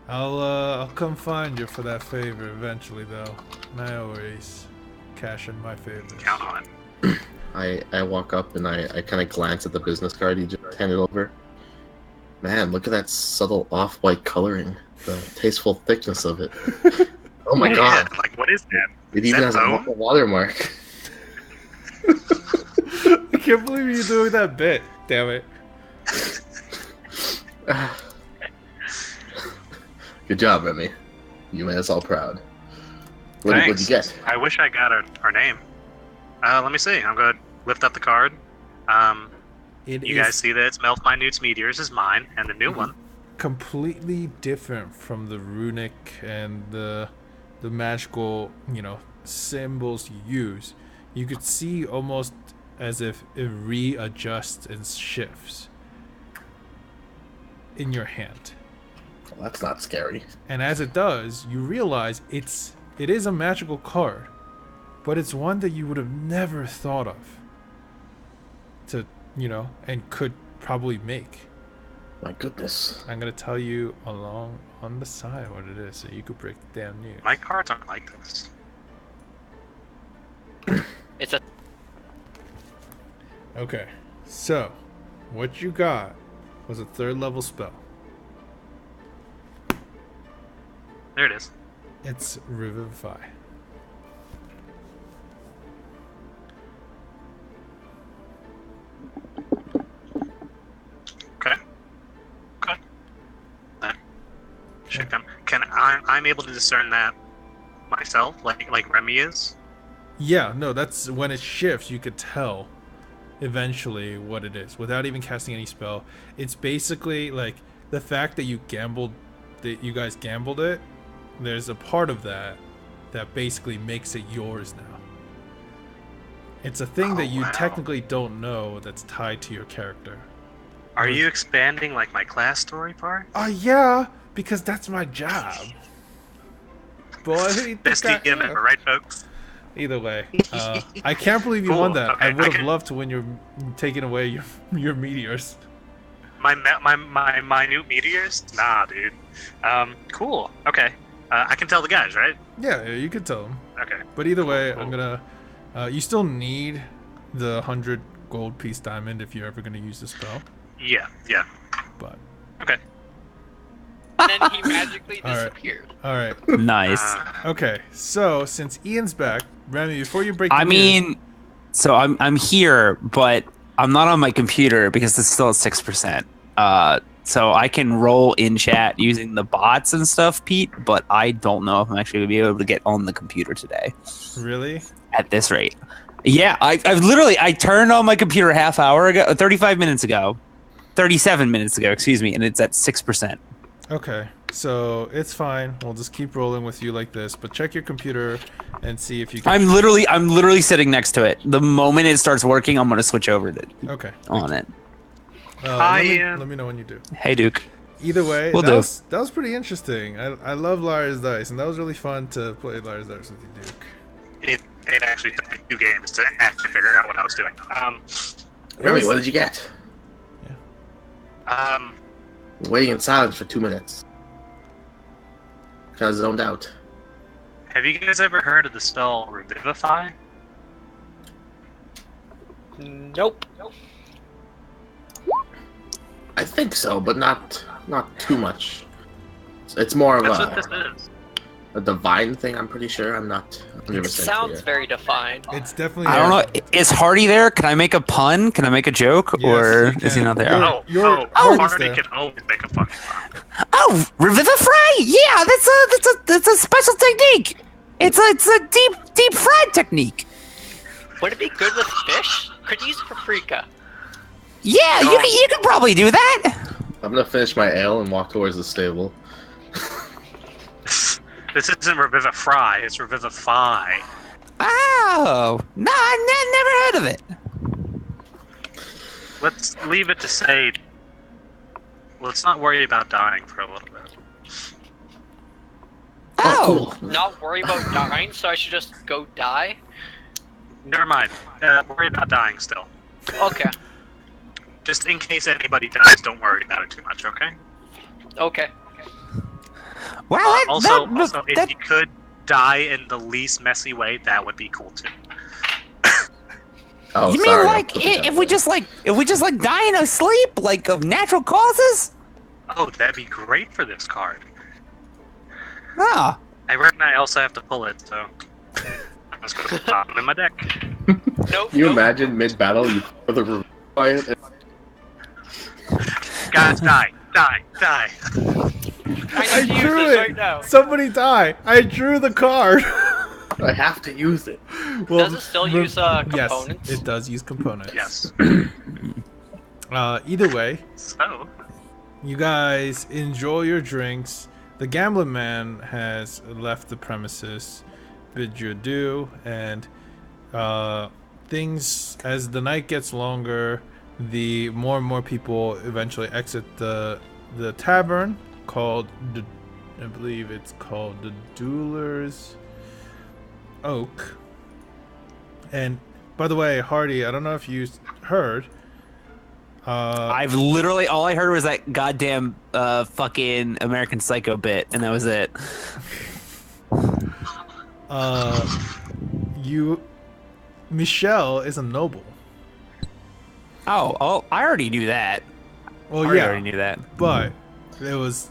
I'll come find you for that favor eventually, though. And I always cash in my favors. Count on it. I walk up and I kind of glance at the business card he just handed over. Man, look at that subtle off-white coloring. The tasteful thickness of it. Oh my god. Yeah, like, what is that? It Is even that has bone? a watermark. I can't believe you're doing that bit. Damn it. Good job, Remy. You made us all proud. What'd Thanks. you get? I wish I got her name. Let me see. I'm going to lift up the card. You guys see that it's Melt Minute Meteors is mine, and the new one. Completely different from the runic and the magical, symbols you use. You could see almost as if it readjusts and shifts in your hand. Well, that's not scary. And as it does, you realize it is a magical card, but it's one that you would have never thought of to, and could probably make. My goodness. I'm gonna tell you along on the side what it is, so you could break the damn news. My cards aren't like this. It's a. Okay, so what you got was a 3rd level spell. There it is. It's Revivify. Okay. I'm able to discern that myself, like Remy is. Yeah, no, that's when it shifts. You could tell eventually what it is without even casting any spell. It's basically like the fact that you guys gambled it. There's a part of that basically makes it yours now. It's a thing that you technically don't know that's tied to your character. Are you expanding like my class story part? Yeah, because that's my job. Boy, Best DM ever, right, folks? Either way, I can't believe you Cool. won that. Okay, I would have loved to win taking away your meteors. My minute meteors? Nah, dude. Cool. Okay. I can tell the guys, right? Yeah, you could tell them. Okay. But either way, Cool. I'm gonna. You still need the 100 gold piece diamond if you're ever gonna use the spell. Yeah. But Okay. And then he magically All right. disappeared. all right, Nice. okay. So since Ian's back, Remy, before you break, the I news- mean, so I'm here, but I'm not on my computer because it's still at 6%. So I can roll in chat using the bots and stuff, Pete, but I don't know if I'm actually gonna be able to get on the computer today really? at this rate. Yeah, I've literally I turned on my computer half hour ago, 37 minutes ago, excuse me, and it's at 6%. Okay, so it's fine. We'll just keep rolling with you like this, but check your computer and see if you can. I'm literally sitting next to it. The moment it starts working, I'm gonna switch over to Okay. on it. Let me know when you do. Hey, Duke. Either way, Will that do. was pretty interesting. I love Liar's Dice, and that was really fun to play Liar's Dice with you, Duke. It actually took me 2 games to actually figure out what I was doing. Remy, what did you get? Um, Waiting in silence for 2 minutes. Kind of zoned out. have you guys ever heard of the spell Revivify? Nope. I think so, but not too much. It's more of That's what this is. a divine thing, I'm pretty sure. I'm not 100% It sounds clear. very defined. It's definitely. I don't know. Is Hardy there? Can I make a pun? Can I make a joke? Yes, or you is he can. not there? You're- Hardy there. can always make a fucking fun. Oh, Revivify! Yeah, that's a special technique. It's a deep fried technique. Would it be good with fish? Could use paprika. Yeah, you could probably do that. I'm gonna finish my ale and walk towards the stable. This isn't Revivify, it's Revivify. Oh, no, I never heard of it. Let's leave it to say. Let's not worry about dying for a little bit. Oh, Not worry about dying, so I should just go die? Never mind. Worry about dying still. Okay. Just in case anybody dies, don't worry about it too much, okay? Okay. well, Also, if you could die in the least messy way, that would be cool too. Oh, you mean sorry, like I'll put it if that we way. just like die in our sleep, like of natural causes? Oh, that'd be great for this card. Ah, I reckon I also have to pull it, so I'm just gonna pop them in my deck. Nope. Can you nope. imagine mid-battle you throw the revive it? Guys, die. I I need to use drew this it. right now. Somebody die. I drew the card. I have to use it. Well, Does it still use components? Yes, it does use components. Yes. Either way, So, you guys enjoy your drinks. The Gamblin Man has left the premises, bid you adieu, and things, as the night gets longer, the more and more people eventually exit the tavern called, I believe it's called the Dueler's Oak. And by the way, Hardy, I don't know if you heard. I've literally all I heard was that goddamn fucking American Psycho bit, and that was it. Michelle is a noble. Oh, I already knew that. Well, I yeah, already knew that. but it was,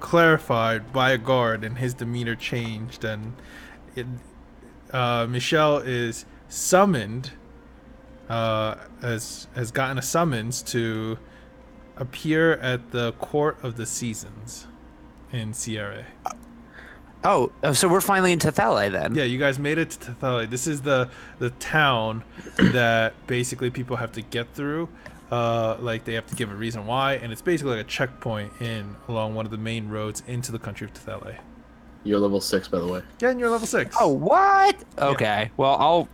clarified by a guard, and his demeanor changed, and Michelle is summoned. Has gotten a summons to appear at the Court of the Seasons in Sierra. Oh, so we're finally in Tethele then. Yeah, you guys made it to Tethele. This is the town that basically people have to get through. Like they have to give a reason why, and it's basically like a checkpoint along one of the main roads into the country of Tethele. You're level 6, by the way. Yeah, and you're level 6. Oh, what? Okay. Well,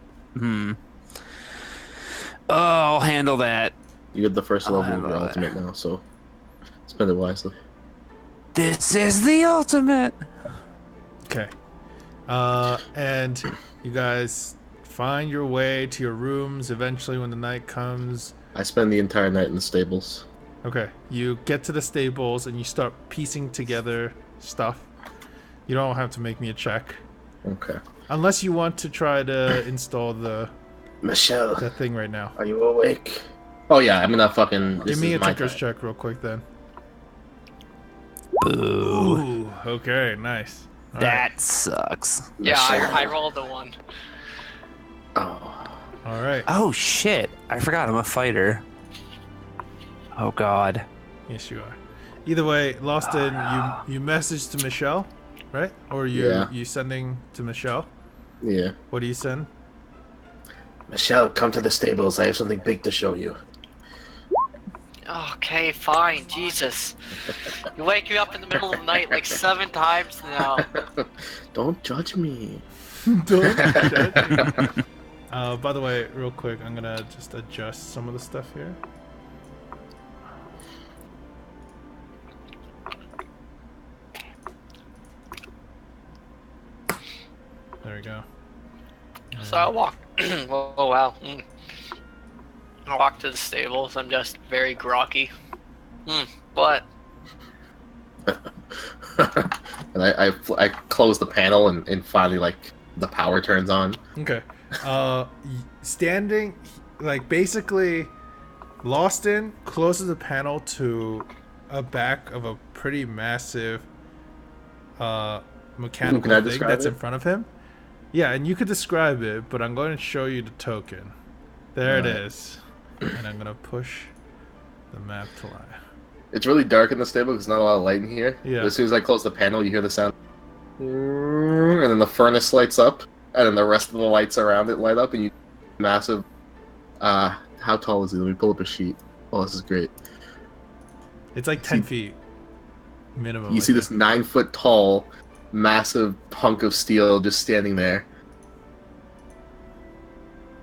I'll handle that. You get the first level of handle your that. ultimate now, so spend it wisely. This is the ultimate. Okay. And you guys find your way to your rooms eventually when the night comes. I spend the entire night in the stables. Okay. You get to the stables and you start piecing together stuff. You don't have to make me a check. Okay. Unless you want to try to install the Michelle, thing right now. are you awake? Oh yeah, I'm gonna fucking. Give me a my Tinker's time. check real quick then. Boo. Ooh, okay, nice. All That sucks. Yeah, Michelle. I rolled a 1. Oh. All right. Oh shit! I forgot I'm a fighter. Oh god. Yes, you are. Either way, Loston, you message to Michelle, right? Or you sending to Michelle? Yeah. What do you send? Michelle, come to the stables. I have something big to show you. Okay, fine. Jesus. You wake me up in the middle of the night like 7 times now. Don't judge me. Don't judge me. By the way, real quick, I'm gonna just adjust some of the stuff here. There we go. So I walk. Oh wow. I walk to the stables. I'm just very groggy. But And I close the panel and finally like the power turns on. Okay. Standing, like basically, Loston closes the panel to a back of a pretty massive mechanical Can I thing describe that's it? in front of him. Yeah, and you could describe it, but I'm going to show you the token. There it Alright. is. And I'm going to push the map to life. It's really dark in the stable because there's not a lot of light in here. Yeah. But as soon as I close the panel, you hear the sound, and then the furnace lights up, and then the rest of the lights around it light up, and you massive. How tall is it? Let me pull up a sheet. Oh, this is great. It's like 10 feet minimum. You I see think. this 9-foot tall, massive hunk of steel just standing there.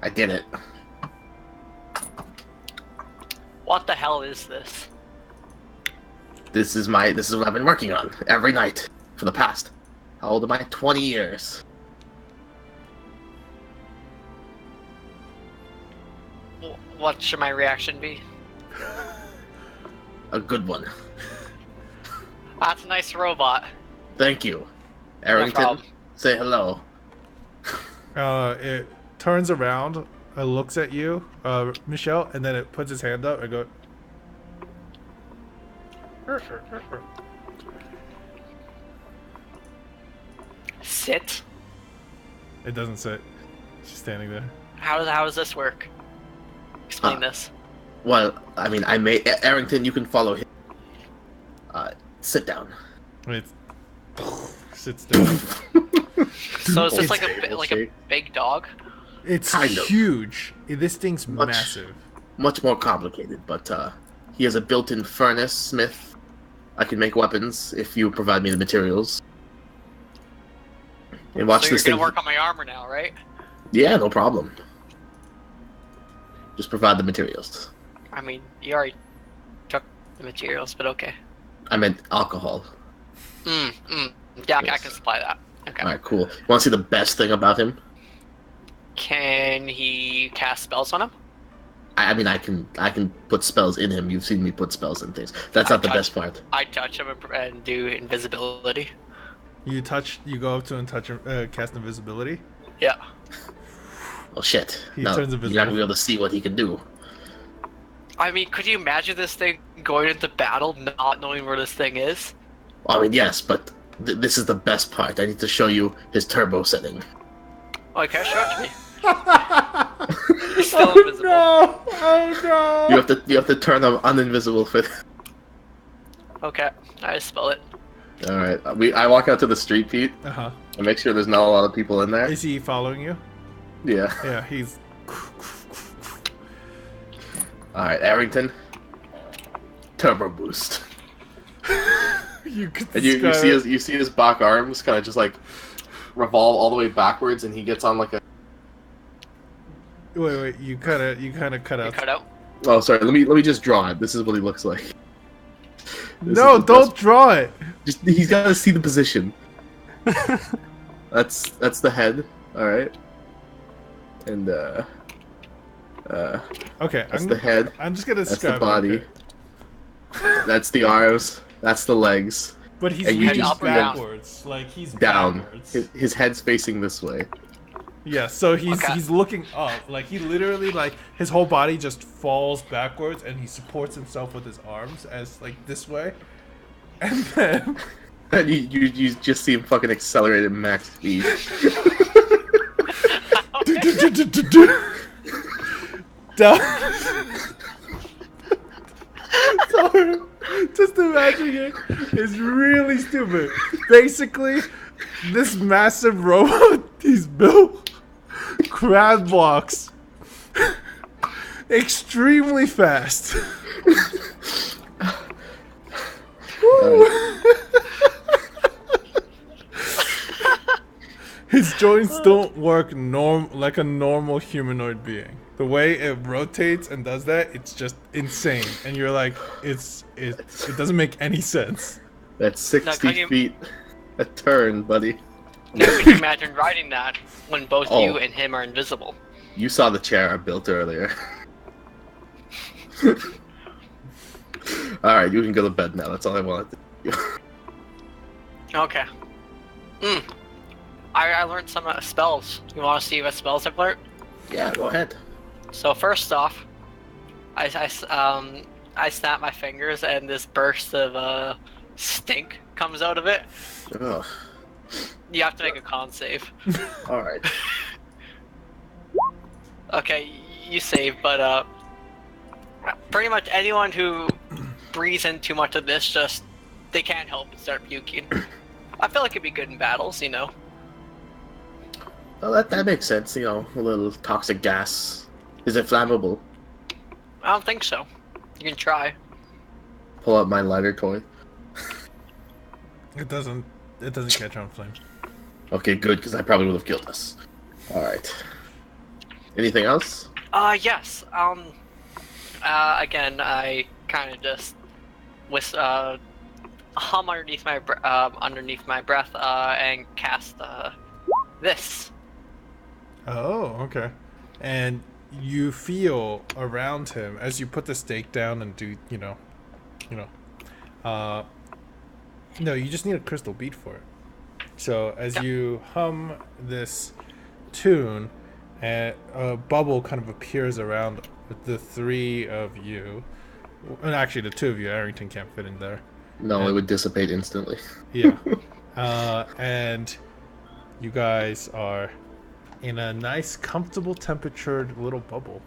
I did it. what the hell is this? This is what I've been working on every night for the past. How old am I? 20 years. What should my reaction be? A good one. That's a nice robot. Thank you. No Arrington, problem. say hello. It turns around, looks at you, Michelle, and then it puts its hand up and goes. Sit. It doesn't sit. It's just standing there. How does this work? Explain this. Well, I mean, Arrington, you can follow him. Sit down. It sits down. So is this It's like a big dog? It's Kind of. huge. This thing's Much- massive. much more complicated, but he has a built-in furnace smith. I can make weapons if you provide me the materials. And watch So you're this gonna thing. work on my armor now, right? Yeah, no problem. Just provide the materials. I mean, you already took the materials, but okay. I meant alcohol. Yeah, I Yes. can supply that. Okay. All right, cool. Want to see the best thing about him? Can he cast spells on him? I mean, I can put spells in him. You've seen me put spells in things. That's not the best part. I touch him and do invisibility. You go up to him and touch him, cast invisibility. Yeah. Oh shit! He No, turns you're not invisible. gonna be able to see what he can do. I mean, could you imagine this thing going into battle not knowing where this thing is? I mean, yes, but this is the best part. I need to show you his turbo setting. Okay, show it to me. He's still invisible. No! Oh no! You have to turn him uninvisible for. Okay, I spell it. All right, I walk out to the street, Pete, Uh huh. and make sure there's not a lot of people in there. Is he following you? Yeah. Yeah, he's. All right, Arrington. Turbo boost. You could And you see his back arms kind of just like revolve all the way backwards, and he gets on like a. Wait, you kind of cut You out. cut out. Oh, sorry. Let me just draw it. This is what he looks like. No, is the don't draw it. Just he's got to see the position. That's the head. All right. And Okay, that's the head. I'm just gonna That's describe the body. it. Okay. That's the arms. That's the legs. But he's And you reaching just- down. backwards, like he's Down. backwards. His head's facing this way. Yeah, so he's Okay. he's looking up, like he literally like his whole body just falls backwards, and he supports himself with his arms as like this way, and then And you just see him fucking accelerate at max speed. down. Sorry, just imagining it is really stupid. Basically, this massive robot he's built crab walks extremely fast. His joints don't work like a normal humanoid being. The way it rotates and does that, it's just insane. And you're like, it doesn't make any sense. That's 60 can you- feet a turn, buddy. Now, could you imagine riding that when both Oh. you and him are invisible? You saw the chair I built earlier. Alright, you can go to bed now. That's all I wanted to do. Okay. I learned some spells. You want to see what spells I've learned? Yeah, go ahead. So first off, I snap my fingers and this burst of stink comes out of it. Ugh. You have to make a con save. Alright. Okay, you save, but pretty much anyone who breathes in too much of this, just they can't help but start puking. I feel like it'd be good in battles, you know. Well, that makes sense, you know, a little toxic gas. Is it flammable? I don't think so. You can try. Pull out my lighter toy. It doesn't catch on flame. Okay, good, because I probably would have killed us. Alright. Anything else? Yes. Again, I kind of just hum underneath my breath and cast this. Oh, okay. And you feel around him as you put the stake down and do, no, you just need a crystal bead for it. So as you hum this tune, a bubble kind of appears around the three of you. And actually, the two of you, Arrington can't fit in there. No, it would dissipate instantly. Yeah. And you guys are in a nice, comfortable, temperatured little bubble.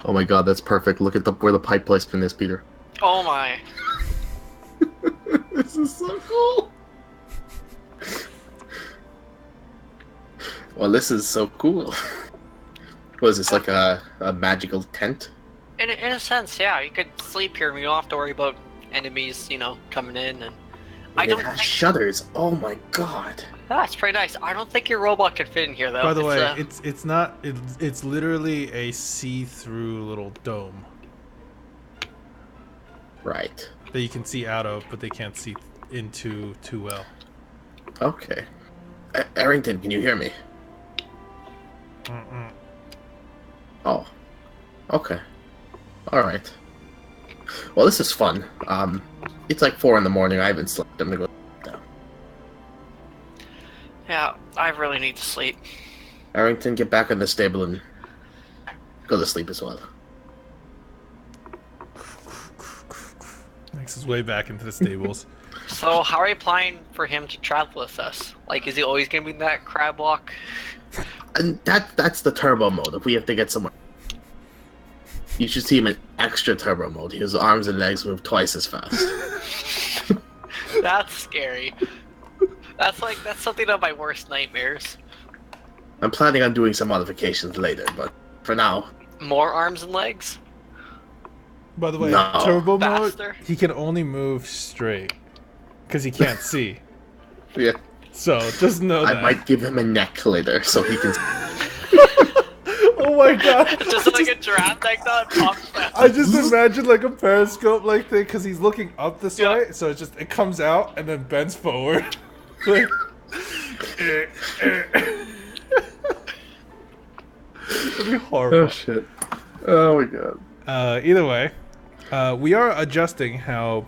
Oh my god, that's perfect. Look at where the pipe placement is, Peter. Oh my. This is so cool. Well, this is so cool. What is this, like a magical tent? In a sense, yeah. You could sleep here and we don't have to worry about enemies, coming in. And I It don't has think... shutters. Oh my god. That's pretty nice. I don't think your robot could fit in here, though. By the way, it's not. It's literally a see-through little dome Right. that you can see out of, but they can't see into too well. Okay. Arrington, can you hear me? Mm-mm. Oh. Okay. Alright. Well, this is fun. It's like 4 in the morning. I haven't slept. I'm gonna go down. Yeah, I really need to sleep. Arrington, get back in the stable and go to sleep as well. Makes his way back into the stables. So, how are you planning for him to travel with us? Like, is he always gonna be in that crab walk? And that's the turbo mode. If we have to get somewhere, you should see him in extra turbo mode. His arms and legs move twice as fast. That's scary. That's something of my worst nightmares. I'm planning on doing some modifications later, but for now, More arms and legs? By the way, No. turbo mode, Faster? he can only move straight because he can't see. yeah, So just know I that. might give him a neck later so he can. Oh my god! Just like a giraffe neck that pops out. I just imagine like a periscope like thing because he's looking up this Yeah. way, so it comes out and then bends forward. Like, it'd be horrible. shit! Oh my god! Either way, we are adjusting how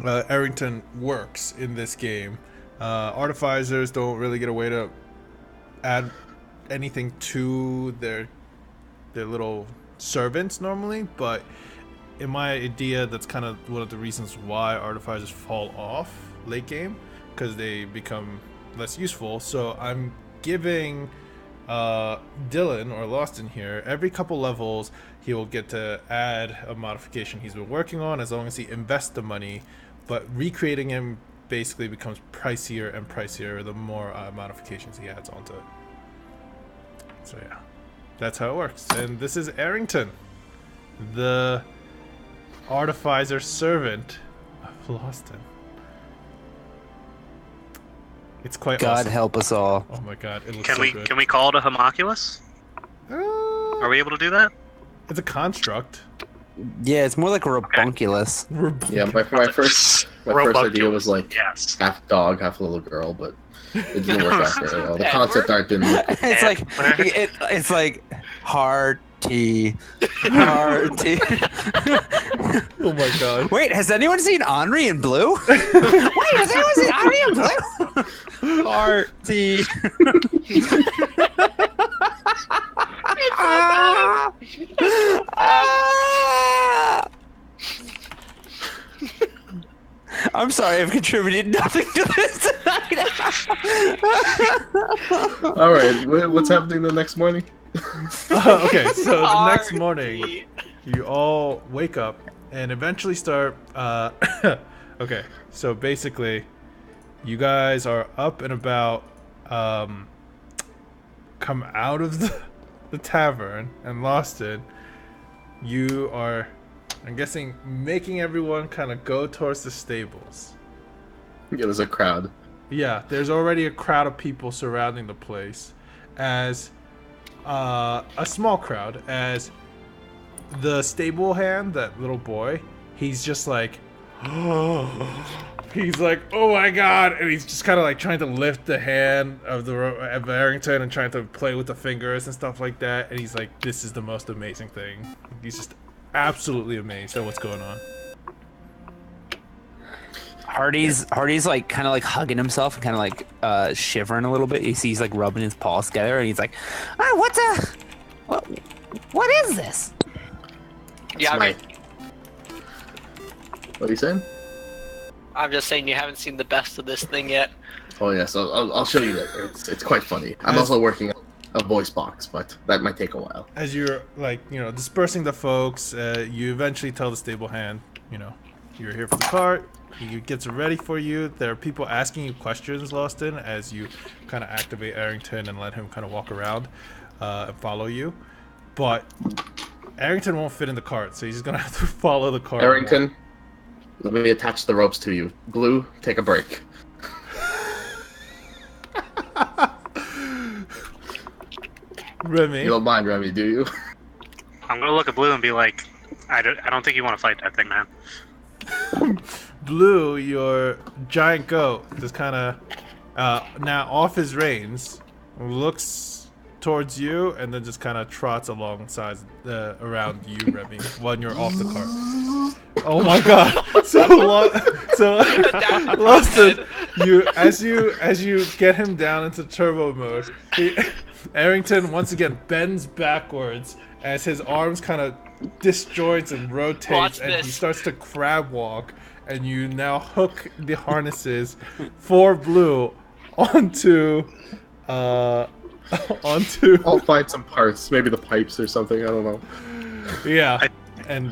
Arrington works in this game. Artificers don't really get a way to add anything to their little servants normally, but in my idea, that's kind of one of the reasons why artificers fall off late game, because they become less useful. So I'm giving Dylan or Lost in here every couple levels he will get to add a modification he's been working on as long as he invests the money, but recreating him basically becomes pricier and pricier the more modifications he adds onto it. So yeah, that's how it works. And this is Arrington, the artificer servant of Loston. It's quite God awesome. help us all. Oh my god, it looks Can so we good. can we call it a homunculus? Are we able to do that? It's a construct. Yeah, it's more like a rabunculus. Yeah, my first idea was like Yes. half dog, half little girl, but it didn't work out very well. The concept art didn't look. It's like it's like hearty. Oh my god. Wait, has anyone seen Henri in blue? Wait, has anyone seen Henri in blue? Hearty. I'm sorry, I've contributed nothing to this tonight. All right, what's happening the next morning? Okay, so the next Arty. morning, you all wake up and eventually start. Okay, so basically, you guys are up and about. Come out of the tavern and lost it. You are, I'm guessing, making everyone kind of go towards the stables. Yeah, there's a crowd. Yeah, there's already a crowd of people surrounding the place, as a small crowd, as the stable hand, that little boy, he's just like, he's like, oh my god, and he's just kind of like trying to lift the hand of of Arrington and trying to play with the fingers and stuff like that, and he's like, this is the most amazing thing. He's just absolutely amazed at what's going on. Hardy's like kind of like hugging himself and kind of like shivering a little bit. You see he's like rubbing his paws together and he's like, what is this? Yeah, my... What are you saying? I'm just saying you haven't seen the best of this thing yet. Oh yeah, so I'll show you later. It's quite funny. I'm also working on a voice box, but that might take a while. As you're like, dispersing the folks, you eventually tell the stable hand, you're here for the cart. He gets ready for you. There are people asking you questions, Loston, as you kind of activate Arrington and let him kind of walk around and follow you. But Arrington won't fit in the cart, so he's going to have to follow the cart. Arrington, let me attach the ropes to you. Blue, take a break. Remy. You don't mind, Remy, do you? I'm gonna look at Blue and be like, I don't think you want to fight that thing, man. Blue, your giant goat, just kind of now off his reins, looks towards you, and then just kind of trots alongside around you, Remy, when you're off the cart. Oh my God! So Loston, as you get him down into turbo mode, Arrington once again bends backwards as his arms kind of disjoints and rotates, and he starts to crab walk. And you now hook the harnesses for Blue onto. I'll find some parts, maybe the pipes or something. I don't know. Yeah, and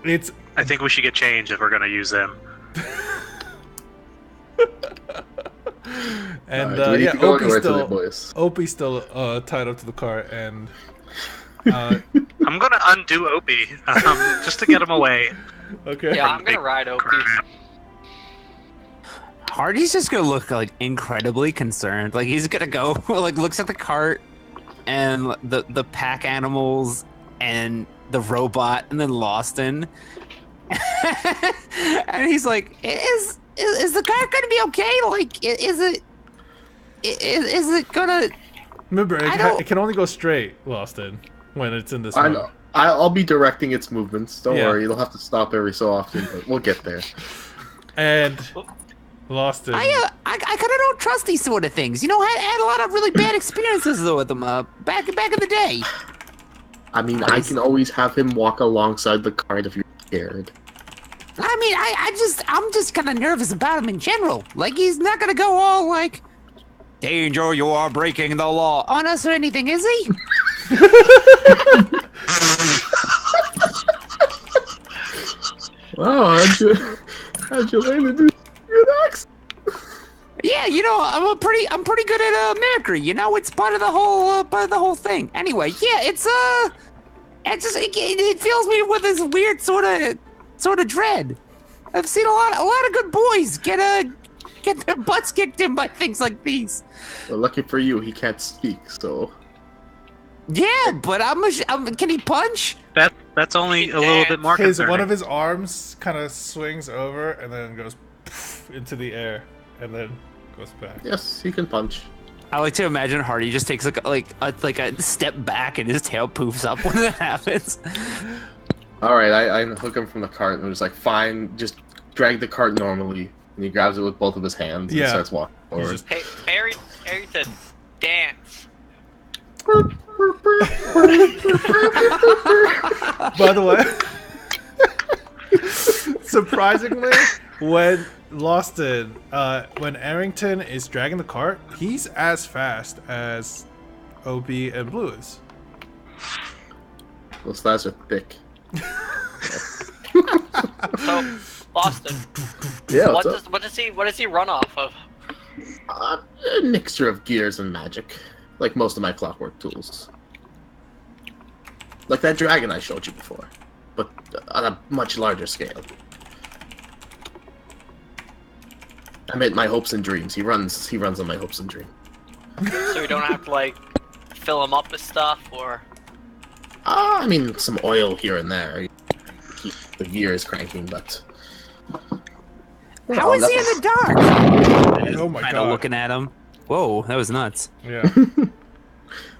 it's. I think we should get change if we're gonna use them. And right, Opie's still tied up to the cart, and I'm gonna undo Opie just to get him away. Okay. Yeah, I'm gonna ride Opie. Hardy's just gonna look like incredibly concerned. Like he's gonna go like looks at the cart and the pack animals and the robot and then Loston. And he's like, is the cart gonna be okay? Like is it gonna? Remember, it can only go straight, Loston, when it's in this. I know. I'll be directing its movements. Don't Yeah. worry. You'll have to stop every so often, but we'll get there. And Loston. I kind of don't trust these sort of things. You know, I had a lot of really bad experiences with them back in the day. I mean, I can always have him walk alongside the cart if you're scared. I mean, I'm just kind of nervous about him in general. Like he's not gonna go all like, danger, you are breaking the law on us or anything, is he? Wow, how'd you learn to do good accent? Yeah, you know, I'm pretty good at mimicry. You know, it's part of the whole thing. Anyway, yeah, it fills me with this weird sort of dread. I've seen a lot of good boys get their butts kicked in by things like these. Well, lucky for you, he can't speak, so. Yeah, but can he punch? That's only a little bit more concerning. One of his arms kind of swings over and then goes into the air and then goes back. Yes, he can punch. I like to imagine Hardy just takes like a step back and his tail poofs up when that happens. All right, I hook him from the cart and was like, fine, just drag the cart normally. And he grabs it with both of his hands and starts walking forward. Hey, Arrington, dance. By the way, surprisingly, when Arrington is dragging the cart, he's as fast as OB and Blue is. Those thighs are thick. So, Boston. Yeah, What does he run off of? A mixture of gears and magic, like most of my clockwork tools. Like that dragon I showed you before, but on a much larger scale. I meant my hopes and dreams. He runs on my hopes and dreams. So we don't have to like fill him up with stuff, or. I mean, some oil here and there. Keep the gears cranking, but. How is he in the dark? Oh my Kinda God. looking at him. Whoa, that was nuts. Yeah.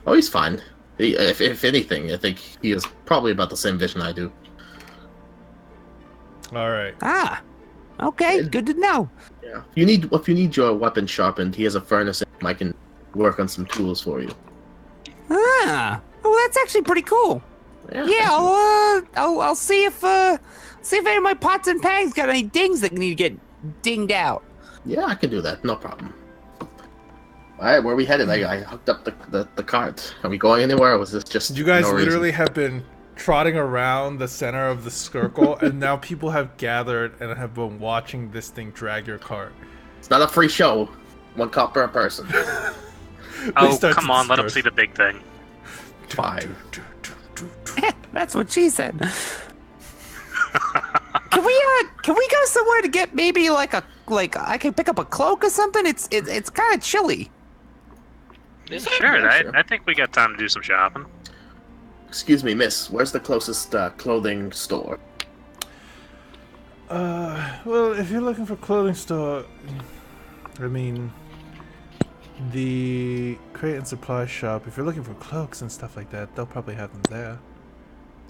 Oh, he's fine. If anything, I think he has probably about the same vision I do. All right. Ah, okay, good to know. Yeah. If you need your weapon sharpened, he has a furnace and I can work on some tools for you. Ah, well, that's actually pretty cool. Yeah, I'll see if any of my pots and pans got any dings that need to get dinged out. Yeah, I can do that. No problem. Alright, where are we headed? I hooked up the cart. Are we going anywhere, or was this just... You guys no literally reason? have been trotting around the center of the circle, and now people have gathered and have been watching this thing drag your cart. It's not a free show. 1 cop per person. Oh, come on, let them see the big thing. Fine. That's what she said. Can we go somewhere to get maybe like I can pick up a cloak or something? It's kind of chilly. Sure, I think we got time to do some shopping. Excuse me, miss. Where's the closest clothing store? Well, if you're looking for clothing store, I mean, the crate and supply shop. If you're looking for cloaks and stuff like that, they'll probably have them there.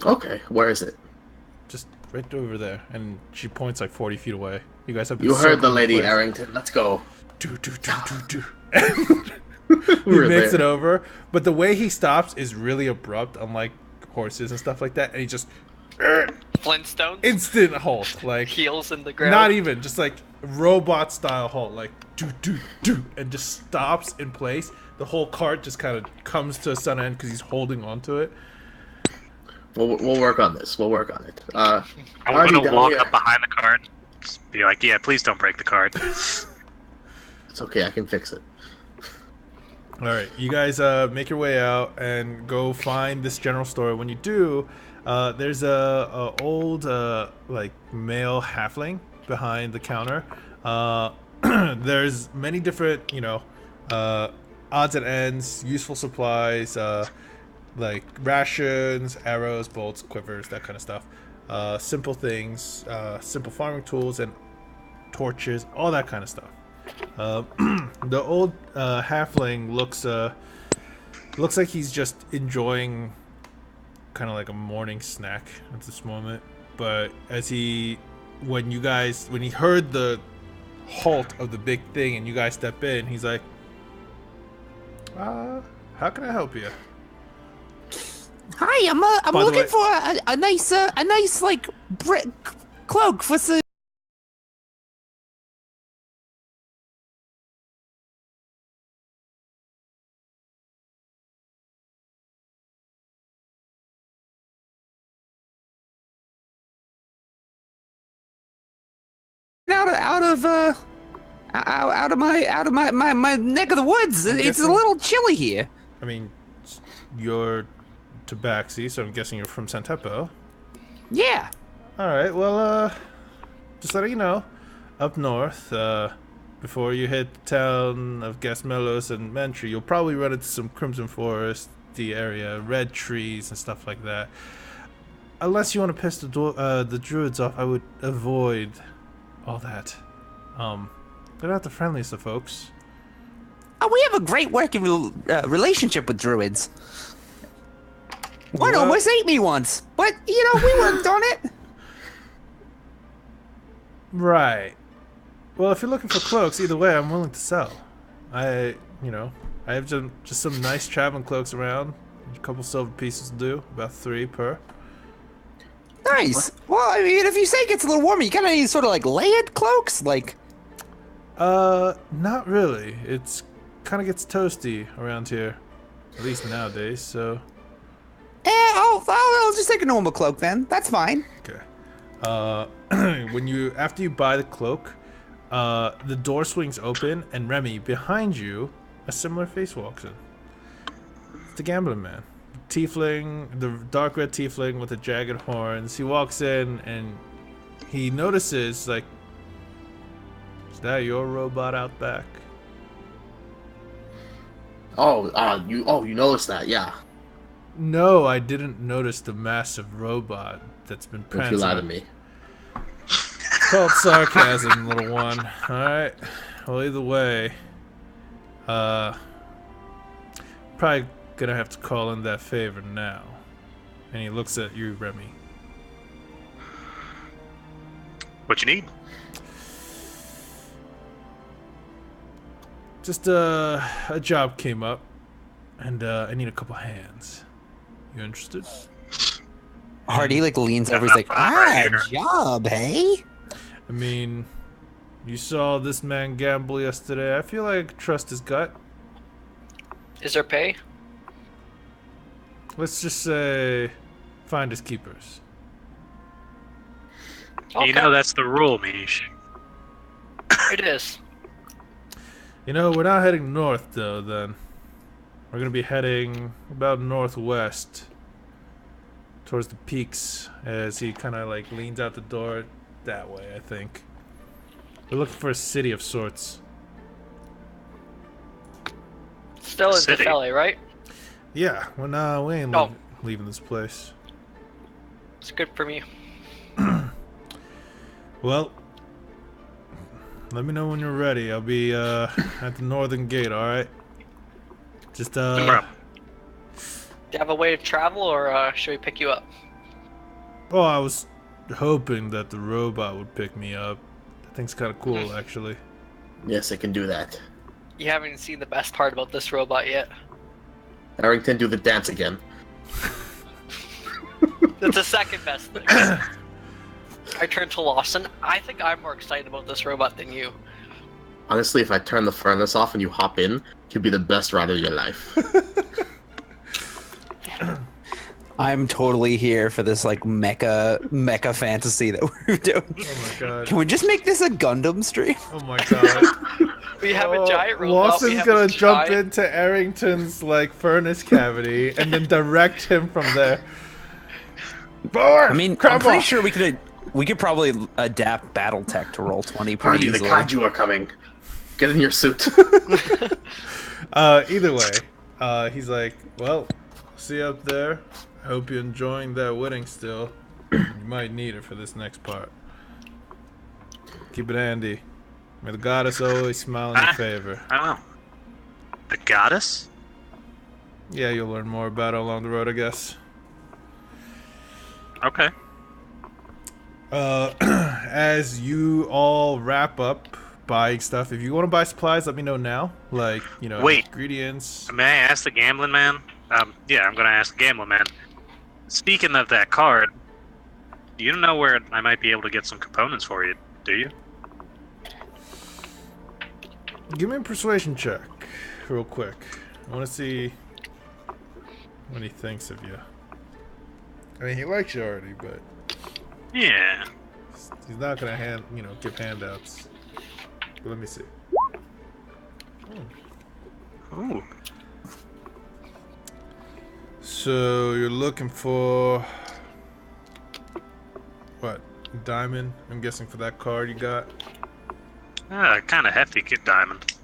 Okay, where is it? Just right over there, and she points like 40 feet away. You guys have. You heard the lady, Arrington. Let's go. Do. He We're makes there. it over, but the way he stops is really abrupt, unlike horses and stuff like that. And he just Flintstones. instant halt, like Heels in the ground. not even just like robot style halt, like do, and just stops in place. The whole cart just kind of comes to a sudden end because he's holding onto it. We'll work on this. We'll work on it. I'm Artie, gonna down walk here. up behind the cart, just be like, "Yeah, please don't break the cart." It's okay. I can fix it. All right, you guys make your way out and go find this general store. When you do, there's a old like male halfling behind the counter. There's many different, odds and ends, useful supplies, like rations, arrows, bolts, quivers, that kind of stuff. Simple things, simple farming tools, and torches, all that kind of stuff. The old halfling looks like he's just enjoying kind of like a morning snack at this moment. But when he heard the halt of the big thing and you guys step in, he's like, how can I help you? Hi, I'm By the looking way- for a nice like cloak for some. Out of my neck of the woods. It's guessing- a little chilly here. I mean, you're Tabaxi, so I'm guessing you're from Santepo. Yeah. Alright, well, just letting you know, up north, before you hit the town of Gasmelos and Mentry, you'll probably run into some Crimson Forest, the area, red trees and stuff like that. Unless you want to piss the druids off, I would avoid all that. They're not the friendliest of folks. Oh, we have a great working relationship with druids. One What? almost ate me once, but we worked on it. Right. Well, if you're looking for cloaks, either way, I'm willing to sell. I have just some nice traveling cloaks around. A couple silver pieces will do, about 3 per. Nice. Well, I mean, if you say it gets a little warmer, you got any sort of like layered cloaks, like? Not really. It's kind of gets toasty around here, at least nowadays. So. I'll just take a normal cloak then. That's fine. Okay. After you buy the cloak, the door swings open, and Remy, behind you, a similar face walks in. It's the Gamblin Man. Tiefling, the dark red tiefling with the jagged horns. He walks in and he notices, like, is that your robot out back? You noticed that, yeah. No, I didn't notice the massive robot that's been Don't you prancing. lie to me. It's called sarcasm, little one. Alright. Well, either way, probably gonna have to call in that favor now. And he looks at you, Remy. What you need? Just a job came up, and I need a couple hands. You interested? Hardy like leans over. He's like, job, hey? I mean, you saw this man gamble yesterday. I feel like trust his gut. Is there pay? Let's just say finders keepers. Okay. You know that's the rule, Mish. It is. You know, we're not heading north though. Then we're gonna be heading about northwest, towards the peaks. As he kind of like leans out the door that way, I think. We're looking for a city of sorts. Still in City. Tethele, right? Yeah, well, nah, we ain't Oh. leaving this place. It's good for me. Well, let me know when you're ready. I'll be at the northern gate. All right. Just No problem. Do you have a way to travel, or should we pick you up? Oh, I was hoping that the robot would pick me up. That thing's kind of cool, actually. Yes, I can do that. You haven't seen the best part about this robot yet. Arrington, do the dance again. That's the second best thing. I turn to Lawson. I think I'm more excited about this robot than you. Honestly, if I turn the furnace off and you hop in, you'd be the best ride of your life. I'm totally here for this like mecha fantasy that we're doing. Oh my god. Can we just make this a Gundam stream? Oh my god. We have a giant robot. we Lawson's have gonna a jump giant- into Arrington's like furnace cavity and then direct him from there. I mean, Crap I'm pretty off. sure we could probably adapt BattleTech to roll 20 pretty Party, the easily. kaiju are coming. Get in your suit. Either way, he's like, well, see you up there. I hope you're enjoying that wedding still. You might need it for this next part. Keep it handy. May the goddess always smile in your favor. I don't know. The goddess? Yeah, you'll learn more about it along the road, I guess. Okay. As you all wrap up buying stuff, if you want to buy supplies, let me know now. Like, you know, Wait. ingredients. May I ask the Gamblin Man? Yeah, I'm gonna ask the Gamblin Man. Speaking of that card, do you know where I might be able to get some components for you? Do you? Give me a persuasion check, real quick. I want to see what he thinks of you. I mean, he likes you already, but Yeah. he's not gonna give handouts. But let me see. Ooh. So you're looking for what? Diamond? I'm guessing for that card you got. Kind of hefty kid diamond.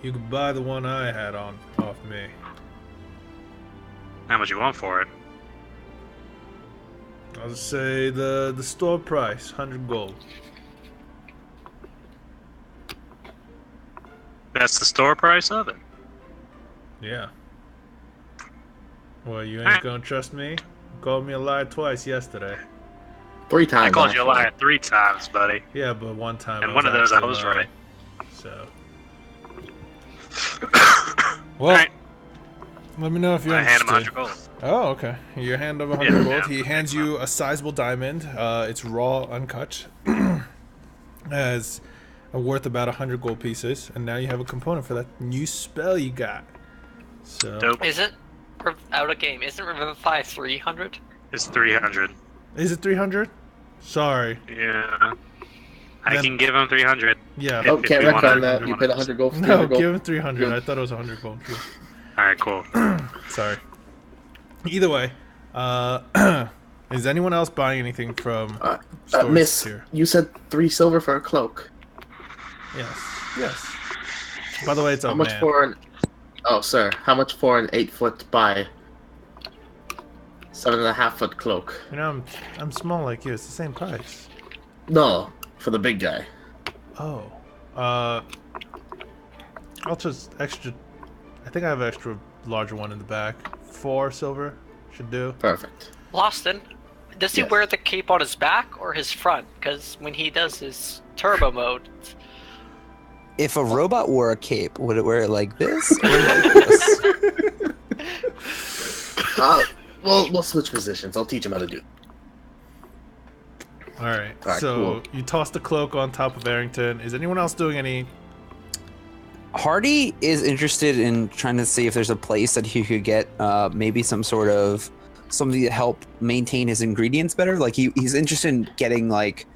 You could buy the one I had on off me. How much you want for it? I'll just say the store price, 100 gold. That's the store price of it. Yeah. Well, you ain't gonna trust me? You called me a liar twice yesterday. 3 times. I called you a actually. liar 3 times, buddy. Yeah, but one time. And I one of those I actually was lying. right. So. Well, Alright, let me know if you're I hand him interested. 100 gold. Oh, okay. Your hand of 100 Yeah, gold. He hands you a sizable diamond. It's raw, uncut. As worth about 100 gold pieces, and now you have a component for that new spell you got. So Dope. Isn't out of game? Isn't Revivify 300? It's 300. is it 300? Sorry. Yeah. I Then- can give him 300. Yeah. Oh, If can't you reckon wanna- on that. you You wanna- paid 100 gold for No, 300 gold. give him 300. Good. I thought it was 100 gold. Alright, cool. Sorry. Either way, is anyone else buying anything from stores Miss, here? you said 3 silver for a cloak. Yes. Yes. By the way, it's How up, much man. for an... Oh, sir. How much for an 8-foot by 7.5-foot cloak? You know, I'm small like you. It's the same price. No, for the big guy. Oh. I'll just extra. I think I have an extra larger one in the back. 4 silver should do. Perfect. Lawson, does he Yes. wear the cape on his back or his front? Because when he does his turbo mode, If a robot wore a cape, would it wear it like this or like this? We'll switch positions. I'll teach him how to do it. All right. Alright, So cool. you toss the cloak on top of Arrington. Is anyone else doing any Hardy is interested in trying to see if there's a place that he could get maybe some sort of something to help maintain his ingredients better. Like he's interested in getting like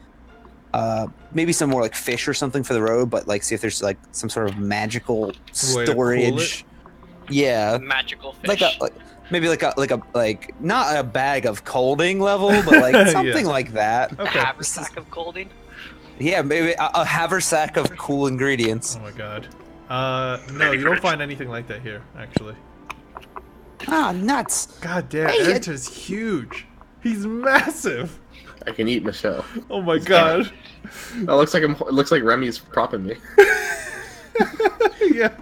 maybe some more like fish or something for the road, but like see if there's like some sort of magical Way to cool storage. it? Yeah, Magical fish. maybe like not a bag of colding level, but like something like that. A haversack of colding. Yeah, maybe a haversack of cool ingredients. Oh my god. No, you don't find anything like that here, actually. Ah, nuts. God damn, Hey, Enta's huge. He's massive. I can eat Michelle. Oh my god. That looks like Remy's propping me. Yeah.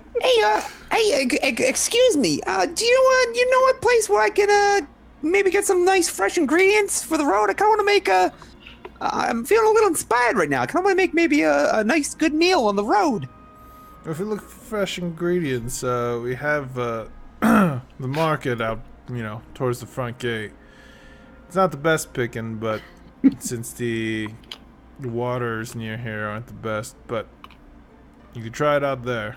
Hey, excuse me. Do you know a place where I can maybe get some nice fresh ingredients for the road? I kind of want to make I'm feeling a little inspired right now. I kind of want to make maybe a nice good meal on the road. If we look for fresh ingredients, we have the market out, towards the front gate. It's not the best picking, but since the waters near here aren't the best, but you could try it out there.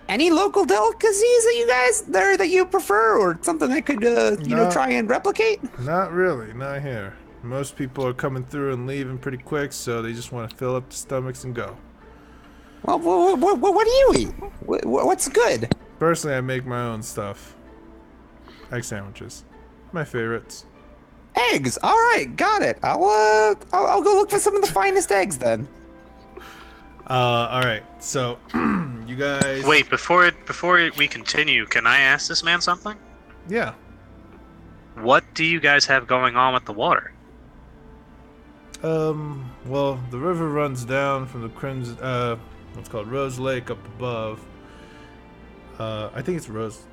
Any local delicacies that you guys there that you prefer, or something I could try and replicate? Not really, not here. Most people are coming through and leaving pretty quick, so they just want to fill up the stomachs and go. Well, what do you eat? What's good? Personally, I make my own stuff. Egg sandwiches, my favorites. Eggs. All right, got it. I'll go look for some of the finest eggs then. All right. So, you guys. Wait, before we continue, can I ask this man something? Yeah. What do you guys have going on with the water? Well, the river runs down from the Crimson, what's called Rose Lake up above. I think it's Rose.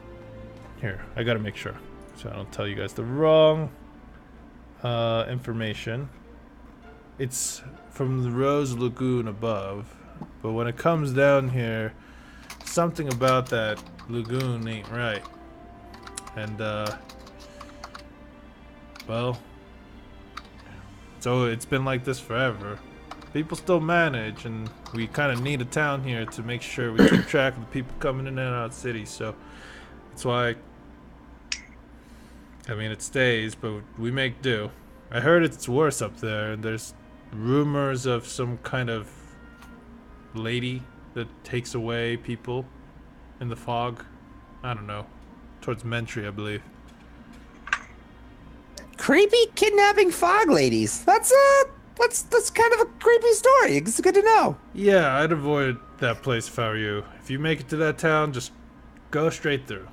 Here, I gotta make sure, so I don't tell you guys the wrong information. It's from the Rose Lagoon above, but when it comes down here, something about that lagoon ain't right. And, well, so it's been like this forever. People still manage, and we kind of need a town here to make sure we keep track of the people coming in and out of the city, so that's why, I mean, it stays, but we make do. I heard it's worse up there, and there's rumors of some kind of lady that takes away people in the fog. I don't know. Towards Mentry, I believe. Creepy kidnapping fog ladies. That's kind of a creepy story. It's good to know. Yeah, I'd avoid that place if I were you. If you make it to that town, just go straight through.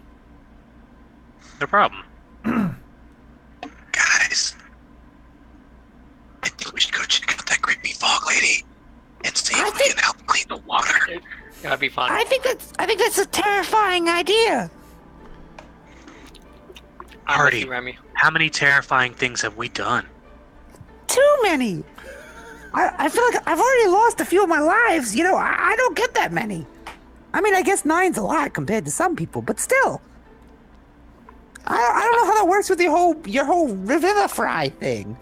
No problem. Guys, I think we should go check out that creepy fog lady and see if we can help clean the water. That'd be fun. I think that's a terrifying idea. Hardy, Remy. how many terrifying things have we done? Too many. I feel like I've already lost a few of my lives. I don't get that many. I mean, I guess 9's a lot compared to some people, but still. I don't know how that works with your whole revivify thing.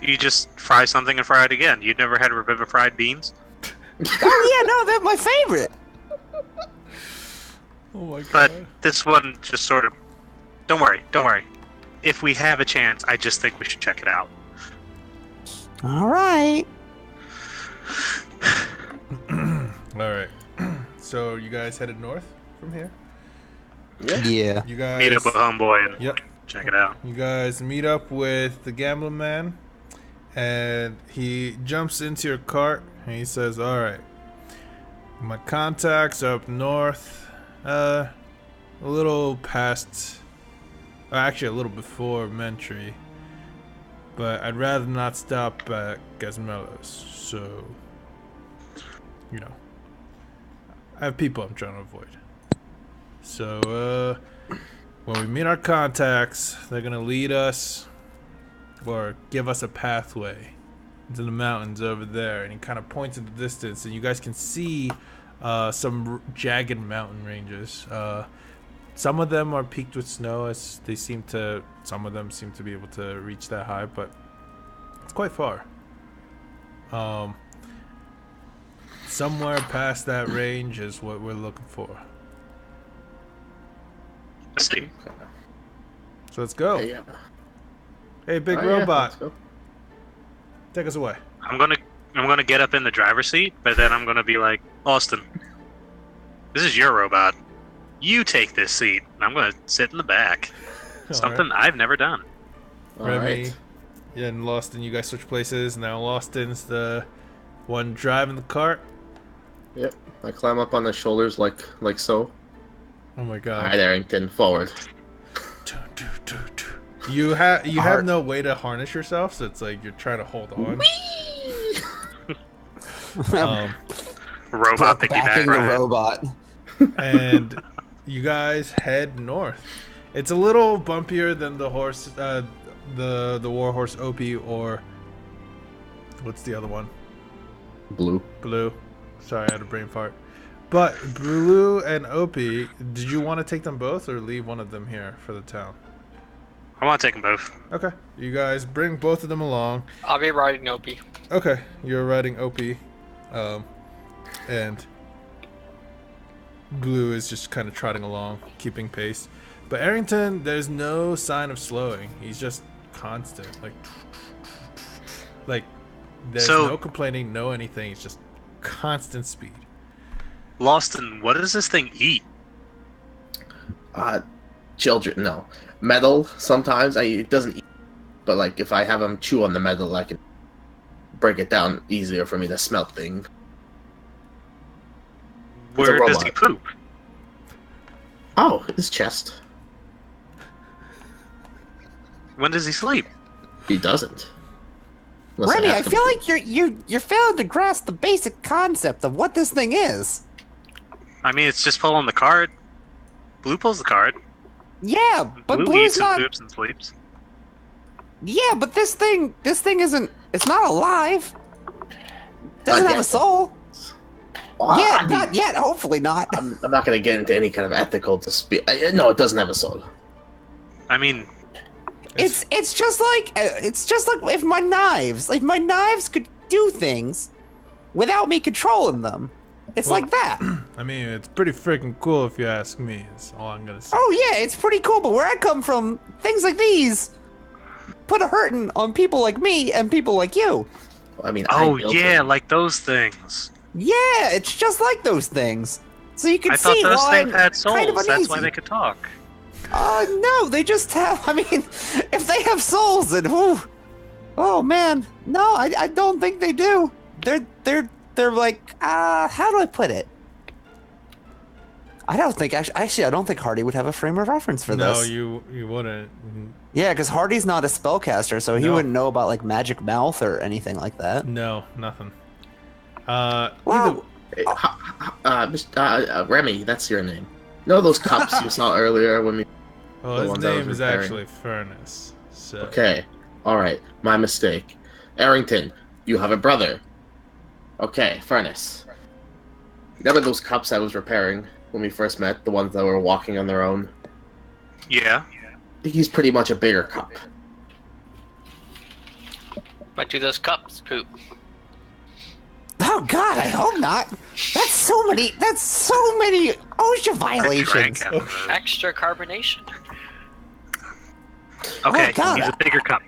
You just fry something and fry it again. You've never had revivified beans? Oh yeah, no, they're my favorite. Oh my god. But this one just sort of... Don't worry. If we have a chance, I just think we should check it out. All right. Alright. So, you guys headed north from here? Yeah. You guys... Meet up with homeboy and Yep. check it out. You guys meet up with the Gamblin Man, and he jumps into your cart, and he says, alright, my contacts are up north, a little past... Actually, a little before Mentry, but I'd rather not stop at Gazmelos, so, I have people I'm trying to avoid. So, when we meet our contacts, they're gonna lead us, or give us a pathway into the mountains over there, and he kind of points in the distance, and you guys can see some jagged mountain ranges. Some of them are peaked with snow, as some of them seem to be able to reach that high, but it's quite far. somewhere past that range is what we're looking for. Let's see. So let's go. Yeah. Hey, big Oh, yeah, robot, let's go. take us away. I'm gonna get up in the driver's seat, but then I'm gonna be like, Austin, this is your robot. You take this seat, and I'm gonna sit in the back. Something I've never done. All Remy, right. yeah, and Lawston, you guys switch places. Now Lawston's the one driving the cart. Yep. I climb up on the shoulders like so. Oh my All god. right, Arrington, forward. You have no way to harness yourself, so it's like you're trying to hold on. Robot piggyback Backing the ride. robot. And you guys head north. It's a little bumpier than the horse, the warhorse Opie, or what's the other one? Blue. Blue. Sorry, I had a brain fart. But Blue and Opie, did you want to take them both or leave one of them here for the town? I want to take them both. Okay, you guys bring both of them along. I'll be riding Opie. Okay, you're riding Opie, and Blue is just kind of trotting along, keeping pace. But Arrington, there's no sign of slowing. He's just constant, like there's no complaining, no anything. It's just constant speed. Lawston, what does this thing eat? Children, no. Metal, sometimes. It doesn't eat. But, like, if I have them chew on the metal, I can break it down easier for me to smell things. Where does he poop? Oh, his chest. When does he sleep? He doesn't. Unless Remy, I have to feel poop. like you're failing to grasp the basic concept of what this thing is. I mean, it's just pulling the card. Blue pulls the card. Yeah, but Blue Blue's eats not. and poops and sleeps. Yeah, but this thing isn't. It's not alive. Doesn't have a soul. Well, Yeah, I mean, not yet. Hopefully not. I'm not going to get into any kind of ethical dispute. No, it doesn't have a soul. I mean, It's just like if my knives could do things without me controlling them. It's like that. I mean, it's pretty freaking cool if you ask me. Is all I'm gonna say. Oh yeah, it's pretty cool. But where I come from, things like these put a hurting on people like me and people like you. I mean, I oh built yeah, it. like those things. Yeah, it's just like those things. So you can I thought see those why things I'm had souls. kind of That's why uneasy. they could talk. No, they just have. I mean, if they have souls, then oh man, no, I don't think they do. They're like, how do I put it? I don't think actually I don't think Hardy would have a frame of reference for No, this. you wouldn't. Yeah, because Hardy's not a spellcaster, so he No. wouldn't know about like magic mouth or anything like that. No, nothing. Wow. Remy, that's your name. You know those cups you saw earlier when we... Well, The his ones I was name is repairing. actually Furnace. So Okay, alright, my mistake. Arrington, you have a brother. Okay, Furnace. Remember those cups I was repairing when we first met? The ones that were walking on their own? Yeah. He's pretty much a bigger cup. But do those cups poop? Oh God, I hope not. That's so many OSHA violations. Extra carbonation. Okay, Oh, God. he's a bigger cup.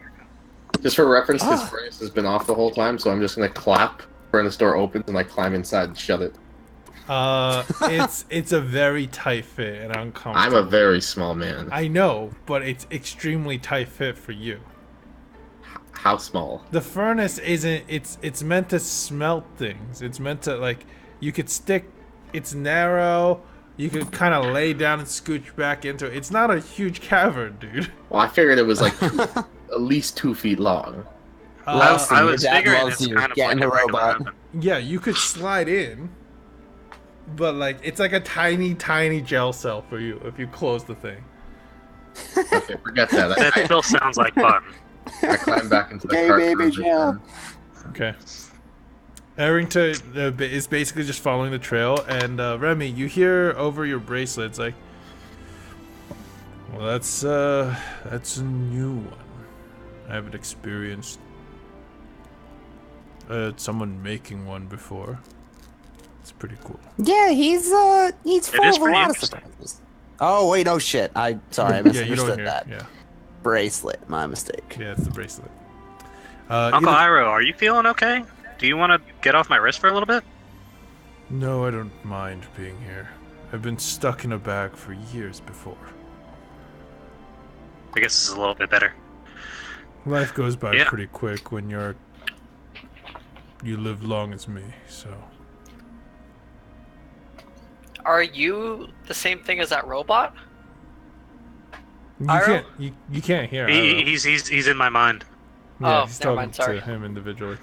Just for reference, his Ah. furnace has been off the whole time, so I'm just gonna clap. Furnace door opens and I climb inside and shut it. it's a very tight fit and uncomfortable. I'm a very small man. I know, but it's extremely tight fit for you. How small? The furnace isn't. It's meant to smelt things. It's meant to like you could stick. It's narrow. You could kind of lay down and scooch back into it. It's not a huge cavern, dude. Well, I figured it was like at least 2 feet long. I your was dad figuring loves it's you. kind of Get like in the a regular robot. oven. Yeah, you could slide in, but like it's like a tiny, tiny gel cell for you if you close the thing. Okay, forget that. That still sounds like fun. I climb back into the Gay cart. baby Jill. Okay. Arrington is basically just following the trail, and Remy, you hear over your bracelets like, "Well, that's a new one. I haven't experienced someone making one before." It's pretty cool. Yeah, he's full is of a pretty lot of interesting. surprises. Oh wait, oh shit! I sorry, I Yeah, you misunderstood don't hear. that. Yeah, Bracelet, my mistake. yeah, it's the bracelet. Uncle Either- Iroh, are you feeling okay? Do you want to get off my wrist for a little bit? No, I don't mind being here. I've been stuck in a bag for years before. I guess this is a little bit better. Life goes by Yeah. pretty quick when you live long as me, so. Are you the same thing as that robot? You Iroh? can't you can't hear Iroh. He's in my mind. Yeah, Oh, he's never talking mind, sorry. to him individually.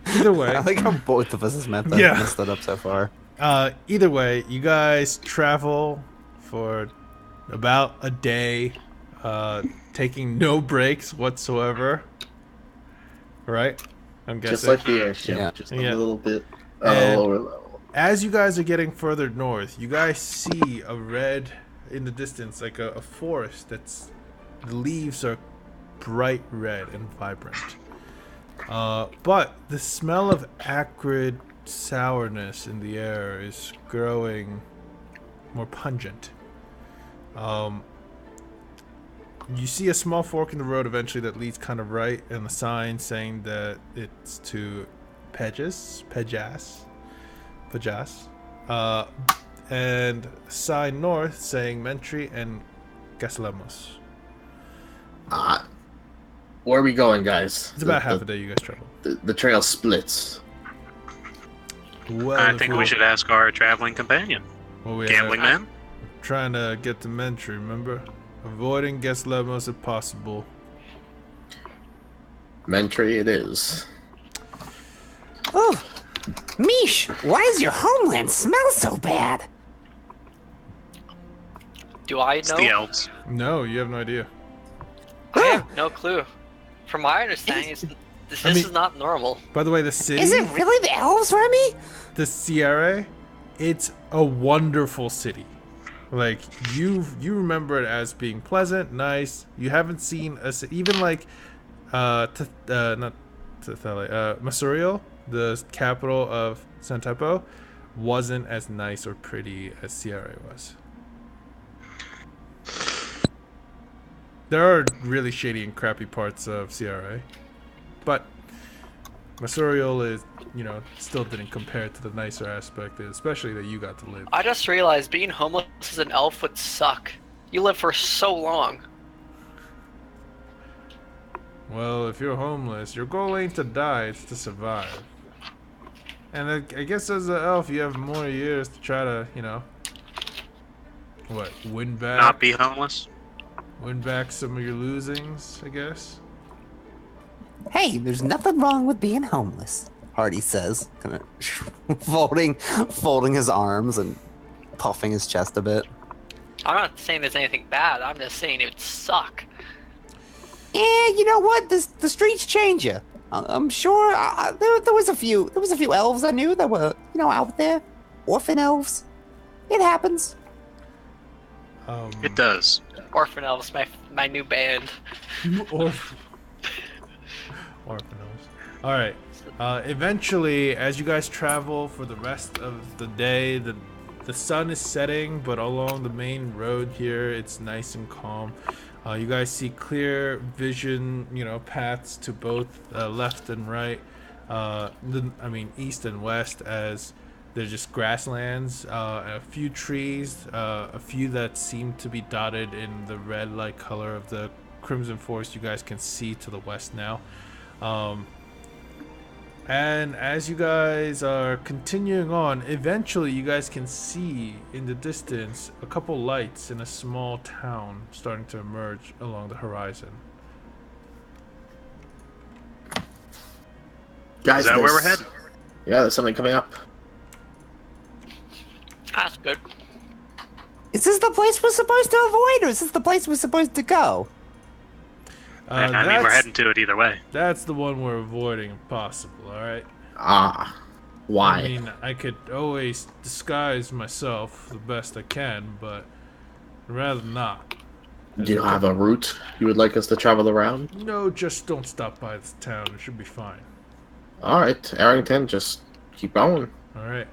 Either way, I like how both of us has messed that up so far. either way, you guys travel for about a day, taking no breaks whatsoever. Right? I'm guessing. Just like the airship, Yeah. just a Yeah. little bit And- lower level. As you guys are getting further north, you guys see a red in the distance, like a forest that's the leaves are bright red and vibrant. But the smell of acrid sourness in the air is growing more pungent. You see a small fork in the road eventually that leads kind of right, and a sign saying that it's to Pejas, and a sign north saying Mentry and Gaslemos. Where are we going, guys? It's about half a day you guys travel. The trail splits. Well, I if think we're- we should ask our traveling companion, well, we Gambling are Man. trying to get to Mentry, remember? Avoiding Gaslemos if possible. Mentry it is. Oh, Mish, why does your homeland smell so bad? Do I It's the know? elves. No, you have no idea. I have no clue. From my understanding, this mean- is not normal. By the way, the city, Is it really the elves, Remy? the Sierra, it's a wonderful city. Like you remember it as being pleasant, nice. You haven't seen even like not Tethele, Masuriel, the capital of Santepo, wasn't as nice or pretty as Sierra was. There are really shady and crappy parts of Sierra, but Masuriel is, still didn't compare to the nicer aspect, especially that you got to live. I just realized being homeless as an elf would suck. You live for so long. Well, if you're homeless, your goal ain't to die, it's to survive. And I guess as an elf, you have more years to try to, win back, Not be homeless. win back some of your losings, I guess. Hey, there's nothing wrong with being homeless, Hardy says, kind of folding his arms and puffing his chest a bit. I'm not saying there's anything bad. I'm just saying it would suck. Yeah, you know what? The streets change you. I'm sure there was a few elves I knew that were out there, orphan elves. It happens. It does. Orphan Elves, my new band. Orphans. All right. Eventually, as you guys travel for the rest of the day, the sun is setting, but along the main road here, it's nice and calm. You guys see clear vision, paths to both left and right. East and west, as they're just grasslands, a few trees, a few that seem to be dotted in the red-like color of the crimson forest. You guys can see to the west now. And as you guys are continuing on, eventually you guys can see in the distance a couple lights in a small town starting to emerge along the horizon. Guys, Is that where we're there's- heading? Yeah, there's something coming up. That's good. Is this the place we're supposed to avoid, or is this the place we're supposed to go? I mean, we're heading to it either way. That's the one we're avoiding if possible, alright? Why? I mean, I could always disguise myself the best I can, but I'd rather not. Do you have a route you would like us to travel around? No, just don't stop by this town. It should be fine. Alright, Arrington, just keep going. Alright.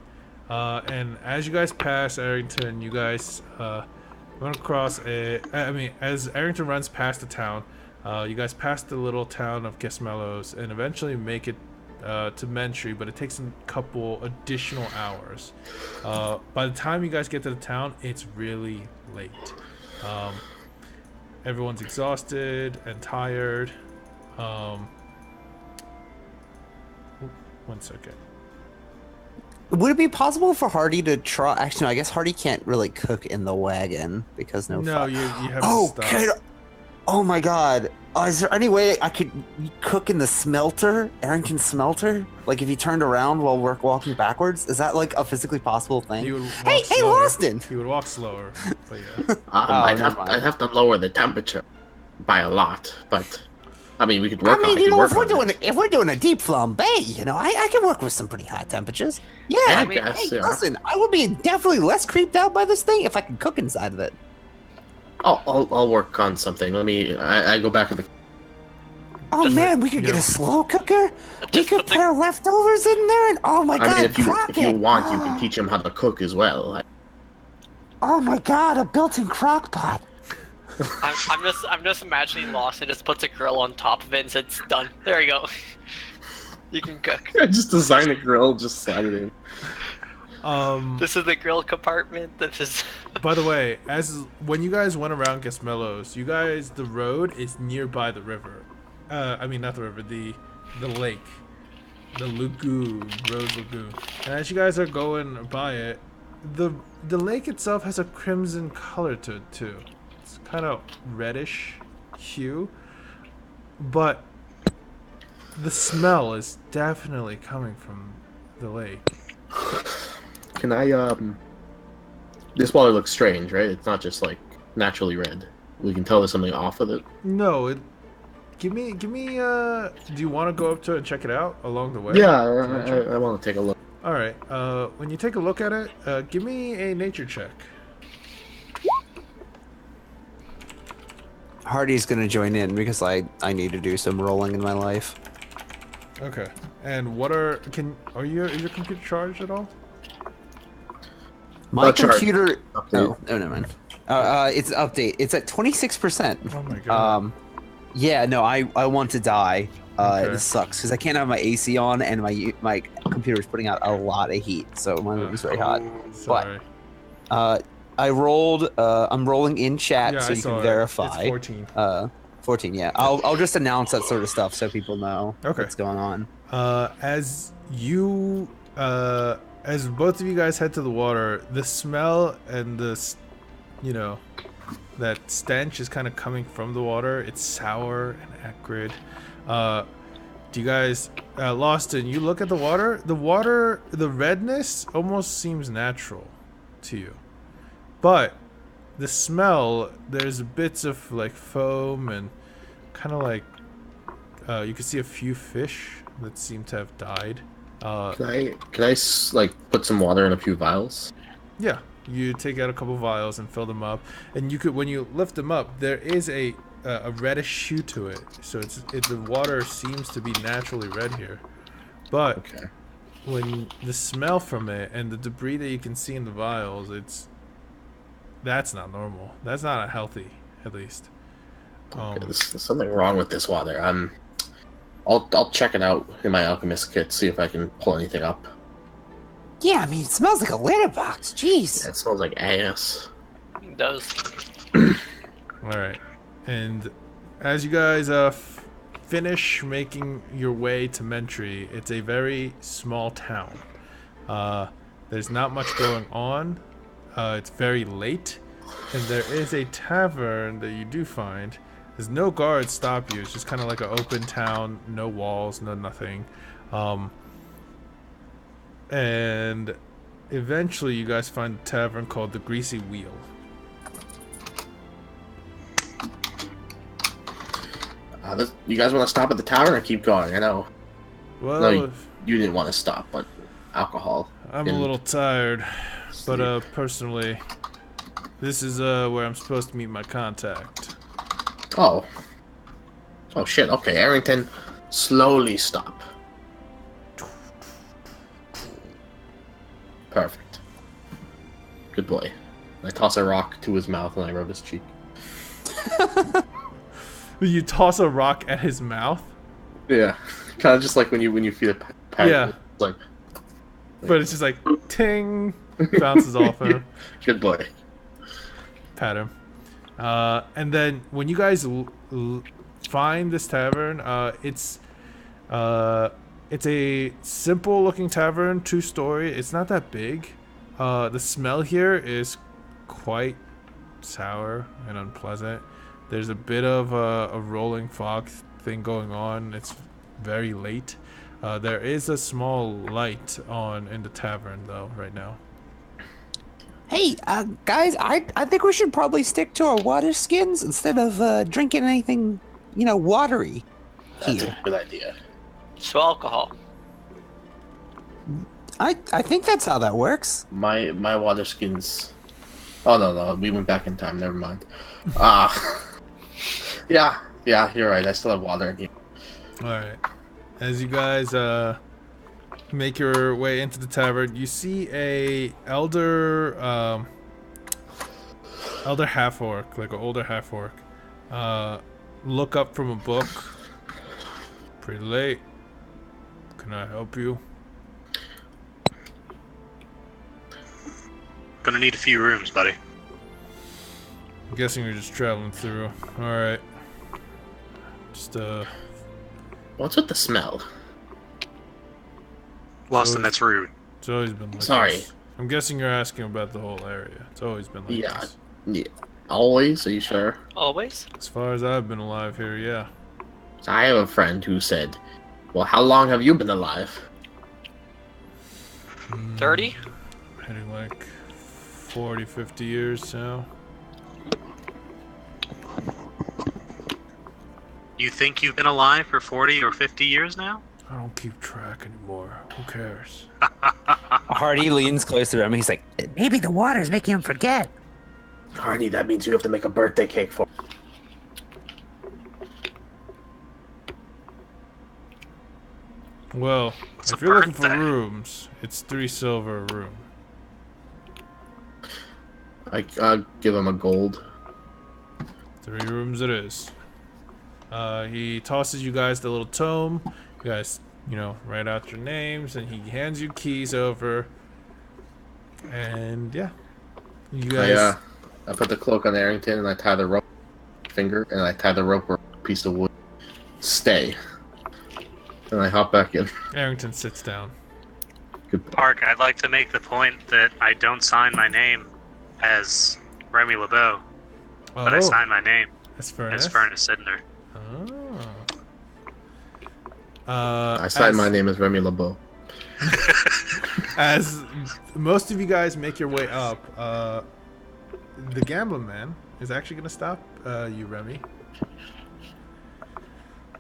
And as you guys pass Arrington, you guys run across as Arrington runs past the town, you guys pass the little town of Gesmelos and eventually make it to Mentry, but it takes a couple additional hours. By the time you guys get to the town, it's really late. Everyone's exhausted and tired. One second. Would it be possible for Hardy to try? Actually, no, I guess Hardy can't really cook in the wagon because no. No, you have to stop. Oh my God! Is there any way I could cook in the smelter, Arrington smelter? Like if you turned around while we're walking backwards, is that like a physically possible thing? Hey, Lawson! He would walk slower, but yeah. I'd have to lower the temperature by a lot, but I mean we could work. If we're doing a deep flambe, I can work with some pretty high temperatures. Yeah, I guess, listen, I would be definitely less creeped out by this thing if I could cook inside of it. I'll work on something. I go back to the. Oh man, we could get a slow cooker. We could put our leftovers in there, and oh my God, I mean, if you want, you can teach him how to cook as well. Oh my God, a built-in crock pot. I'm just imagining Lawson just puts a grill on top of it and says it's done. There you go. You can cook. I just design a grill, just slide it in. This is the grill compartment. This is. By the way, when you guys went around Gesmelos, the road is nearby the river. I mean, not the river, the lake, the lagoon, Rose Lagoon. And as you guys are going by it, the lake itself has a crimson color to it too. It's kind of reddish hue, but the smell is definitely coming from the lake. Can I This water looks strange, right? It's not just like naturally red. We can tell there's something off with it. No, give me do you want to go up to it and check it out along the way? Yeah, I want to take a look. All right. When you take a look at it, give me a nature check. Hardy's gonna join in because I need to do some rolling in my life. Okay. And is your computer charged at all? My computer. Oh, never mind. It's an update. It's at 26%. Oh my God. Yeah, no, I want to die. Okay. This sucks because I can't have my AC on and my computer is putting out a lot of heat, so my room is very hot. Sorry. But I rolled. I'm rolling in chat Yeah, so you can verify. It's 14. 14. Yeah, I'll just announce that sort of stuff so people know what's going on. As both of you guys head to the water, the smell and that stench is kind of coming from the water. It's sour and acrid. Do you guys, Lawson, you look at the water? The redness almost seems natural to you. But the smell, there's bits of like foam and kind of like, you can see a few fish that seem to have died. Can I put some water in a few vials? Yeah, you take out a couple vials and fill them up, and you could, when you lift them up, there is a reddish hue to it. So the water seems to be naturally red here, but when the smell from it and the debris that you can see in the vials, that's not normal. That's not healthy, at least. There's something wrong with this water. I'll check it out in my alchemist kit, see if I can pull anything up. Yeah, I mean, it smells like a litter box. Jeez. Yeah, it smells like ass. It does. All right, and as you guys finish making your way to Mentry, it's a very small town. There's not much going on. It's very late, and there is a tavern that you do find. There's no guards stop you. It's just kind of like an open town, no walls, no nothing. And eventually you guys find a tavern called the Greasy Wheel. You guys want to stop at the tavern or keep going? I know. Well, no, you didn't want to stop, but alcohol. I'm a little tired, but personally, this is where I'm supposed to meet my contact. Oh shit, okay, Arrington, slowly stop. Perfect. Good boy. I toss a rock to his mouth and I rub his cheek. You toss a rock at his mouth? Yeah. Kind of just like when you feed a pet. Yeah. Like, but it's just like, ting, bounces off him. Good boy. Pat him. And then when you guys find this tavern, it's a simple looking tavern, 2-story. It's not that big. The smell here is quite sour and unpleasant. There's a bit of a rolling fog thing going on. It's very late. There is a small light on in the tavern though right now. Hey, guys, I think we should probably stick to our water skins instead of drinking anything, watery. That's a good idea. So alcohol. I think that's how that works. My water skins. Oh no, we went back in time. Never mind. Yeah, you're right. I still have water in here. All right. As you guys make your way into the tavern, you see a elder half orc, like an older half orc, look up from a book. Pretty late. Can I help you? Gonna need a few rooms, buddy. I'm guessing you're just traveling through. All right. Just What's with the smell? Lawson, that's rude. It's always been like Sorry. this. I'm guessing you're asking about the whole area. It's always been like this. Yeah. Always? Are you sure? Always? As far as I've been alive here, yeah. I have a friend who said, well, how long have you been alive? 30? Hitting like 40, 50 years now. You think you've been alive for 40 or 50 years now? I don't keep track anymore. Who cares? Hardy leans closer to him. He's like, Maybe the water's making him forget. Hardy, that means you have to make a birthday cake for. Well, What's if a you're looking for birthday? rooms, it's 3 silver a room. I'll give him a gold. 3 rooms it is. He tosses you guys the little tome. You guys, write out your names, and he hands you keys over. And yeah, you guys. I put the cloak on Arrington, and I tie the rope finger, and I tie the rope with a piece of wood. Stay. And I hop back in. Arrington sits down. Good. Park, I'd like to make the point that I don't sign my name as Remy LeBeau, but I sign my name as Furnace. as Furnace Sidner. I signed my name as Remy LeBeau. As most of you guys make your way up, the Gamblin Man is actually going to stop you, Remy.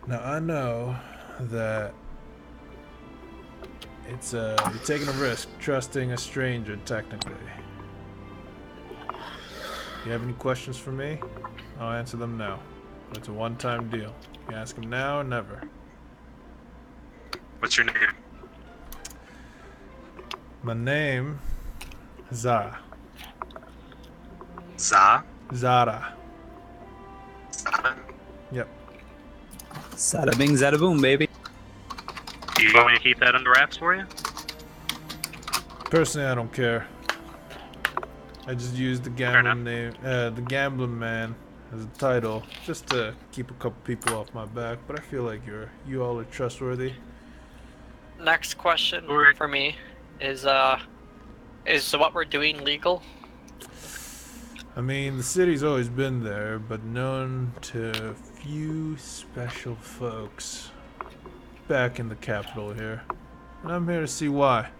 Now, I know that it's you're taking a risk, trusting a stranger, technically. You have any questions for me? I'll answer them now. It's a one-time deal. You ask them now or never. What's your name? My name is Zara. Za? Zara. Zara? Yep. Sada bing, zada boom, baby. Do you want me to keep that under wraps for you? Personally, I don't care. I just used the Gamblin name, the Gamblin Man, as a title, just to keep a couple people off my back. But I feel like you all are trustworthy. Next question for me is what we're doing legal? I mean, the city's always been there, but known to few special folks back in the capital here. And I'm here to see why.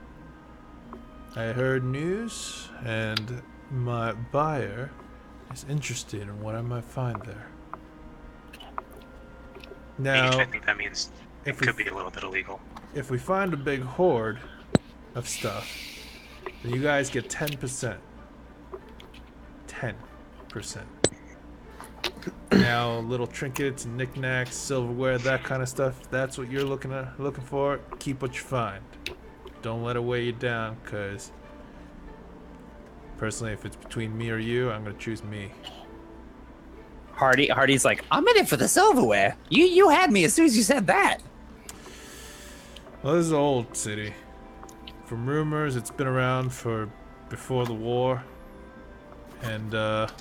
I heard news, and my buyer is interested in what I might find there. Now, I think that means it could be a little bit illegal. if we find a big hoard of stuff, then you guys get 10%. 10%. Now, little trinkets and knickknacks, silverware, that kind of stuff, if that's what you're looking for, keep what you find. Don't let it weigh you down, because Personally, if it's between me or you, I'm gonna choose me. Hardy's like, I'm in it for the silverware. You had me as soon as you said that. Well, this is an old city. From rumors, it's been around for before the war. And, but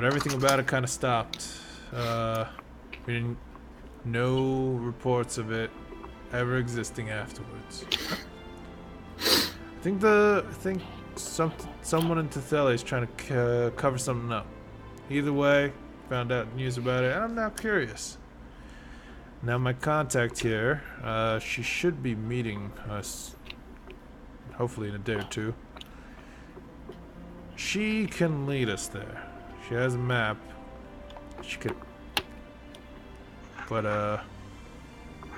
everything about it kind of stopped. We didn't no reports of it ever existing afterwards. I think someone in Tethele is trying to cover something up. Either way, found out news about it, and I'm now curious. Now my contact here, she should be meeting us, hopefully in a day or two. She can lead us there. She has a map. She could, but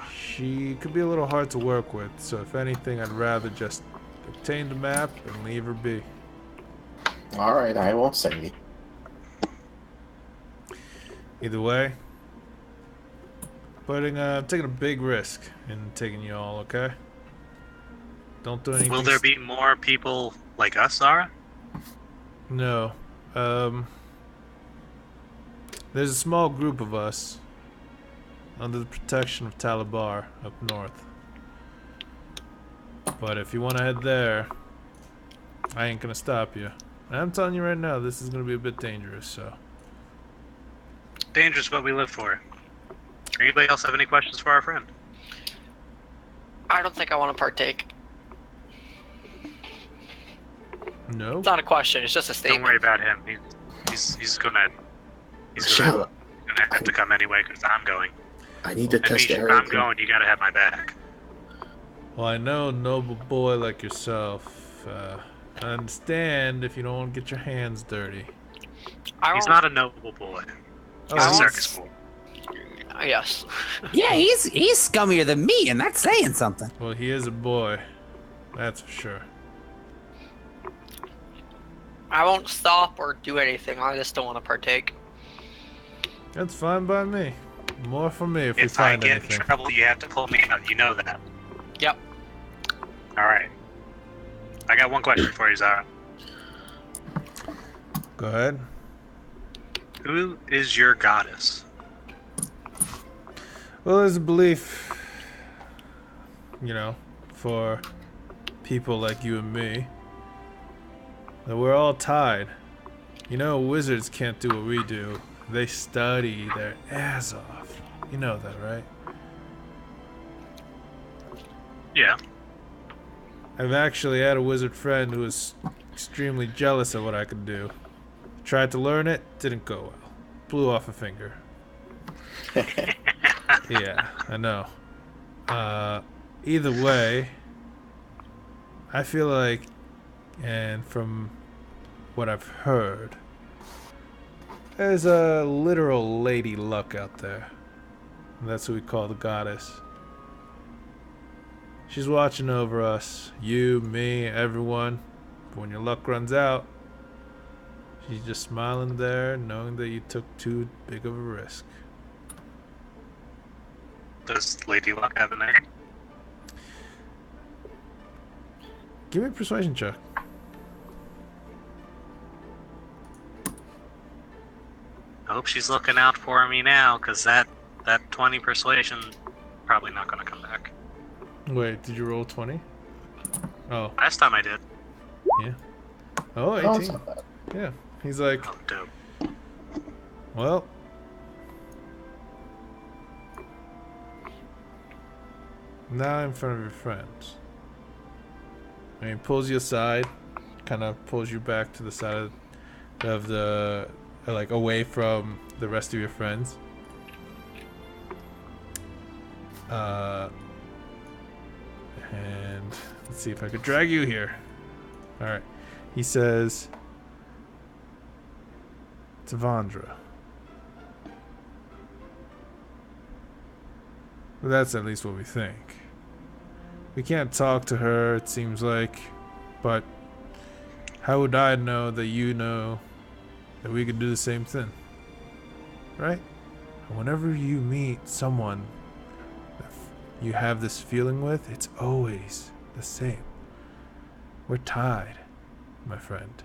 she could be a little hard to work with. So if anything, I'd rather just obtain the map and leave her be. All right, I won't say. Either way, taking a big risk in taking you all, okay? Don't do anything. Will there be more people like us, Zara? No. There's a small group of us under the protection of Talabar up north. But if you want to head there, I ain't gonna stop you. And I'm telling you right now, this is gonna be a bit dangerous, so. Dangerous, what we live for. Anybody else have any questions for our friend? I don't think I want to partake. No? It's not a question, it's just a statement. Don't worry about him. He's gonna have to come anyway because I'm going. I need to test If I'm going, you gotta have my back. Well, I know a noble boy like yourself. I understand if you don't want to get your hands dirty. He's not a noble boy. He's a circus boy. Yes. Yeah, he's scummier than me, and that's saying something. Well, he is a boy. That's for sure. I won't stop or do anything. I just don't want to partake. That's fine by me. More for me if we If I find get anything. in trouble, you have to pull me out. You know that. Yep. Alright. I got one question for you, Zara. Go ahead. Who is your goddess? Well, there's a belief, you know, for people like you and me, that we're all tied. You know, wizards can't do what we do. They study their ass off. You know that, right? Yeah. I've actually had a wizard friend who was extremely jealous of what I could do. Tried to learn it, didn't go well. Blew off a finger. Yeah, I know. Either way, I feel like, and from what I've heard, there's a literal lady luck out there. And that's who we call the goddess. She's watching over us, you, me, everyone. But when your luck runs out, she's just smiling there, knowing that you took too big of a risk. Does Lady Luck have a name? Give me a persuasion check. I hope she's looking out for me now, because that 20 persuasion probably not going to come back. Wait, did you roll 20? Oh, Last time I did. yeah. Oh, 18. Oh, it's not bad. Yeah. He's like, Oh, dope. well, now in front of your friends. And he pulls you aside, kind of pulls you back to the side of the, like, away from the rest of your friends. And let's see if I could drag you here. Alright. He says, Tavandra. Well, that's at least what we think. We can't talk to her, it seems like, but how would I know that you know that we could do the same thing? Right? And whenever you meet someone that you have this feeling with, it's always the same. We're tied. my friend.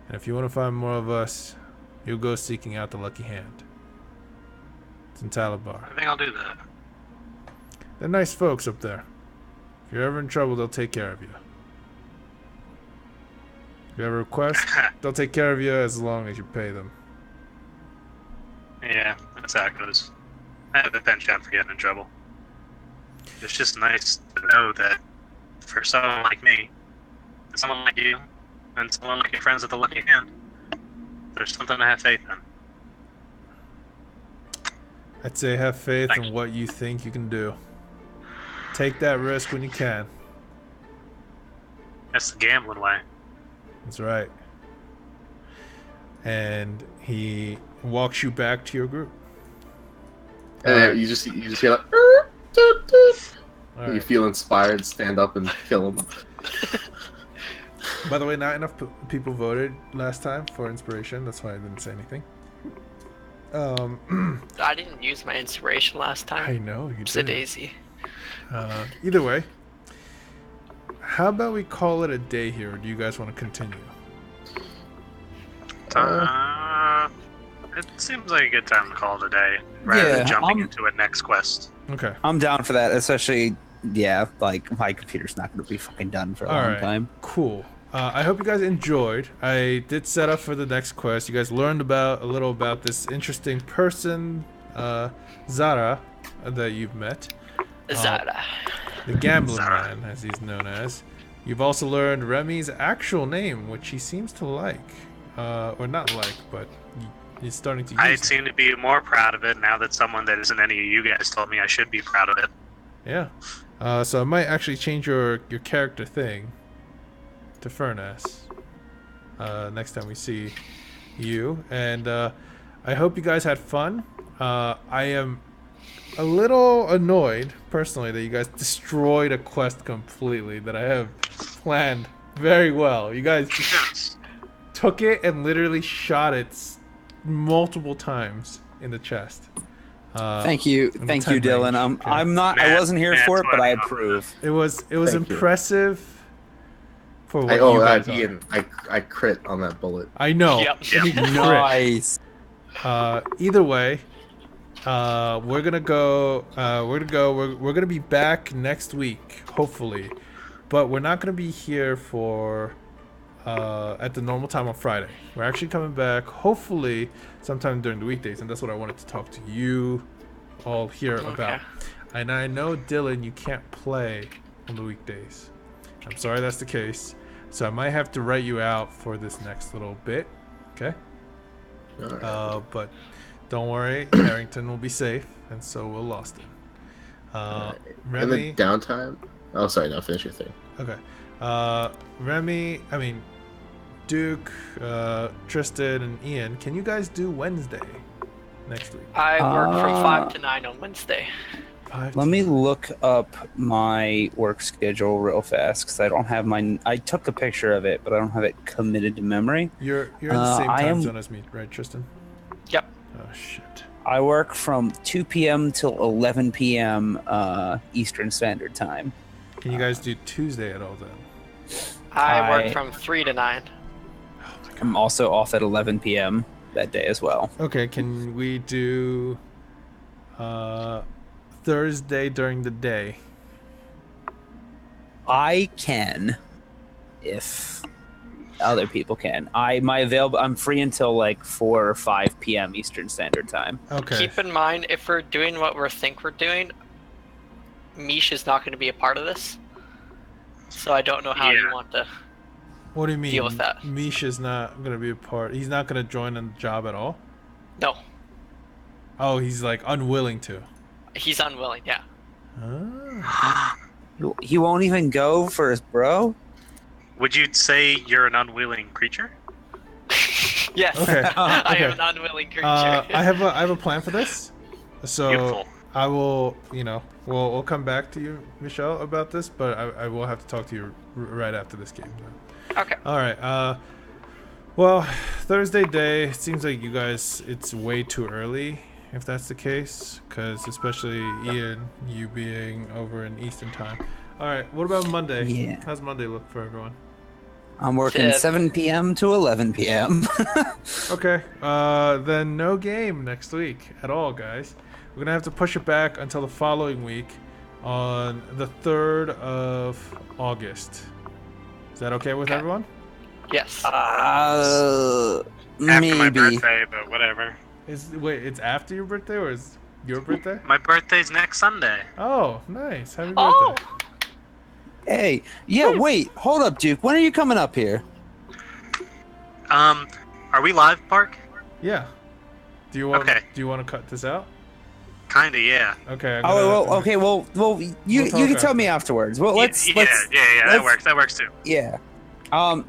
And if you want to find more of us, you'll go seeking out the Lucky Hand. It's in Talabar. I think I'll do that. They're nice folks up there. If you're ever in trouble, they'll take care of you. If you have a request, they'll take care of you as long as you pay them. Yeah, that's how it goes. I have a penchant for getting in trouble. It's just nice to know that for someone like me, someone like you, and someone like your friends at the Lucky Hand, there's something to have faith in. I'd say have faith Thank in you. what you think you can do. Take that risk when you can. That's the gambling way. That's right. And he walks you back to your group. And you just hear like, All you right. feel inspired, stand up and kill him. By the way, not enough people voted last time for inspiration. That's why I didn't say anything. I didn't use my inspiration last time. I know you It's a did. daisy. Either way, how about we call it a day here? Or do you guys want to continue? It seems like a good time to call it a day, rather Yeah, than jumping into a next quest. Okay. I'm down for that, especially, yeah, like, my computer's not going to be fucking done for a long time. Cool. I hope you guys enjoyed. I did set up for the next quest. You guys learned a little about this interesting person, Zara, that you've met. Zara. The Gamblin Zara. Man, as he's known as. You've also learned Remy's actual name, which he seems to like. Or not like, but he's starting to use I it. seem to be more proud of it now that someone that isn't any of you guys told me I should be proud of it. Yeah. So I might actually change your character thing to Furnace next time we see you. And I hope you guys had fun. I am a little annoyed, personally, that you guys destroyed a quest completely that I have planned very well. You guys just took it and literally shot it multiple times in the chest. Thank you, in the thank you, 10 Dylan. range. Okay. I'm not. I wasn't here for it, but I approve. It was Thank you. impressive for what you guys are. Ian, I crit on that bullet. I know. Yep. He crit. Nice. Either way, we're gonna go. We're gonna be back next week, hopefully, but we're not gonna be here for at the normal time on Friday. We're actually coming back, hopefully, sometime during the weekdays, and that's what I wanted to talk to you all here about. And I know, Dylan, you can't play on the weekdays. I'm sorry that's the case. So I might have to write you out for this next little bit. Okay? Alright. But don't worry, Harrington will be safe, and so will Loston. In Remy. the downtime. Oh, sorry. No, finish your thing. Okay. Duke, Tristan, and Ian, can you guys do Wednesday next week? I work from 5 to 9 on Wednesday. Let me look up my work schedule real fast because I don't have my. I took a picture of it, but I don't have it committed to memory. You're in the same I time am- zone as me, right, Tristan? Yep. Oh shit. I work from 2 p.m. till 11 p.m. Eastern Standard Time. Can you guys do Tuesday at all then? I work I- from 3 to 9. I'm also off at 11 p.m. that day as well. Okay, can we do Thursday during the day? I can, if other people can. I'm free until like 4 or 5 p.m. Eastern Standard Time. Okay. Keep in mind, if we're doing what we think we're doing, Mish is not going to be a part of this. So I don't know how you Yeah. want to. What do you mean? deal with that. Misha's not gonna be a part. He's not gonna join on the job at all. No, Oh, he's like unwilling to. he's unwilling. Yeah. Ah. He won't even go for his bro? Would you say you're an unwilling creature? Yes. Okay. I Okay. am an unwilling creature. I have a plan for this. So Beautiful. I will, we'll come back to you, Michelle, about this, but I will have to talk to you right after this game. Okay. All right. Well, Thursday day. It seems like you guys. It's way too early. if that's the case, because especially Ian, you being over in Eastern time. All right, what about Monday? Yeah. How's Monday look for everyone? I'm working 7 p.m. to 11 p.m. Okay, then no game next week at all, guys. We're gonna have to push it back until the following week on the 3rd of August. Is that okay with everyone? Yes. After Maybe. my birthday, but whatever. Wait, it's after your birthday or is your birthday? My birthday's next Sunday. Oh, nice. Happy birthday. Oh! Hey, yeah, wait, hold up, Duke. When are you coming up here? Are we live, Park? Yeah. Do you want Okay. to cut this out? Kinda, yeah. Okay. Well, you talk can tell after. me afterwards. Well, Yeah, let's that works. That works too. Yeah.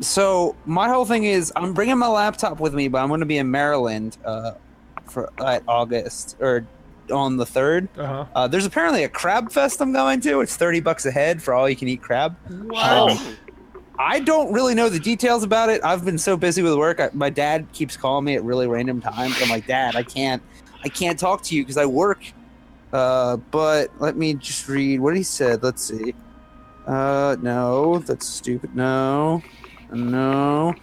So my whole thing is I'm bringing my laptop with me, but I'm going to be in Maryland at August or on the 3rd. Uh-huh. There's apparently a crab fest I'm going to. It's $30 a head for all you can eat crab. Wow. I don't really know the details about it. I've been so busy with work. My dad keeps calling me at really random times. I'm like, Dad, I can't talk to you because I work. But let me just read what he said. Let's see. No, that's stupid. No. The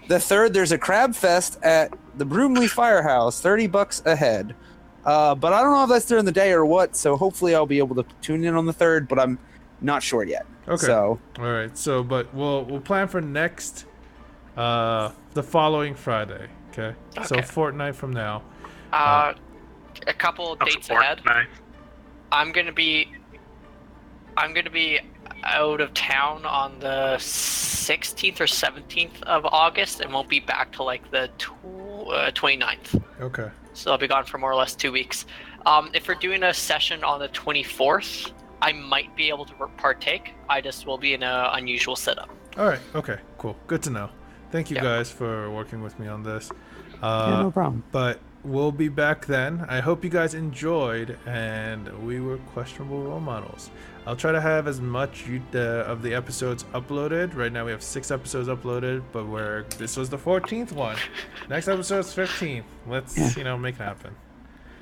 3rd, there's a crab fest at the Broomley Firehouse, $30 a head. But I don't know if that's during the day or what. So hopefully I'll be able to tune in on the 3rd, but I'm not sure yet. Okay. So all right. So, but we'll plan for next, the following Friday. Okay. So fortnight from now. A couple of dates ahead. Fortnite. I'm gonna be out of town on the 16th or 17th of August and won't be back till like the 29th. Okay. So I'll be gone for more or less 2 weeks. If we're doing a session on the 24th, I might be able to partake. I just will be in an unusual setup. All right. Okay. Cool. Good to know. Thank you guys for working with me on this. yeah, no problem. But we'll be back then. I hope you guys enjoyed, and we were questionable role models. I'll try to have as much of the episodes uploaded. Right now we have 6 episodes uploaded, but this was the 14th one. Next episode's 15th. Let's make it happen.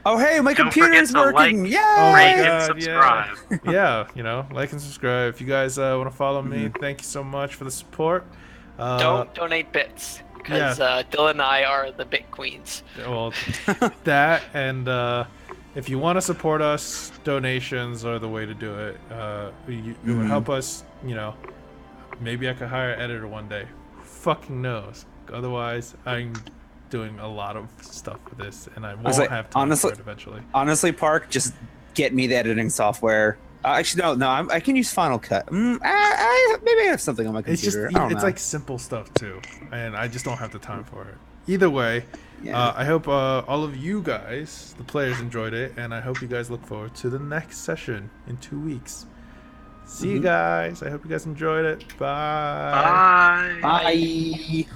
Oh, hey, my Don't computer's forget to working! like, Yay! rate, and subscribe. Yeah, like and subscribe. If you guys want to follow me, thank you so much for the support. Don't donate bits, because Dylan and I are the bit queens. Well, that and if you want to support us, donations are the way to do it. It would help us, maybe I could hire an editor one day. Fucking knows. Otherwise, I'm doing a lot of stuff for this, and I won't have time for it eventually. Honestly, Park, just get me the editing software. Actually, no, I can use Final Cut. Maybe I have something on my computer. It's like simple stuff too, and I just don't have the time for it. Either way, I hope all of you guys, the players, enjoyed it, and I hope you guys look forward to the next session in 2 weeks. See you guys. I hope you guys enjoyed it. Bye. Bye. Bye.